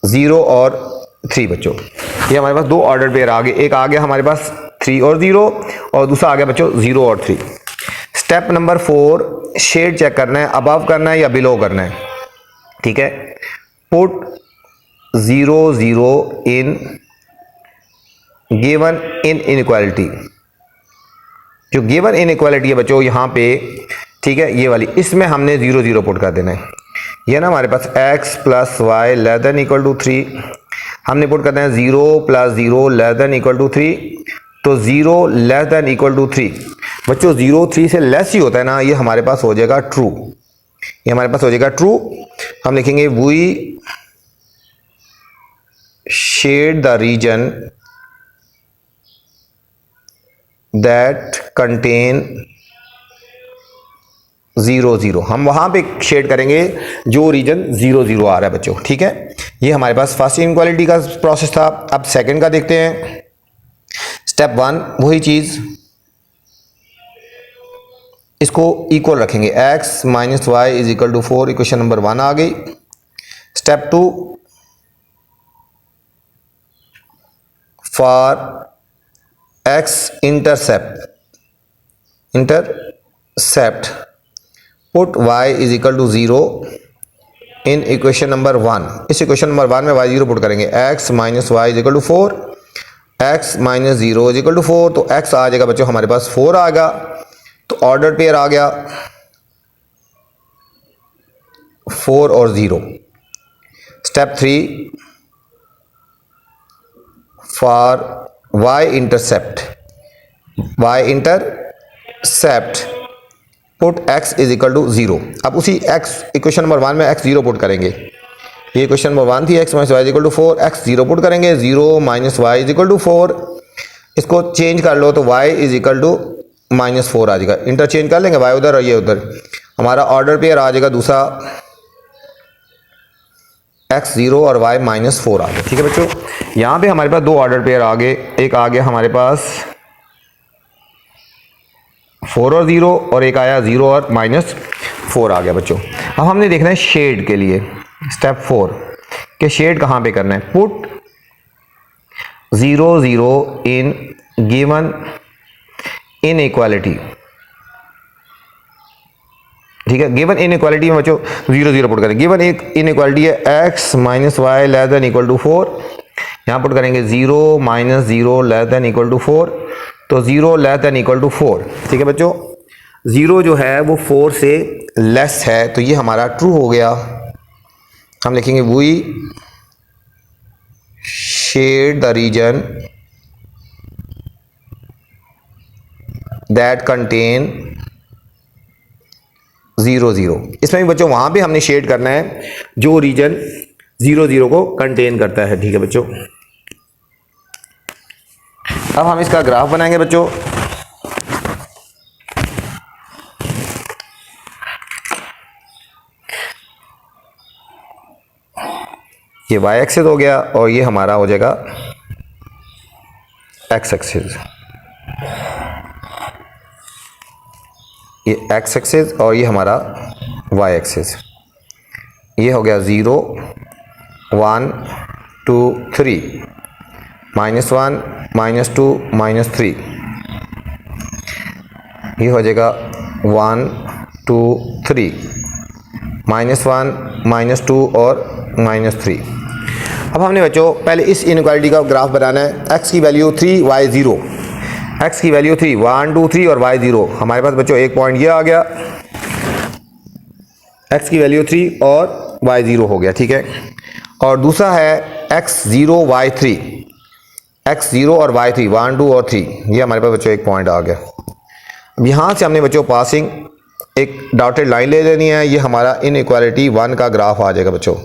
0 और 3 बच्चों। ये हमारे पास दो ऑर्डर पेयर आ गए, एक आ गया हमारे पास 3 और 0 और दूसरा आ गया बच्चों 0 और 3। स्टेप नंबर 4, शेड चेक करना है, अबव करना है या बिलो करना है, ठीक है। Put 0 0 in given in inequality. जो गिवन इनइक्वालिटी है बच्चों यहाँ पे, ठीक है, ये वाली, इसमें हमने 0 0 पुट कर देना है। ये ना हमारे पास x plus y less than equal to 3, हमने पुट करना है 0 plus 0 less than equal to 3, तो 0 लेस देन इक्वल टू 3। बच्चों 0 3 से लेस ही होता है ना, ये हमारे पास हो जाएगा ट्रू, ये हमारे पास हो जाएगा ट्रू। हम लिखेंगे we shade the region that contain 0 0, हम वहां पे शेड करेंगे जो रीजन 0 0 आ रहा है बच्चों। ठीक है, ये हमारे पास फर्स्ट इनक्वालिटी का प्रोसेस था। अब सेकंड का देखते हैं। स्टेप 1 वही चीज, इसको इक्वल रखेंगे, x minus y is equal to 4, equation number 1 आ गई। Step 2 for x intercept put y is equal to 0 in equation number 1। इस इक्वेशन नंबर 1 में y 0 पुट करेंगे, x minus y is equal to 4, x minus 0 is equal to 4, तो x आ जाएगा बच्चों हमारे पास 4 आ गया, तो ऑर्डर पेयर आ गया 4 और 0। Step 3 for y intercept put x is equal to 0। अब उसी x इक्वेशन नंबर 1 में x 0 पुट करेंगे, ये इक्वेशन नंबर 1 थी, x minus y is equal to 4, x 0 put करेंगे, 0 minus y is equal to 4, इसको चेंज कर लो तो y is equal to minus 4 आ जाएगा, इंटरचेंज कर लेंगे, y उधर और ये उधर, हमारा ऑर्डर पेयर आ जाएगा दूसरा x 0 और y माइनस 4 आ गया। ठीक है बच्चों, यहाँ पे हमारे पास दो ऑर्डर पेयर आ गए, एक आ गया हमारे पास 4 और 0 और एक आया 0 और माइनस 4 आ गया बच्चों। अब हमने देखना है शेड के लिए, स्टेप 4 के शेड कहाँ पे करना है, पुट 0 0 इन गिवन इनइक्वालिटी। ठीक है, गिवन इनइक्वालिटी में बच्चों 0 0 पुट करेंगे। गिवन एक इनइक्वालिटी है x minus y less than equal to 4, यहाँ पुट करेंगे 0 minus 0 less than equal to 4, तो 0 लेस देन इक्वल टू 4। ठीक है बच्चों, 0 जो है वो 4 से लेस है, तो ये हमारा ट्रू हो गया। हम लिखेंगे we shade the region that contain 0 0। इसमें भी बच्चों वहां पे हमने शेड करना है जो रीजन 0 0 को कंटेन करता है। ठीक है बच्चों, अब हम इसका ग्राफ बनाएंगे बच्चों। ये y एक्सिस हो गया और ये हमारा हो जाएगा x एक्सिस, ये x एक्सिस और ये हमारा y एक्सिस। ये हो गया 0 1 2 3, -1 -2 -3, ये हो जाएगा 1 2 3, -1 -2 और -3। अब हमने बच्चों पहले इस इनइक्वालिटी का ग्राफ बनाना है। x की वैल्यू 3 y 0, x की वैल्यू 3 1 2 3 और y 0। हमारे पास बच्चों एक पॉइंट ये आ गया, x की वैल्यू 3 और y 0 हो गया। ठीक है, और दूसरा है x 0 y 3, x 0 और y 3 1 2 और 3, ये हमारे पास बच्चों एक पॉइंट आ गया। अब यहाँ से हमने बच्चों पासिंग एक डॉटेड लाइन ले लेनी है, ये हमारा इनइक्वालिटी 1 का ग्राफ आ जाएगा बच्चों।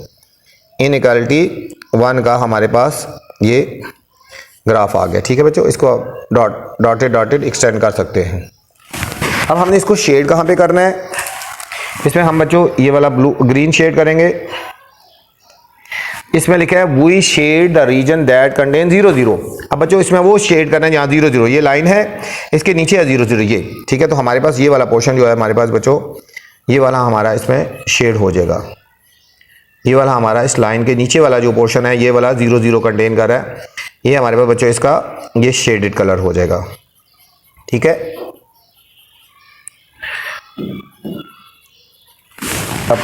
इनइक्वालिटी 1 का हमारे पास ये ग्राफ आ गया। ठीक है बच्चों, इसको डॉटेड एक्सटेंड कर सकते हैं। अब हमने इसको शेड कहाँ पे करना है, इसमें हम बच्चों ये वाला ग्रीन शेड करेंगे। इसमें लिखा है we shade the region that contain 0 0। अब बच्चों इसमें वो शेड करना है जहाँ 0 0, ये लाइन है, इसके नीचे है 0 0 ये। ठीक है, तो हमारे पास ये वाला पोर्शन जो है हमारे पास बच्चों, ये वाला हमारा इसमें शेड हो जाएगा। ये वाला हमारा इस लाइन के नीचे वाला जो पोर्शन है, ये वाला 0 0 कंटेन कर रहा है, ये हमारे पास बच्चों इसका ये शेडेड कलर हो जाएगा। ठीक है, अब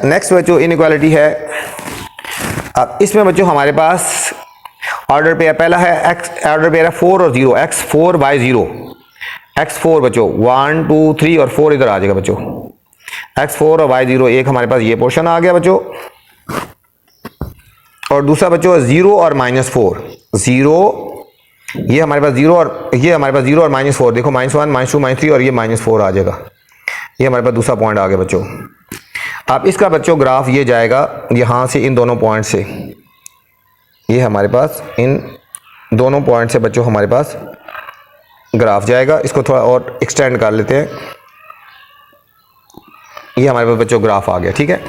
नेक्स्ट बच्चों इनइक्वालिटी है। अब इसमें बच्चों हमारे पास ऑर्डर पेयर पहला है x, ऑर्डर पेयर है 4 और 0, x 4 y 0, x 4 बच्चों 1 2 3 और 4 इधर आ जाएगा बच्चों। x4 और y0, एक हमारे पास ये पोर्शन आ गया बच्चों, और दूसरा बच्चों 0 और -4, 0 ये हमारे पास 0 और ये हमारे पास 0 और -4, देखो -1 -2 -3 और ये -4 आ जाएगा, ये हमारे पास दूसरा पॉइंट आ गया बच्चों। अब इसका बच्चों ग्राफ ये जाएगा यहाँ से इन दोनों पॉइंट से, ये हमारे पास इन दोनों पॉइंट से बच्चों हमारे पास ग्राफ जाएगा। इसको थोड़ा और एक्सटेंड कर लेते हैं, ये हमारे पास बच्चों ग्राफ आ गया, ठीक है।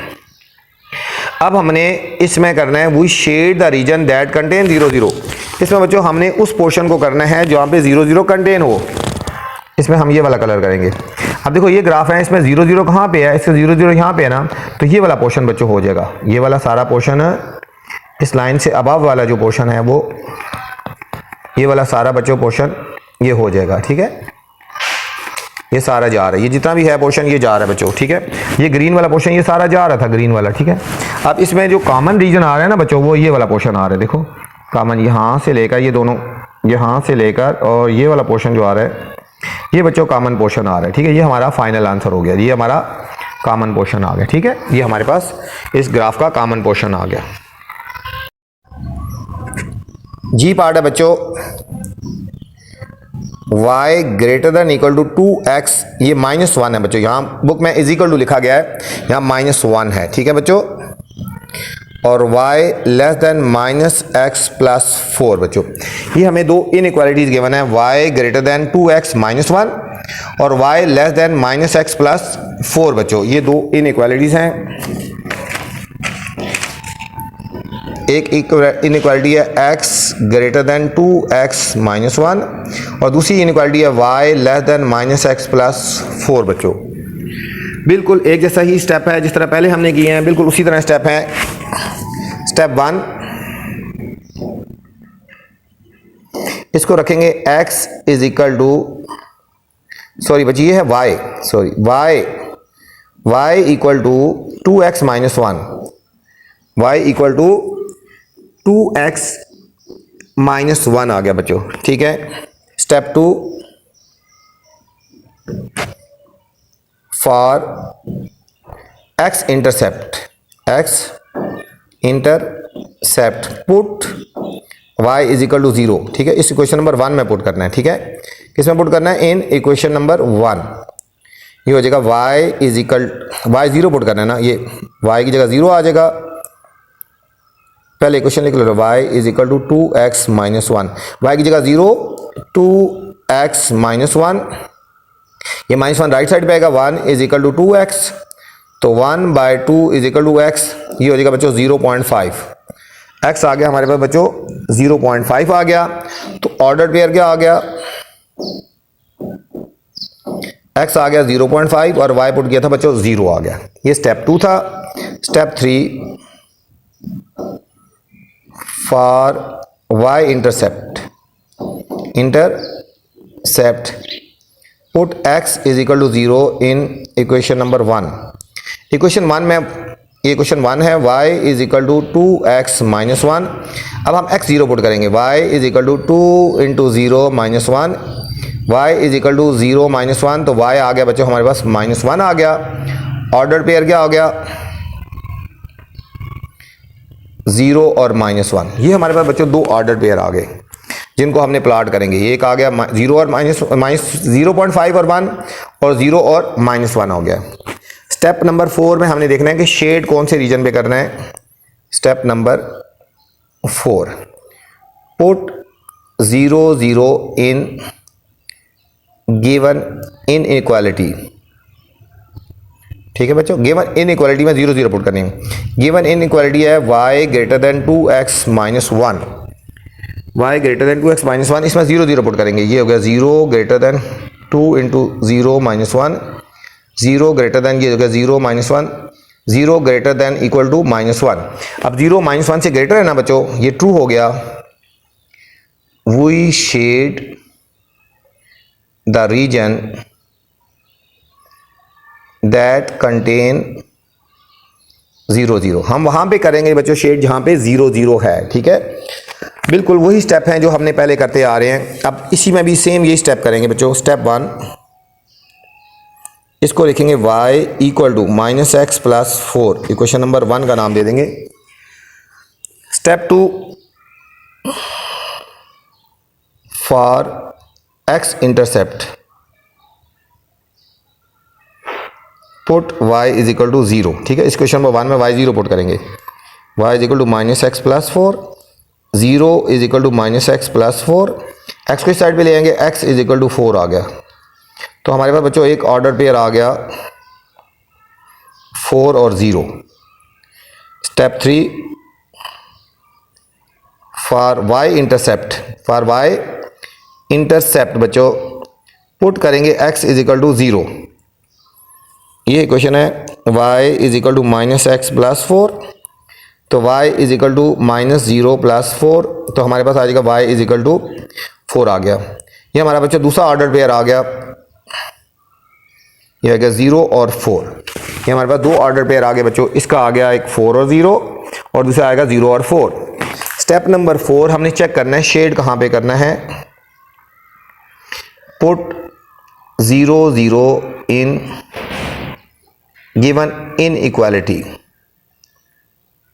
अब हमने इसमें करना है we shade the region that contain 0 0, इसमें बच्चों हमने उस पोर्शन को करना है जहाँ पे 0 0 कंटेन हो, इसमें हम ये वाला कलर करेंगे। अब देखो ये ग्राफ है, इसमें 0 0 कहाँ पे है, इसका 0 0 यहाँ पे है ना, तो ये वाला पोर्शन बच्चों हो जाएगा, ये वाला सारा पोर्शन इस लाइन से अबव वाला जो पोर्शन है वो, ये वाला सारा बच्चों पोर्शन ये हो जाएगा, ठीक है। ये सारा जा रहा है, ये जितना भी है पोर्शन ये जा रहा है बच्चों, ठीक है। ये ग्रीन वाला पोर्शन ये सारा जा रहा था, ग्रीन वाला, ठीक है। अब इसमें जो कॉमन रीजन आ रहा है ना बच्चों, वो ये वाला पोर्शन आ रहा है, देखो कॉमन यहाँ से लेकर ये दोनों, यहाँ से लेकर और ये वाला पोर्शन जो आ रहा है, ये बच्चों कॉमन पोर्शन आ रहा है, ठीक है। ये हमारा फाइनल आंसर हो गया, ये हमारा कॉमन पोर्शन आ गया, ठीक है। ये हमारे पास इस ग्राफ का कॉमन पोर्शन आ गया। जी पार्ट है बच्चों, y greater than equal to 2x, ये -1 है बच्चों, यहाँ बुक में इज इक्वल टू लिखा गया है, यहाँ -1 है, ठीक है बच्चों। और y लेस देन -x+4 बच्चों, ये हमें दो इनइक्वालिटीज गिवन है, y ग्रेटर देन 2x -1 और y लेस देन -x+4 बच्चों, ये दो इनइक्वालिटीज हैं। एक इनइक्वालिटी है x ग्रेटर देन 2x -1 और दूसरी इनइक्वालिटी है y लेस देन -x+4 बच्चों। बिल्कुल एक जैसा ही स्टेप है जिस तरह पहले हमने किए हैं, बिल्कुल उसी तरह स्टेप है। स्टेप 1, इसको रखेंगे x is equal to, sorry बच्ची ये है y, sorry y equal to 2x -1, y equal to 2x -1 आ गया बच्चों, ठीक है। Step 2, for x intercept put y is equal to 0, ठीक है। इस इक्वेशन नंबर 1 में पुट करना है, ठीक है। किस में पुट करना है, इन इक्वेशन नंबर 1, ये हो जाएगा y is equal, y 0 put करना है ना, ये y की जगह 0 आ जाएगा। पहले इक्वेशन लिख लो, y is equal to 2x -1, y की जगह 0, 2x -1, ये -1 राइट साइड पे आएगा, 1 इज इक्वल टू 2x, तो 1/2 इज इक्वल टू x, ये हो जाएगा बच्चों 0.5, x आ गया हमारे पास बच्चों 0.5 आ गया। तो ऑर्डर पेयर क्या आ गया, x आ गया 0.5 और y पुट किया था बच्चों 0 आ गया। ये स्टेप 2 था। Step 3, for y intercept put x is equal to 0 in equation number 1। Equation 1 में, ये इक्वेशन 1 है, y is equal to 2x -1। अब हम x 0 पुट करेंगे, y is equal to 2 into 0 -1, y is equal to 0 -1, तो y आ गया बच्चों हमारे पास -1 आ गया। ऑर्डर पेयर क्या हो गया, 0 और -1, ये हमारे पास बच्चों दो ऑर्डर पेयर आ गए जिनको हमने प्लॉट करेंगे। एक आ गया 0 और -0.5 और 1, और 0 और -1 हो गया। स्टेप नंबर 4 में हमने देखना है कि शेड कौन से रीजन पे करना है। Step number 4, put 0 0 in given inequality, ठीक है बच्चों। गिवन इनइक्वालिटी में 0 0 पुट करनी है। गिवन इनइक्वालिटी है y greater then 2x -1, y greater then 2x -1, इसमें 0 0 पुट करेंगे, ये हो गया 0 greater than 2 into 0 -1, 0 greater then, ये हो गया 0 -1, 0 ग्रेटर देन इक्वल टू -1। अब 0 -1 से ग्रेटर है ना बच्चों, ये ट्रू हो गया। We shade the region that contain 0 0, हम वहां पे करेंगे बच्चों शेड जहां पे 0 0 है, ठीक है। बिल्कुल वही स्टेप हैं जो हमने पहले करते आ रहे हैं। अब इसी में भी सेम यही स्टेप करेंगे बच्चों। स्टेप 1, इसको लिखेंगे y equal to minus x plus 4। Equation number 1 का नाम दे देंगे। Step 2, for x intercept put y is equal to 0। ठीक है, इस क्वेश्चन नंबर 1 में y 0 पुट करेंगे। y is equal to minus x plus 4, 0 is equal to minus x plus 4। x को इस साइड पे ले आएंगे, x इज इक्वल टू 4 आ गया। तो हमारे पास बच्चों एक ऑर्डर पेयर आ गया 4 और 0। स्टेप 3, फॉर y इंटरसेप्ट बच्चों पुट करेंगे x इज इक्वल टू 0। ये इक्वेशन है y is equal to minus x plus 4, तो y is equal to minus 0 plus 4, तो हमारे पास आ जाएगा y इज इक्वल टू 4 आ गया। ये हमारा बच्चा दूसरा ऑर्डर पेयर आ गया, ये आ गया 0 और 4। ये हमारे पास दो ऑर्डर पेयर आ गए बच्चों। इसका आ गया एक 4 और 0 और दूसरा आएगा 0 और 4। स्टेप नंबर 4 हमने चेक करना है शेड कहाँ पे करना है। Put 0 0 in given inequality.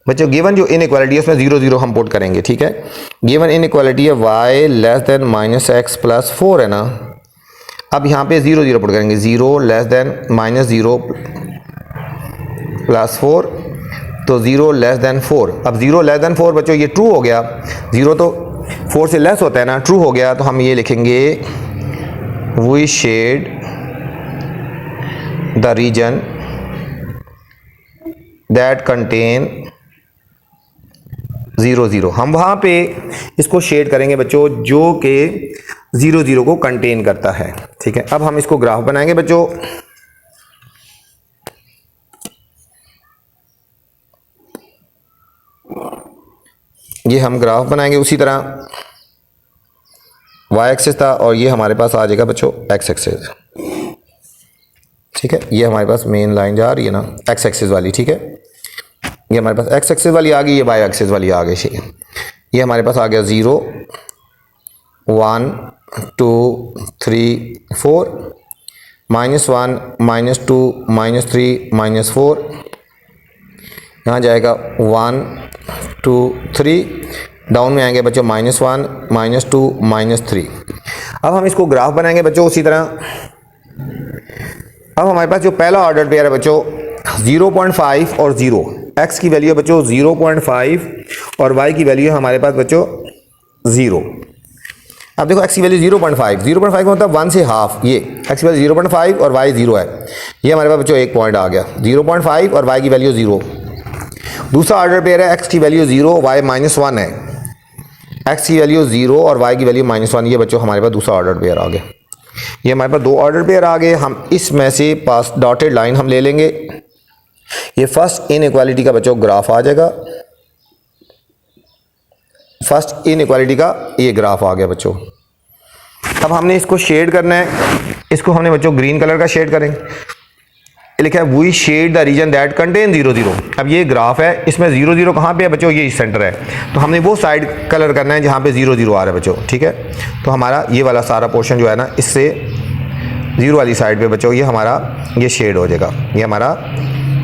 बच्चों गिवन जो इनइक्वालिटी है उसमें 0 0 हम पुट करेंगे। ठीक है, गिवन इनइक्वालिटी है y less then minus x plus 4 है ना। अब यहाँ पे 0 0 पुट करेंगे, 0 लेस देन माइनस 0 प्लस 4, तो 0 लेस देन 4। अब 0 लेस देन 4 बच्चों ये ट्रू हो गया, 0 तो 4 से लेस होता है ना, ट्रू हो गया। तो हम ये लिखेंगे we shade the region that contain 0 0। हम वहाँ पे इसको शेड करेंगे बच्चों जो कि 0 0 को कंटेन करता है। ठीक है, अब हम इसको ग्राफ बनाएंगे बच्चों। ये हम ग्राफ बनाएंगे उसी तरह, y एक्सिस था और ये हमारे पास आ जाएगा बच्चों x एक्सिस। ठीक है, ये हमारे पास मेन लाइन जा रही है ना x एक्सिस वाली। ठीक है, ये हमारे पास x एक्सिस वाली आ गई, ये y एक्सिस वाली आ गई। ये हमारे पास आ गया 0 1 2 3 4, -1 -2 -3 -4, यहाँ जाएगा 1 2 3, डाउन में आएंगे बच्चों -1 -2 -3। अब हम इसको ग्राफ बनाएंगे बच्चों उसी तरह। अब हमारे पास जो पहला ऑर्डर पेयर है बच्चों 0.5 और 0, x की वैल्यू है बच्चों 0.5 और y की वैल्यू है हमारे पास बच्चों 0। अब देखो x की वैल्यू 0.5 का मतलब 1 से हाफ, ये x की वैल्यू 0.5 और y 0 है। ये हमारे पास बच्चों एक पॉइंट आ गया, 0.5 और y की वैल्यू 0। दूसरा ऑर्डर पेयर है x की वैल्यू 0 y -1 है, x की वैल्यू 0 और y की वैल्यू -1। ये बच्चों हमारे पास दूसरा ऑर्डर पेयर आ गया। ये हमारे पास दो ऑर्डर पेयर आ गए। हम इसमें से पास डॉटेड लाइन हम ले लेंगे। ये फर्स्ट इनइक्वालिटी का बच्चों ग्राफ आ जाएगा, फर्स्ट इनइक्वालिटी का ये ग्राफ आ गया बच्चों। अब हमने इसको शेड करना है, इसको हमने बच्चों ग्रीन कलर का शेड करेंगे। लिखा है we shade the region that contain 0 0। अब ये ग्राफ है, इसमें 0 0 कहाँ पे है बच्चों, ये सेंटर है, तो हमने वो साइड कलर करना है जहाँ पे 0 0 आ रहा है बच्चों। ठीक है, तो हमारा ये वाला सारा पोर्शन जो है ना, इससे 0 वाली साइड पे बच्चों ये हमारा ये शेड हो जाएगा। ये हमारा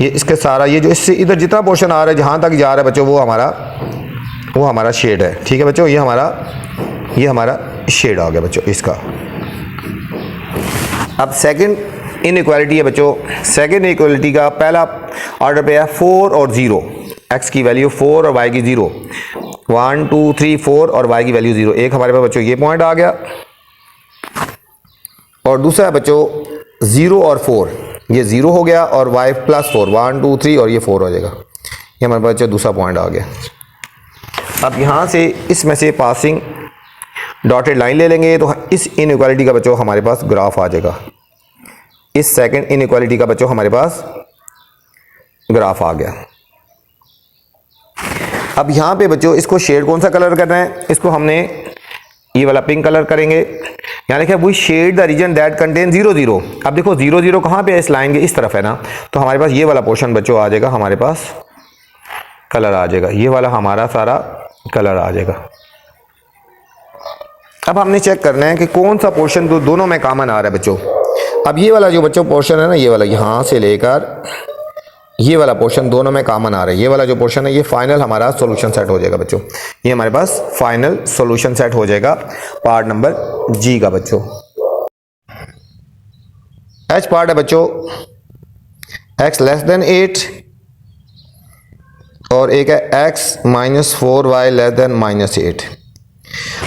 ये इसके सारा ये जो इससे इधर जितना पोर्शन आ रहा है जहाँ तक जा रहा है बच्चों वो हमारा शेड है। ठीक है बच्चों, ये हमारा शेड आ गया बच्चों इसका। अब सेकंड इनइक्वालिटी है बच्चों, सेकंड इनइक्वालिटी का पहला ऑर्डर पे है 4 और 0, x की वैल्यू 4 और y की 0, 1 2 3 4 और y की वैल्यू 0। एक हमारे पास बच्चों ये पॉइंट आ गया और दूसरा है बच्चों 0 और 4, ये 0 हो गया और y +4, 1 2 3 और ये 4 हो जाएगा। ये हमारे पास बच्चों दूसरा पॉइंट आ गया। अब यहाँ से इसमें से पासिंग डॉटेड लाइन ले लेंगे तो इस इनइक्वालिटी का बच्चों हमारे पास ग्राफ आ जाएगा। इस सेकंड इनइक्वालिटी का बच्चों हमारे पास ग्राफ आ गया। अब यहाँ पे बच्चों इसको शेड कौन सा कलर करना है, इसको हमने ये वाला पिंक कलर करेंगे। यहाँ लिखा है we shade the region that contain 0 0। अब देखो 0 0 कहाँ पे है, इस लाइन के इस तरफ है ना, तो हमारे पास ये वाला पोर्शन बच्चों आ जाएगा, हमारे पास कलर आ जाएगा, ये वाला हमारा सारा कलर आ जाएगा। अब हमने चेक करना है कि कौन सा पोर्शन दोनों में कॉमन आ रहा है बच्चों। अब ये वाला जो बच्चों पोर्शन है ना, ये वाला यहाँ से लेकर ये वाला पोर्शन दोनों में कॉमन आ रहा है। ये वाला जो पोर्शन है ये फाइनल हमारा सॉल्यूशन सेट हो जाएगा बच्चों। ये हमारे पास फाइनल सॉल्यूशन सेट हो जाएगा पार्ट नंबर जी का बच्चों। एच पार्ट है बच्चों x लेस देन 8 और एक है x minus 4y less then -8।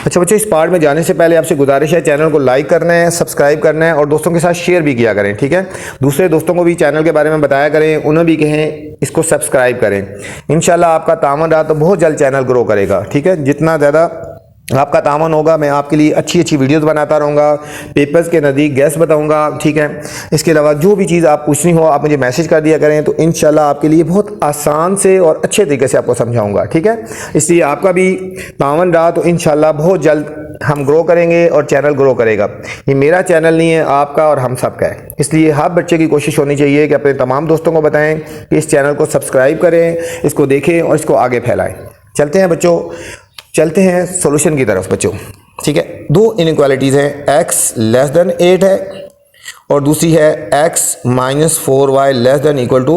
अच्छा बच्चों, इस पार्ट में जाने से पहले आपसे गुजारिश है, चैनल को लाइक करना है, सब्सक्राइब करना है और दोस्तों के साथ शेयर भी किया करें, ठीक है। दूसरे दोस्तों को भी चैनल के बारे में बताया करें, उन्हें भी कहें इसको सब्सक्राइब करें। इंशाल्लाह आपका तामन रहा तो बहुत जल्द चैनल ग्रो करेगा, ठीक है। जितना ज़्यादा आपका तामन होगा मैं आपके लिए अच्छी अच्छी वीडियोस बनाता रहूँगा, पेपर्स के नज़दीक गैस बताऊँगा, ठीक है। इसके अलावा जो भी चीज़ आप पूछनी हो आप मुझे मैसेज कर दिया करें, तो इंशाल्लाह आपके लिए बहुत आसान से और अच्छे तरीके से आपको समझाऊँगा, ठीक है। इसलिए आपका भी तामन रहा तो इंशाल्लाह बहुत जल्द हम ग्रो करेंगे और चैनल ग्रो करेगा। ये मेरा चैनल नहीं है, आपका और हम सब का है। इसलिए हर बच्चे की कोशिश होनी चाहिए कि अपने तमाम दोस्तों को बताएं कि इस चैनल को सब्सक्राइब करें, इसको देखें और इसको आगे फैलाएं। चलते हैं बच्चों, चलते हैं सॉल्यूशन की तरफ बच्चों, ठीक है। दो इनइक्वालिटीज़ हैं, x लेस देन 8 है और दूसरी है x minus 4y less than equal to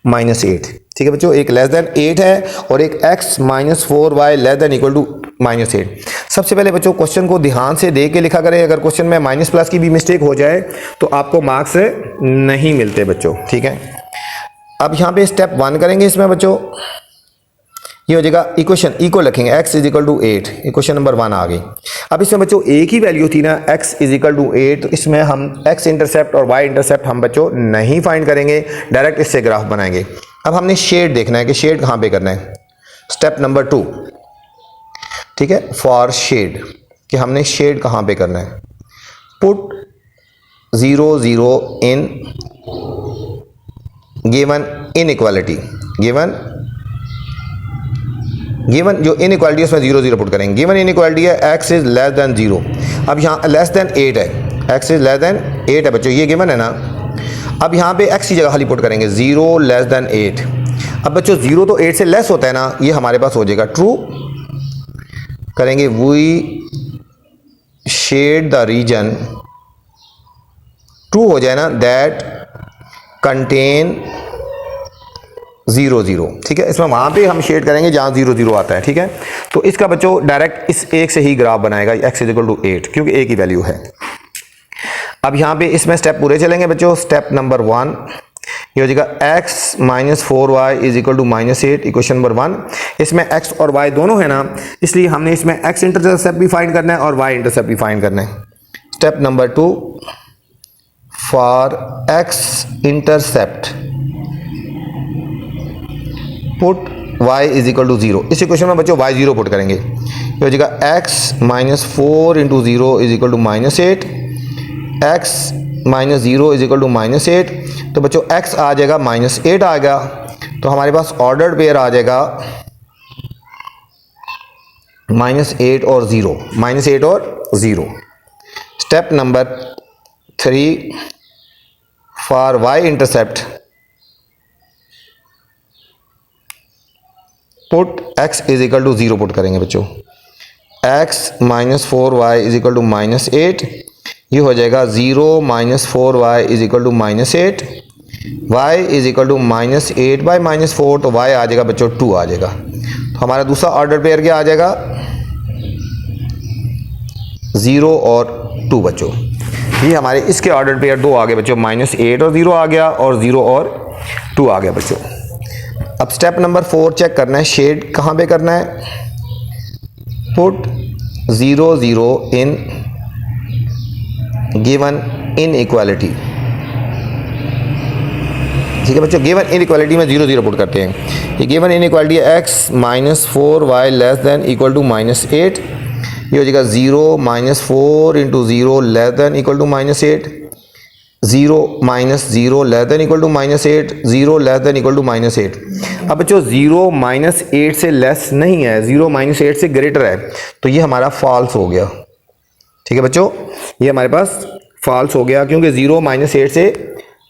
-8, ठीक है बच्चों। एक लेस देन 8 है और एक x minus 4y less than equal to -8। सबसे पहले बच्चों क्वेश्चन को ध्यान से देख के लिखा करें। अगर क्वेश्चन में माइनस प्लस की भी मिस्टेक हो जाए तो आपको मार्क्स नहीं मिलते बच्चों, ठीक है। अब यहाँ पे स्टेप 1 करेंगे इसमें बच्चों, ये हो जाएगा इक्वेशन इक्वल रखेंगे x is equal to 8, equation number 1 आ गई। अब इसमें बच्चों एक ही वैल्यू थी ना, x इज इक्वल टू 8, तो इसमें हम x इंटरसेप्ट और y इंटरसेप्ट हम बच्चों नहीं फाइंड करेंगे, डायरेक्ट इससे ग्राफ बनाएंगे। अब हमने शेड देखना है कि शेड कहाँ पे करना है। स्टेप नंबर 2, ठीक है, फॉर शेड, कि हमने शेड कहाँ पे करना है। Put 0 0 in given inequality, given जो इनइक्वालिटी है उसमें 0 0 पुट करेंगे। गिवन इनइक्वालिटी है x इज लेस देन 0, अब यहाँ लेस देन 8 है, x इज लेस देन 8 है बच्चों, ये गिवन है ना। अब यहाँ पे x की जगह खाली पुट करेंगे 0 लेस देन 8। अब बच्चों 0 तो 8 से लेस होता है ना, ये हमारे पास हो जाएगा ट्रू। करेंगे we shade the region, true हो जाए ना, दैट कंटेन 0 0, ठीक है। इसमें वहाँ पे हम शेड करेंगे जहाँ 0 0 आता है, ठीक है। तो इसका बच्चों डायरेक्ट इस एक से ही ग्राफ बनाएगा, x इज इक्वल टू 8, क्योंकि एक ही वैल्यू है। अब यहाँ पे इसमें स्टेप पूरे चलेंगे बच्चों। स्टेप नंबर 1 ये हो जाएगा x minus 4y is equal to -8, equation number 1। इसमें x और y दोनों है ना, इसलिए हमने इसमें x इंटरसेप्ट भी फाइंड करना है और y इंटरसेप्ट भी फाइंड करना है। Step number 2, for x intercept put y is equal to 0। इस इक्वेशन में बच्चों y 0 पुट करेंगे, ये हो जाएगा x minus 4 into 0 is equal to -8, x minus 0 is equal to -8। तो बच्चों x आ जाएगा -8 आ गया, तो हमारे पास ऑर्डर्ड पेयर आ जाएगा -8 और 0, -8 और 0। Step number 3, for y intercept put x is equal to 0 put करेंगे बच्चों, x minus 4y is equal to -8, ये हो जाएगा 0 minus 4y is equal to -8, y is equal to -8 by -4, तो y आ जाएगा बच्चों 2 आ जाएगा। तो हमारा दूसरा ऑर्डर पेयर क्या आ जाएगा, 0 और 2 बच्चों। ये हमारे इसके ऑर्डर पेयर दो आ गए बच्चों, -8 और 0 आ गया और 0 और 2 आ गया बच्चों। अब स्टेप नंबर 4 चेक करना है, शेड कहाँ पे करना है। पुट 0 0 इन गिवन इनइक्वालिटी, ठीक है बच्चों। गिवन इनइक्वालिटी में 0 0 पुट करते हैं। ये गिवन इनइक्वालिटी है x minus 4y less than equal to -8, ये हो जाएगा 0 minus 4 into 0 less than equal to -8, 0 minus 0 less than equal to -8, 0 less than equal to -8। अब बच्चों 0 माइनस 8 से लेस नहीं है, 0 माइनस 8 से ग्रेटर है, तो ये हमारा फॉल्स हो गया, ठीक है बच्चों। ये हमारे पास फॉल्स हो गया क्योंकि 0 माइनस 8 से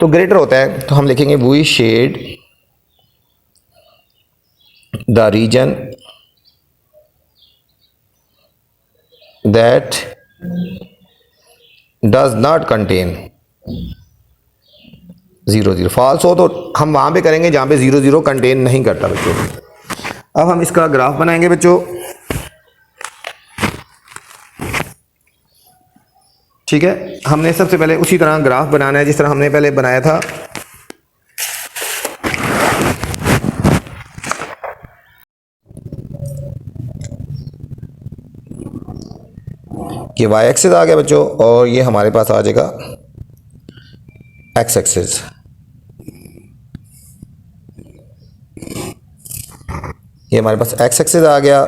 तो ग्रेटर होता है। तो हम लिखेंगे we shade the region that does not contain 0 0। False हो तो हम वहाँ पे करेंगे जहाँ पे 0 0 कंटेन नहीं करता बच्चों। अब हम इसका ग्राफ बनाएंगे बच्चों। ठीक है, हमने सबसे पहले उसी तरह ग्राफ बनाना है जिस तरह हमने पहले बनाया था। ये वाई एक्सिस आ गया बच्चों और ये हमारे पास आ जाएगा एक्स एक्सिस। ये हमारे पास एक्स एक्सिस आ गया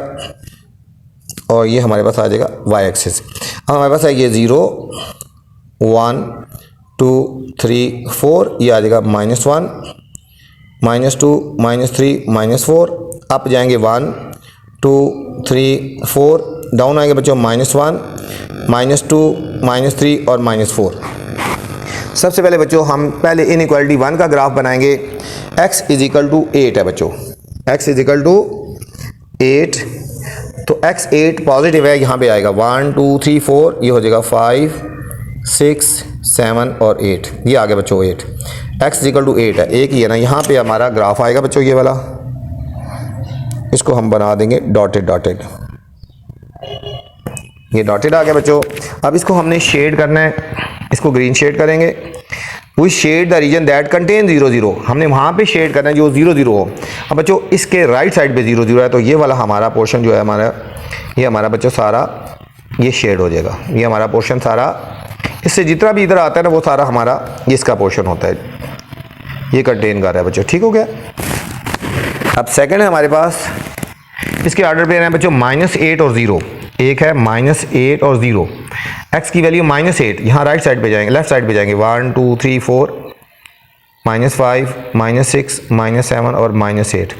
और ये हमारे पास आ जाएगा वाई एक्सिस। अब हमारे पास है ये 0 1 2 3 4, ये आ जाएगा -1 -2 -3 -4। अप जाएंगे 1 2 3 4, डाउन आएंगे बच्चों -1 -2 -3 और -4। सबसे पहले बच्चों हम पहले इनइक्वालिटी 1 का ग्राफ बनाएंगे। x = 8 है बच्चों, x = 8। तो x 8 पॉजिटिव है, यहाँ पे आएगा 1 2 3 4, ये हो जाएगा 5 6 7 और 8, ये आ गया बच्चों 8। x = 8 है, एक ही है ना। यहाँ पे हमारा ग्राफ आएगा बच्चों ये वाला, इसको हम बना देंगे डॉटेड डॉटेड। ये डॉटेड आ गया बच्चों। अब इसको हमने शेड करना है, इसको ग्रीन शेड करेंगे। We shade the region that contain 0 0, हमने वहाँ पे शेड करना है जो 0 0 हो। अब बच्चों इसके राइट साइड पे 0 0 है, तो ये वाला हमारा पोर्शन जो है हमारा, ये हमारा बच्चों सारा ये शेड हो जाएगा। ये हमारा पोर्शन सारा, इससे जितना भी इधर आता है ना वो सारा हमारा ये इसका पोर्शन होता है, ये कंटेन कर रहा है बच्चों। ठीक हो गया। अब सेकेंड है हमारे पास, इसके ऑर्डर पे है बच्चों -8 और 0। एक है -8 और 0, x की वैल्यू -8, यहाँ राइट साइड पे जाएंगे, लेफ्ट साइड पे जाएंगे 1 2 3 4 -5 -6 -7 और -8।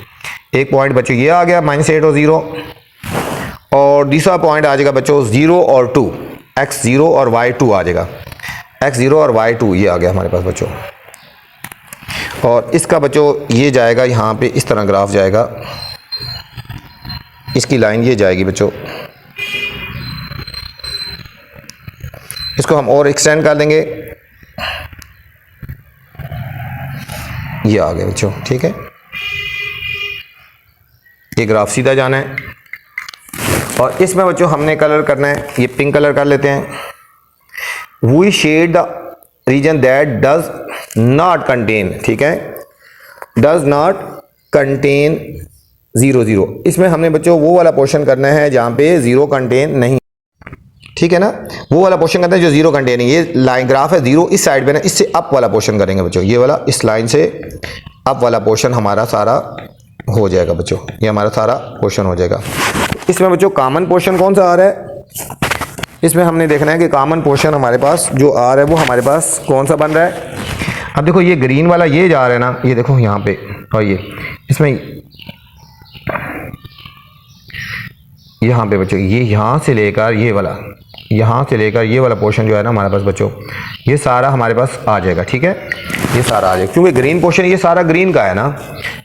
एक पॉइंट बच्चों ये आ गया -8 और 0। और दूसरा पॉइंट आ जाएगा बच्चों 0 और 2, x 0 और y 2 आ जाएगा, x 0 और y 2 ये आ गया हमारे पास बच्चों। और इसका बच्चों ये जाएगा यहाँ पे, इस तरह ग्राफ जाएगा, इसकी लाइन ये जाएगी बच्चों। इसको हम और एक्सटेंड कर देंगे, ये आ गया बच्चों। ठीक है, ये ग्राफ सीधा जाना है। और इसमें बच्चों हमने कलर करना है, ये पिंक कलर कर लेते हैं। We shade the region that does not contain, ठीक है, डज नॉट कंटेन 0 0। इसमें हमने बच्चों वो वाला पोर्शन करना है जहाँ पे 0 कंटेन नहीं, ठीक है ना, वो वाला पोर्शन करते हैं जो 0 कंटेन है। ये लाइन ग्राफ है 0, इस साइड पे ना, इससे अप वाला पोर्शन करेंगे बच्चों, ये वाला, इस लाइन से अप वाला पोर्शन हमारा सारा हो जाएगा बच्चों, ये हमारा सारा पोर्शन हो जाएगा। इसमें बच्चों कॉमन पोर्शन कौन सा आ रहा है, इसमें हमने देखना है कि कॉमन पोर्शन हमारे पास जो आ रहा है वो हमारे पास कौन सा बन रहा है। अब देखो ये ग्रीन वाला ये जा रहा है ना, ये देखो यहाँ पे, और ये इसमें यहाँ पे बच्चों ये यहाँ से लेकर ये वाला, यहाँ से लेकर ये वाला पोर्शन जो है ना हमारे पास बच्चों, ये सारा हमारे पास आ जाएगा। ठीक है, ये सारा आ जाएगा क्योंकि ग्रीन पोर्शन ये सारा ग्रीन का है ना,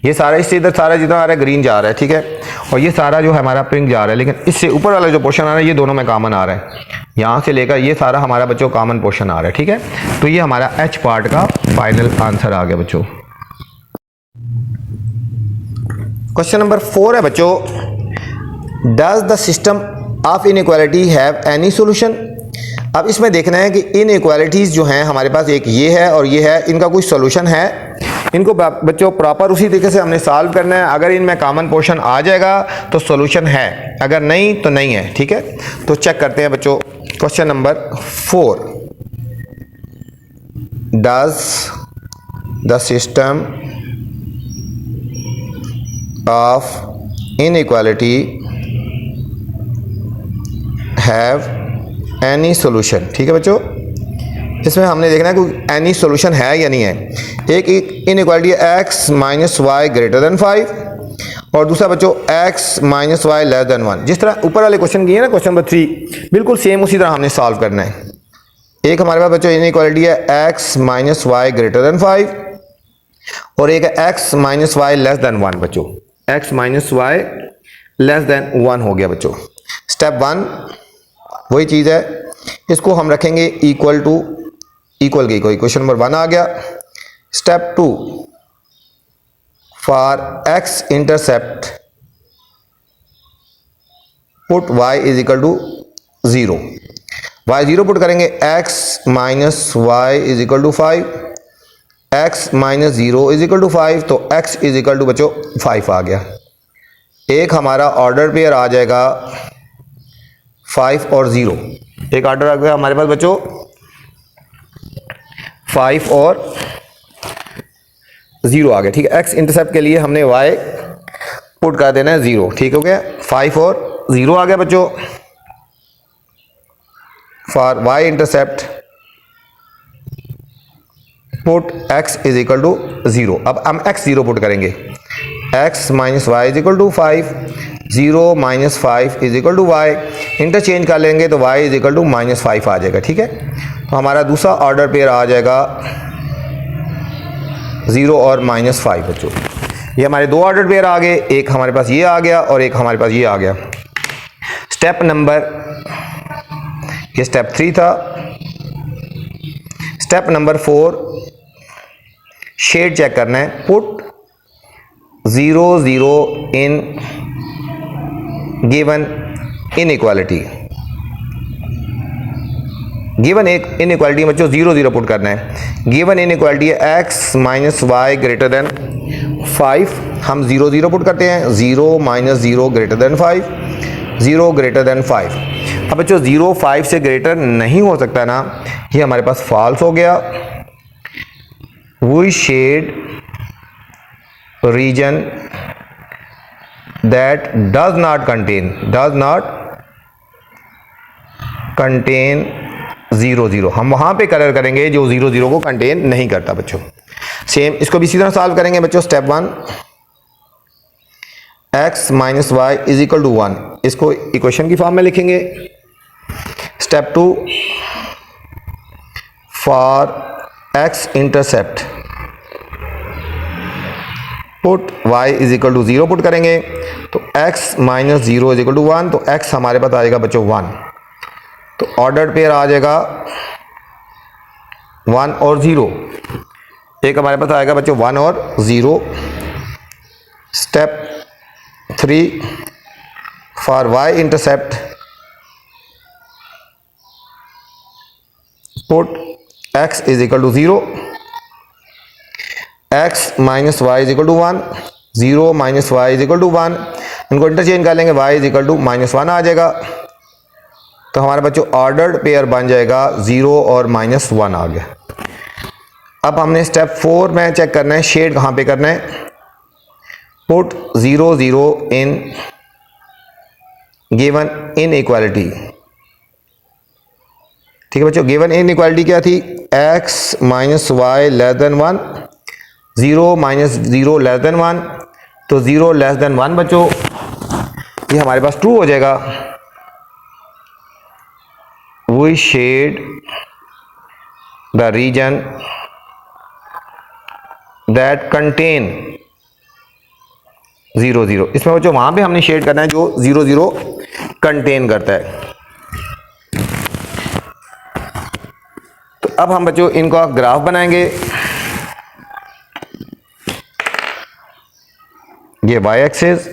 ये सारा इससे इधर सारा जितना आ रहा है ग्रीन जा रहा है। ठीक है, और ये सारा जो है हमारा पिंक जा रहा है, लेकिन इससे ऊपर वाला जो पोर्शन आ रहा है ये दोनों में कॉमन आ रहा है, यहाँ से लेकर ये सारा हमारा बच्चों कॉमन पोर्शन आ रहा है। ठीक है, तो ये हमारा एच पार्ट का फाइनल आंसर आ गया बच्चों। क्वेश्चन नंबर 4 है बच्चों, does the system of inequality have any solution. अब इसमें देखना है कि इनइक्वालिटीज़ जो हैं हमारे पास, एक ये है और ये है, इनका कोई सॉल्यूशन है। इनको बच्चों प्रॉपर उसी तरीके से हमने सॉल्व करना है। अगर इनमें कॉमन पोर्शन आ जाएगा तो सॉल्यूशन है, अगर नहीं तो नहीं है। ठीक है, तो चेक करते हैं बच्चों। Question number 4, does the system of inequality have any solution. ठीक है बच्चों, इसमें हमने देखना है कि एनी सॉल्यूशन है या नहीं है। एक इनइक्वालिटी है x minus y greater than 5 और दूसरा बच्चों x minus y less than 1। जिस तरह ऊपर वाले क्वेश्चन किए ना, क्वेश्चन नंबर 3, बिल्कुल सेम उसी तरह हमने सॉल्व करना है। एक हमारे पास बच्चों इनइक्वालिटी है x minus y greater than 5 और एक है x minus y less than 1। बच्चों x minus y less than 1 हो गया बच्चों। स्टेप 1 वही चीज़ है, इसको हम रखेंगे इक्वल टू इक्वल की, कोई क्वेश्चन नंबर 1 आ गया। Step 2 for x intercept put y is equal to 0। y 0 put करेंगे, x minus y is equal to 5, x minus 0 is equal to 5, तो x इज इक्वल टू बच्चों 5 आ गया। एक हमारा ऑर्डर पेयर आ जाएगा 5 और 0, एक ऑर्डर आ गया हमारे पास बच्चों 5 और 0 आ गया, ठीक है। x इंटरसेप्ट के लिए हमने y पुट कर देना है 0, ठीक हो गया। 5 और 0 आ गया बच्चों for y intercept put x is equal to 0। अब हम x 0 पुट करेंगे, x minus y is equal to 5, 0 minus 5 is equal to y, interchange कर लेंगे तो y is equal to minus 5 आ जाएगा, ठीक है। तो हमारा दूसरा ऑर्डर पेयर आ जाएगा 0 और माइनस 5 बच्चों। ये हमारे दो ऑर्डर पेयर आ गए, एक हमारे पास ये आ गया और एक हमारे पास ये आ गया। स्टेप नंबर, ये स्टेप 3 था। स्टेप नंबर 4 शेड चेक करना है, put 0 0 in given inequality. Given एक इनइक्वालिटी बच्चों 0 0 पुट करना है। गिवन इनइक्वालिटी है x minus y greater than 5, हम 0 0 पुट करते हैं, 0 minus 0 greater than 5, 0 greater than 5। अब बच्चों 0 5 से ग्रेटर नहीं हो सकता ना, ये हमारे पास फॉल्स हो गया। We shade region that does not contain 0 0, हम वहां पे कलर करेंगे जो 0 0 को कंटेन नहीं करता बच्चों। सेम इसको भी इसी तरह सॉल्व करेंगे बच्चों। Step 1 x minus y is equal to 1, इसको इक्वेशन की फॉर्म में लिखेंगे। Step 2 for x intercept put y is equal to 0 put करेंगे, तो x minus 0 is equal to 1, तो x हमारे पास आएगा बच्चों 1, तो ऑर्डर पेयर आ जाएगा 1 और 0, एक हमारे पास आएगा बच्चों 1 और 0। Step 3 for y intercept put x is equal to 0, x minus y is equal to 1, 0 minus y is equal to 1, इनको इंटरचेंज कर लेंगे, y is equal to minus 1 आ जाएगा। तो हमारे बच्चों ऑर्डर्ड पेयर बन जाएगा 0 और माइनस 1 आ गया। अब हमने स्टेप 4 में चेक करना है, शेड कहाँ पे करना है, पुट 0 0 इन गिवन इनइक्वालिटी। ठीक है बच्चों, गिवन इनइक्वालिटी क्या थी, x minus y less than 1, 0 minus 0 less than 1, तो 0 लेस देन 1 बच्चों ये हमारे पास ट्रू हो जाएगा। We shade the region that contain 0 0, इसमें बच्चों वहां पे हमने शेड करना है जो 0 0 कंटेन करता है। तो अब हम बच्चों इनका ग्राफ बनाएंगे। ये y एक्सिस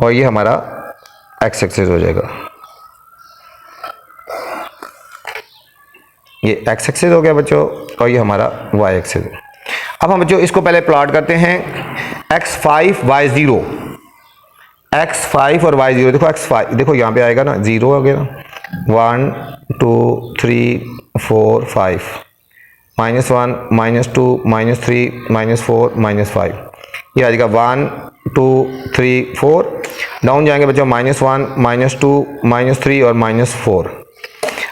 और ये हमारा x एक्सिस हो जाएगा। ये x एक्सिस हो गया बच्चों और ये हमारा y एक्सिस। अब हम बच्चों इसको पहले प्लॉट करते हैं, x5 y0, x5 और y0। देखो x5 देखो यहाँ पे आएगा ना 0 हो गया ना, 1 2 3 4 5, -1 -2 -3 -4 -5, ये आ जाएगा 1 2 3 4, डाउन जाएंगे बच्चों -1 -2 -3 और -4।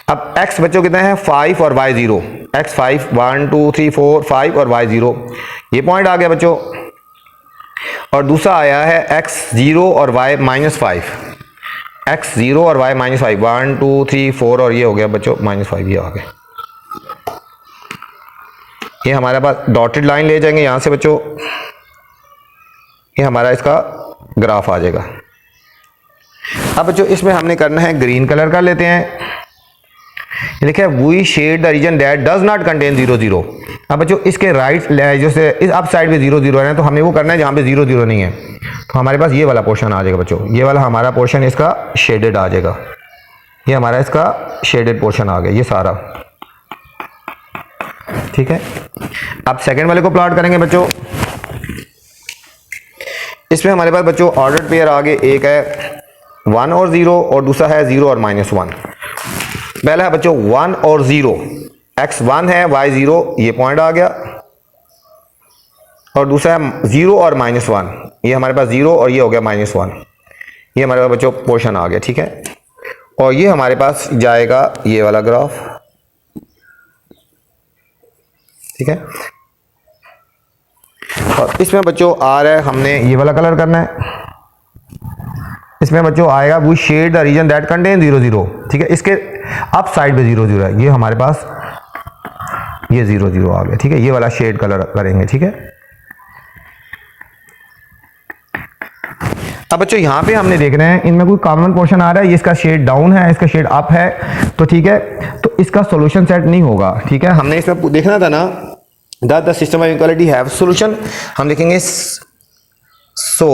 अब x बच्चों कितने हैं 5 और y0, x5 1 2 3 4 5 और y0, ये पॉइंट आ गया बच्चों। और दूसरा आया है x0 और y -5, x0 और y -5, 1 2 3 4 और ये हो गया बच्चों -5, ये आ गया। ये हमारे पास डॉटेड लाइन ले जाएंगे यहां से बच्चों, ये हमारा इसका ग्राफ आ जाएगा। अब बच्चों इसमें हमने करना है ग्रीन कलर कर लेते हैं। ये लिखा है we shade the region that does not contain 0 0। अब बच्चों इसके राइट जैसे इस अप साइड पे 0 0 है तो हमें वो करना है जहाँ पे 0 0 नहीं है, तो हमारे पास ये वाला पोर्शन आ जाएगा बच्चों, ये वाला हमारा पोर्शन इसका शेडेड आ जाएगा, ये हमारा इसका शेडेड पोर्शन आ गया ये सारा, ठीक है। अब सेकंड वाले को प्लॉट करेंगे बच्चों। इसमें हमारे पास बच्चों ऑर्डर्ड पेयर आगे एक है 1 और 0 और दूसरा है 0 और -1। पहला है बच्चों 1 और 0, x 1 है y 0, ये पॉइंट आ गया, और दूसरा है 0 और -1, ये हमारे पास 0 और ये हो गया -1, ये हमारे पास बच्चों पोर्शन आ गया, ठीक है। और ये हमारे पास जाएगा ये वाला ग्राफ, ठीक है। और इसमें बच्चों आ रहा है हमने ये वाला कलर करना है, इसमें बच्चों आएगा we shade the region that contain 0 0, ठीक है। इसके अप साइड पे 0 0 है, ये हमारे पास ये 0 0 आ गया, ठीक है। ये वाला शेड कलर करेंगे, ठीक है। अब बच्चों यहाँ पे हमने देख रहे हैं इनमें कोई कॉमन पोर्शन आ रहा है, ये इसका शेड डाउन है, इसका शेड अप है, तो ठीक है, तो इसका सॉल्यूशन सेट नहीं होगा, ठीक है। हमने इसमें देखना था ना the system of equality have solution, हम लिखेंगे so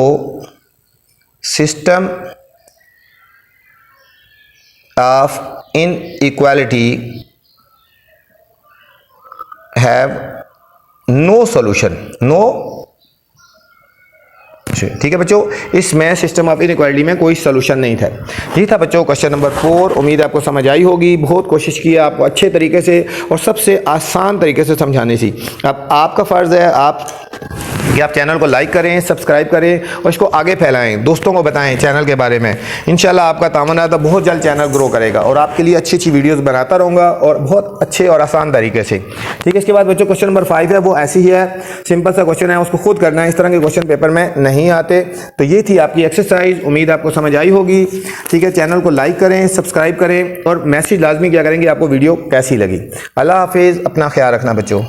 system of inequality have no solution, no, ठीक है बच्चों। इसमें सिस्टम ऑफ इनइक्वालिटी में कोई सॉल्यूशन नहीं था। ये था बच्चों क्वेश्चन नंबर 4। उम्मीद आपको समझ आई होगी, बहुत कोशिश की आपको अच्छे तरीके से और सबसे आसान तरीके से समझाने की। अब आपका फ़र्ज़ है कि आप चैनल को लाइक करें, सब्सक्राइब करें और इसको आगे फैलाएं, दोस्तों को बताएं चैनल के बारे में। इंशाल्लाह आपका तामन है तो बहुत जल्द चैनल ग्रो करेगा और आपके लिए अच्छी अच्छी वीडियोस बनाता रहूँगा और बहुत अच्छे और आसान तरीके से, ठीक है। इसके बाद बच्चों क्वेश्चन नंबर 5 है, वो ऐसी ही है, सिंपल सा क्वेश्चन है, उसको खुद करना है, इस तरह के क्वेश्चन पेपर में नहीं आते। तो ये थी आपकी एक्सरसाइज, उम्मीद आपको समझ आई होगी, ठीक है। चैनल को लाइक करें, सब्सक्राइब करें और मैसेज लाजमी क्या करेंगे आपको वीडियो कैसी लगी। अल्लाह हाफिज़, अपना ख्याल रखना बच्चों।